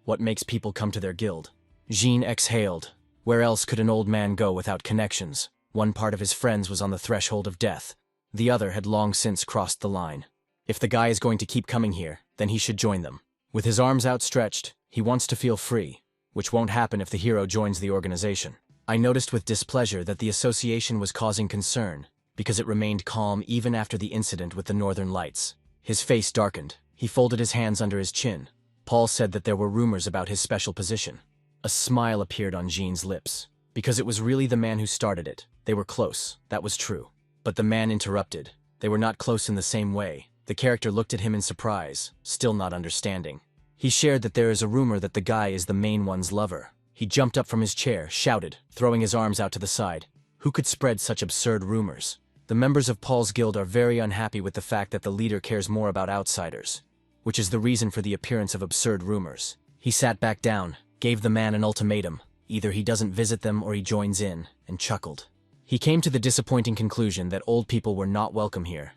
"What makes people come to their guild?" Jean exhaled. Where else could an old man go without connections? One part of his friends was on the threshold of death. The other had long since crossed the line. If the guy is going to keep coming here, then he should join them. With his arms outstretched, he wants to feel free, which won't happen if the hero joins the organization. I noticed with displeasure that the association was causing concern, because it remained calm even after the incident with the Northern Lights. His face darkened. He folded his hands under his chin. Paul said that there were rumors about his special position. A smile appeared on Jean's lips, because it was really the man who started it. They were close, that was true. But the man interrupted. They were not close in the same way. The character looked at him in surprise, still not understanding. He shared that there is a rumor that the guy is the main one's lover. He jumped up from his chair, shouted, throwing his arms out to the side. Who could spread such absurd rumors? The members of Paul's guild are very unhappy with the fact that the leader cares more about outsiders, which is the reason for the appearance of absurd rumors. He sat back down, gave the man an ultimatum. Either he doesn't visit them or he joins in, and chuckled. He came to the disappointing conclusion that old people were not welcome here.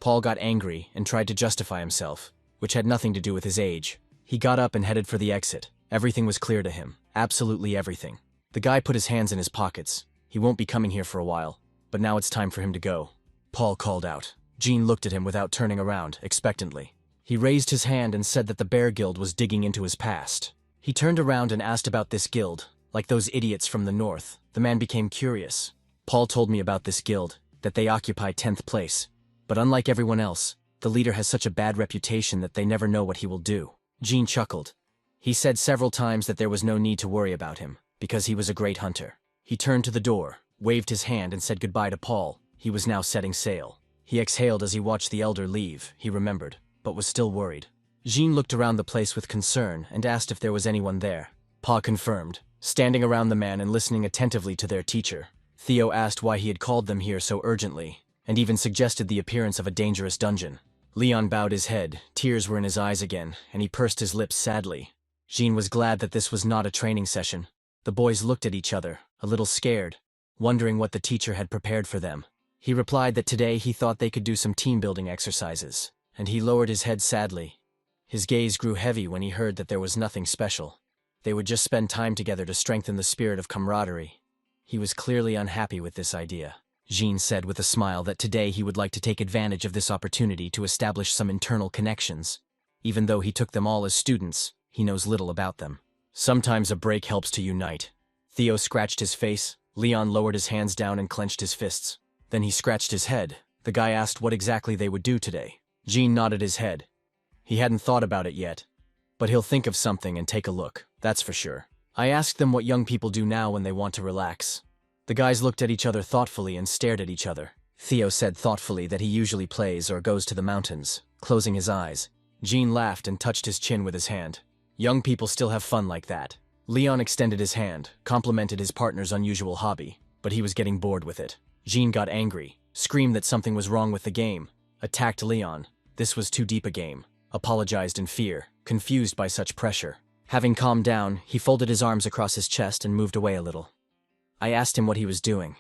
Paul got angry and tried to justify himself, which had nothing to do with his age. He got up and headed for the exit. Everything was clear to him. Absolutely everything. The guy put his hands in his pockets. He won't be coming here for a while, but now it's time for him to go. Paul called out. Jean looked at him without turning around, expectantly. He raised his hand and said that the Bear Guild was digging into his past. He turned around and asked about this guild, like those idiots from the north. The man became curious. Paul told me about this guild, that they occupy 10th place. But unlike everyone else, the leader has such a bad reputation that they never know what he will do. Jean chuckled. He said several times that there was no need to worry about him, because he was a great hunter. He turned to the door, waved his hand and said goodbye to Paul. He was now setting sail. He exhaled as he watched the elder leave, he remembered, but was still worried. Jean looked around the place with concern and asked if there was anyone there. Pa confirmed, standing around the man and listening attentively to their teacher. Theo asked why he had called them here so urgently, and even suggested the appearance of a dangerous dungeon. Leon bowed his head, tears were in his eyes again, and he pursed his lips sadly. Jean was glad that this was not a training session. The boys looked at each other, a little scared, wondering what the teacher had prepared for them. He replied that today he thought they could do some team-building exercises, and he lowered his head sadly. His gaze grew heavy when he heard that there was nothing special. They would just spend time together to strengthen the spirit of camaraderie. He was clearly unhappy with this idea. Jean said with a smile that today he would like to take advantage of this opportunity to establish some internal connections. Even though he took them all as students, he knows little about them. Sometimes a break helps to unite. Theo scratched his face. Leon lowered his hands down and clenched his fists. Then he scratched his head. The guy asked what exactly they would do today. Jean nodded his head. He hadn't thought about it yet. But he'll think of something and take a look, that's for sure. I asked them what young people do now when they want to relax. The guys looked at each other thoughtfully and stared at each other. Theo said thoughtfully that he usually plays or goes to the mountains, closing his eyes. Jean laughed and touched his chin with his hand. Young people still have fun like that. Leon extended his hand, complimented his partner's unusual hobby, but he was getting bored with it. Jean got angry, screamed that something was wrong with the game, attacked Leon. This was too deep a game. Apologized in fear, confused by such pressure. Having calmed down, he folded his arms across his chest and moved away a little. I asked him what he was doing.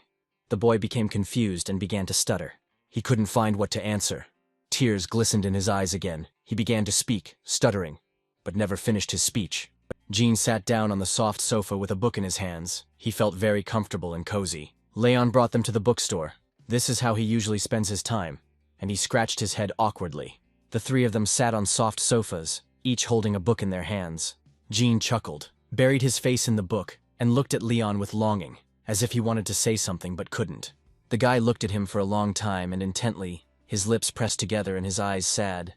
The boy became confused and began to stutter. He couldn't find what to answer. Tears glistened in his eyes again. He began to speak, stuttering, but never finished his speech. Jean sat down on the soft sofa with a book in his hands. He felt very comfortable and cozy. Leon brought them to the bookstore. This is how he usually spends his time, and he scratched his head awkwardly. The three of them sat on soft sofas, each holding a book in their hands. Jean chuckled, buried his face in the book, and looked at Leon with longing, as if he wanted to say something but couldn't. The guy looked at him for a long time and intently, his lips pressed together and his eyes sad.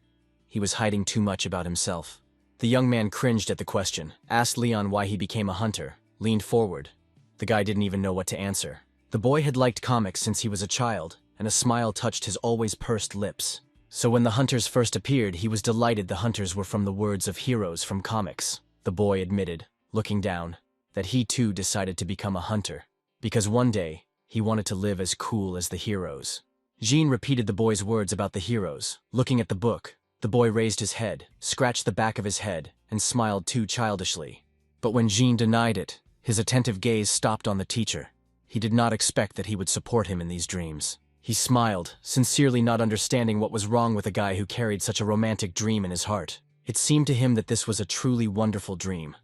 He was hiding too much about himself. The young man cringed at the question, asked Leon why he became a hunter, leaned forward. The guy didn't even know what to answer. The boy had liked comics since he was a child, and a smile touched his always pursed lips. So when the hunters first appeared, he was delighted the hunters were from the words of heroes from comics. The boy admitted, looking down, that he too decided to become a hunter, because one day, he wanted to live as cool as the heroes. Jean repeated the boy's words about the heroes. Looking at the book, the boy raised his head, scratched the back of his head, and smiled too childishly. But when Jean denied it, his attentive gaze stopped on the teacher. He did not expect that he would support him in these dreams. He smiled, sincerely not understanding what was wrong with a guy who carried such a romantic dream in his heart. It seemed to him that this was a truly wonderful dream.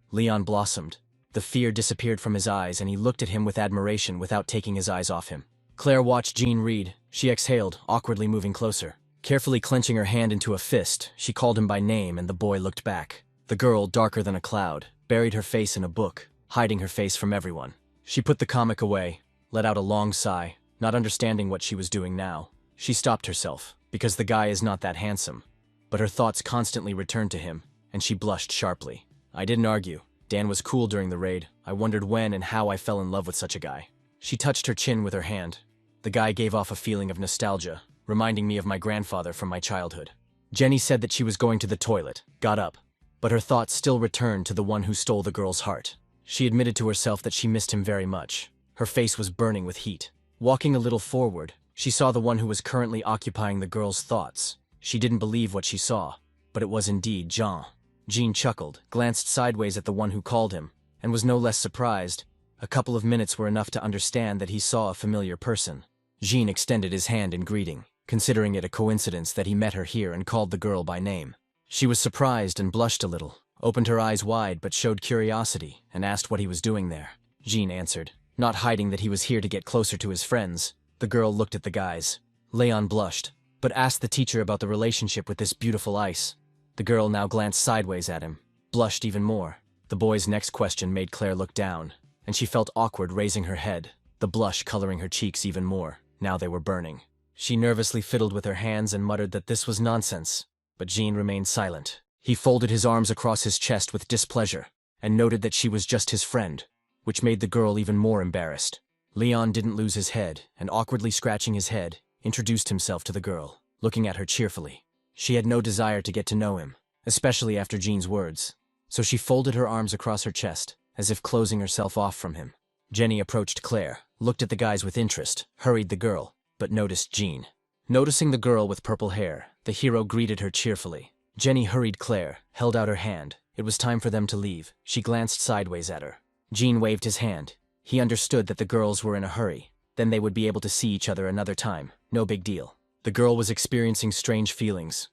Leon blossomed. The fear disappeared from his eyes and he looked at him with admiration without taking his eyes off him. Claire watched Jean read. She exhaled, awkwardly moving closer. Carefully clenching her hand into a fist, she called him by name and the boy looked back. The girl, darker than a cloud, buried her face in a book, hiding her face from everyone. She put the comic away, let out a long sigh, not understanding what she was doing now. She stopped herself, because the guy is not that handsome. But her thoughts constantly returned to him, and she blushed sharply. I didn't argue. Dan was cool during the raid. I wondered when and how I fell in love with such a guy. She touched her chin with her hand. The guy gave off a feeling of nostalgia, reminding me of my grandfather from my childhood. Jenny said that she was going to the toilet, got up, but her thoughts still returned to the one who stole the girl's heart. She admitted to herself that she missed him very much. Her face was burning with heat. Walking a little forward, she saw the one who was currently occupying the girl's thoughts. She didn't believe what she saw, but it was indeed Jean. Jean chuckled, glanced sideways at the one who called him, and was no less surprised. A couple of minutes were enough to understand that he saw a familiar person. Jean extended his hand in greeting, considering it a coincidence that he met her here and called the girl by name. She was surprised and blushed a little. opened her eyes wide but showed curiosity and asked what he was doing there. Jean answered, not hiding that he was here to get closer to his friends. The girl looked at the guys. Leon blushed, but asked the teacher about the relationship with this beautiful ice. The girl now glanced sideways at him, blushed even more. The boy's next question made Claire look down, and she felt awkward raising her head, the blush coloring her cheeks even more. Now they were burning. She nervously fiddled with her hands and muttered that this was nonsense, but Jean remained silent. He folded his arms across his chest with displeasure, and noted that she was just his friend, which made the girl even more embarrassed. Leon didn't lose his head, and awkwardly scratching his head, introduced himself to the girl, looking at her cheerfully. She had no desire to get to know him, especially after Jean's words, so she folded her arms across her chest, as if closing herself off from him. Jenny approached Claire, looked at the guys with interest, hurried the girl, but noticed Jean. Noticing the girl with purple hair, the hero greeted her cheerfully. Jenny hurried Claire, held out her hand. It was time for them to leave. She glanced sideways at her. Jean waved his hand. He understood that the girls were in a hurry. Then they would be able to see each other another time. No big deal. The girl was experiencing strange feelings.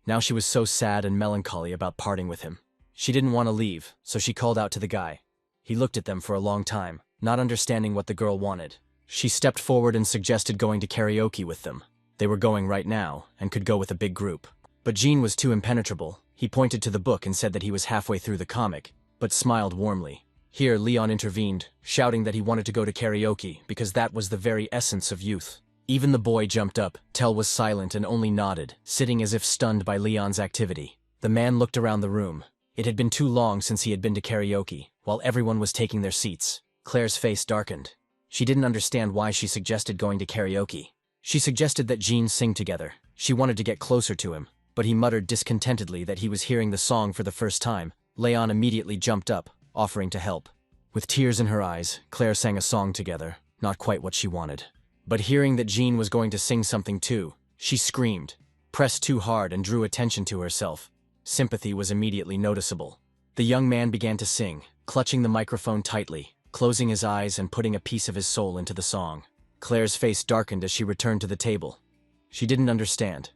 Now she was so sad and melancholy about parting with him. She didn't want to leave, so she called out to the guy. He looked at them for a long time, not understanding what the girl wanted. She stepped forward and suggested going to karaoke with them. They were going right now, and could go with a big group. But Jean was too impenetrable. He pointed to the book and said that he was halfway through the comic, but smiled warmly. Here, Leon intervened, shouting that he wanted to go to karaoke because that was the very essence of youth. Even the boy jumped up. Tell was silent and only nodded, sitting as if stunned by Leon's activity. The man looked around the room. It had been too long since he had been to karaoke, while everyone was taking their seats. Claire's face darkened. She didn't understand why she suggested going to karaoke. She suggested that Jean sing together. She wanted to get closer to him, but he muttered discontentedly that he was hearing the song for the first time. Leon immediately jumped up, offering to help. With tears in her eyes, Claire sang a song together, not quite what she wanted. But hearing that Jean was going to sing something too, she screamed, pressed too hard and drew attention to herself. Sympathy was immediately noticeable. The young man began to sing, clutching the microphone tightly, closing his eyes and putting a piece of his soul into the song. Claire's face darkened as she returned to the table. She didn't understand.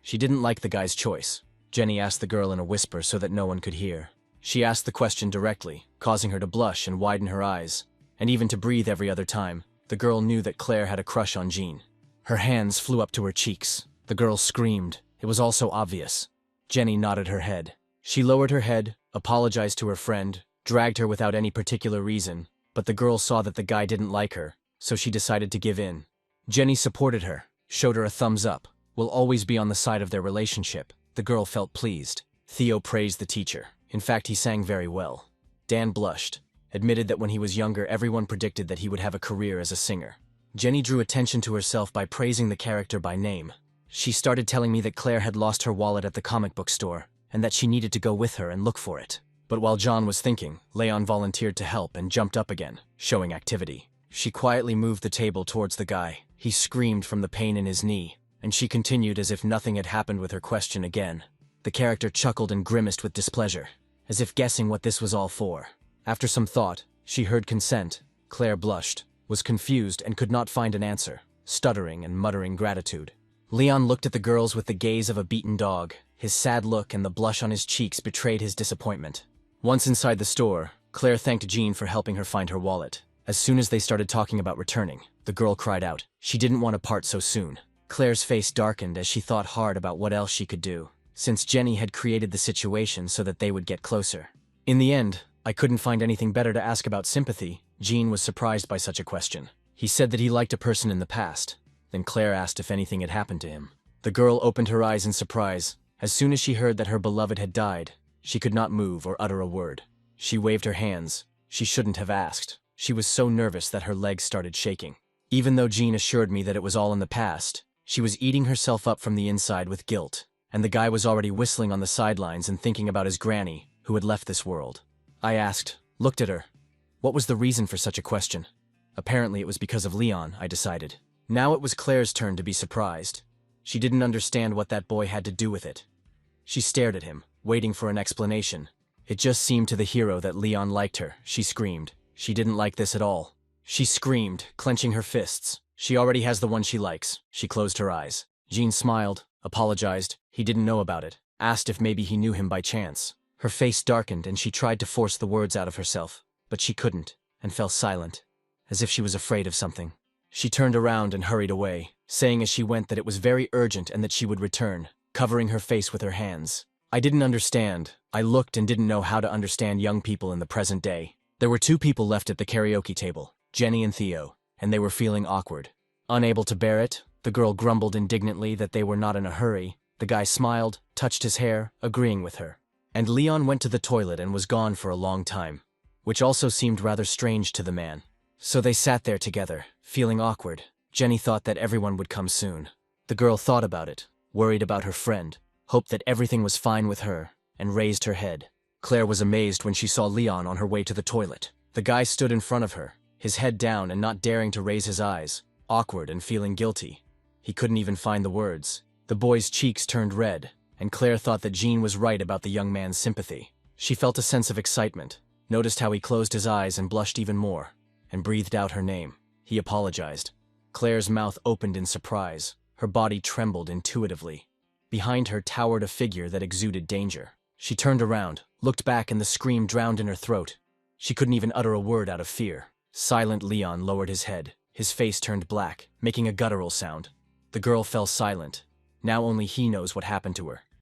She didn't like the guy's choice. Jenny asked the girl in a whisper so that no one could hear. She asked the question directly, causing her to blush and widen her eyes, and even to breathe every other time. The girl knew that Claire had a crush on Jean. Her hands flew up to her cheeks. The girl screamed. It was all so obvious. Jenny nodded her head. She lowered her head, apologized to her friend, dragged her without any particular reason, but the girl saw that the guy didn't like her, so she decided to give in. Jenny supported her, showed her a thumbs up, will always be on the side of their relationship. The girl felt pleased. Theo praised the teacher. In fact, he sang very well. Dan blushed, admitted that when he was younger everyone predicted that he would have a career as a singer. Jenny drew attention to herself by praising the character by name. She started telling me that Claire had lost her wallet at the comic book store, and that she needed to go with her and look for it. But while John was thinking, Leon volunteered to help and jumped up again, showing activity. She quietly moved the table towards the guy. He screamed from the pain in his knee, and she continued as if nothing had happened with her question again. The character chuckled and grimaced with displeasure, as if guessing what this was all for. After some thought, she heard consent. Claire blushed, was confused and could not find an answer, stuttering and muttering gratitude. Leon looked at the girls with the gaze of a beaten dog. His sad look and the blush on his cheeks betrayed his disappointment. Once inside the store, Claire thanked Jean for helping her find her wallet. As soon as they started talking about returning, the girl cried out. She didn't want to part so soon. Claire's face darkened as she thought hard about what else she could do, since Jenny had created the situation so that they would get closer. In the end, I couldn't find anything better to ask about sympathy. Jean was surprised by such a question. He said that he liked a person in the past. Then Claire asked if anything had happened to him. The girl opened her eyes in surprise. As soon as she heard that her beloved had died, she could not move or utter a word. She waved her hands. She shouldn't have asked. She was so nervous that her legs started shaking. Even though Jean assured me that it was all in the past, she was eating herself up from the inside with guilt, and the guy was already whistling on the sidelines and thinking about his granny, who had left this world. I asked, looked at her. What was the reason for such a question? Apparently it was because of Leon, I decided. Now it was Claire's turn to be surprised. She didn't understand what that boy had to do with it. She stared at him, waiting for an explanation. It just seemed to the hero that Leon liked her, she screamed. She didn't like this at all. She screamed, clenching her fists. She already has the one she likes. She closed her eyes. Jean smiled, apologized. He didn't know about it. Asked if maybe he knew him by chance. Her face darkened and she tried to force the words out of herself, but she couldn't, and fell silent, as if she was afraid of something. She turned around and hurried away, saying as she went that it was very urgent and that she would return, covering her face with her hands. I didn't understand. I looked and didn't know how to understand young people in the present day. There were 2 people left at the karaoke table, Jenny and Theo, and they were feeling awkward. Unable to bear it, the girl grumbled indignantly that they were not in a hurry. The guy smiled, touched his hair, agreeing with her. And Leon went to the toilet and was gone for a long time, which also seemed rather strange to the man. So they sat there together, feeling awkward. Jenny thought that everyone would come soon. The girl thought about it, worried about her friend, hoped that everything was fine with her, and raised her head. Claire was amazed when she saw Leon on her way to the toilet. The guy stood in front of her, his head down and not daring to raise his eyes, awkward and feeling guilty. He couldn't even find the words. The boy's cheeks turned red, and Claire thought that Jean was right about the young man's sympathy. She felt a sense of excitement, noticed how he closed his eyes and blushed even more, and breathed out her name. He apologized. Claire's mouth opened in surprise. Her body trembled intuitively. Behind her towered a figure that exuded danger. She turned around, looked back, and the scream drowned in her throat. She couldn't even utter a word out of fear. Silent Leon lowered his head. His face turned black, making a guttural sound. The girl fell silent. Now only he knows what happened to her.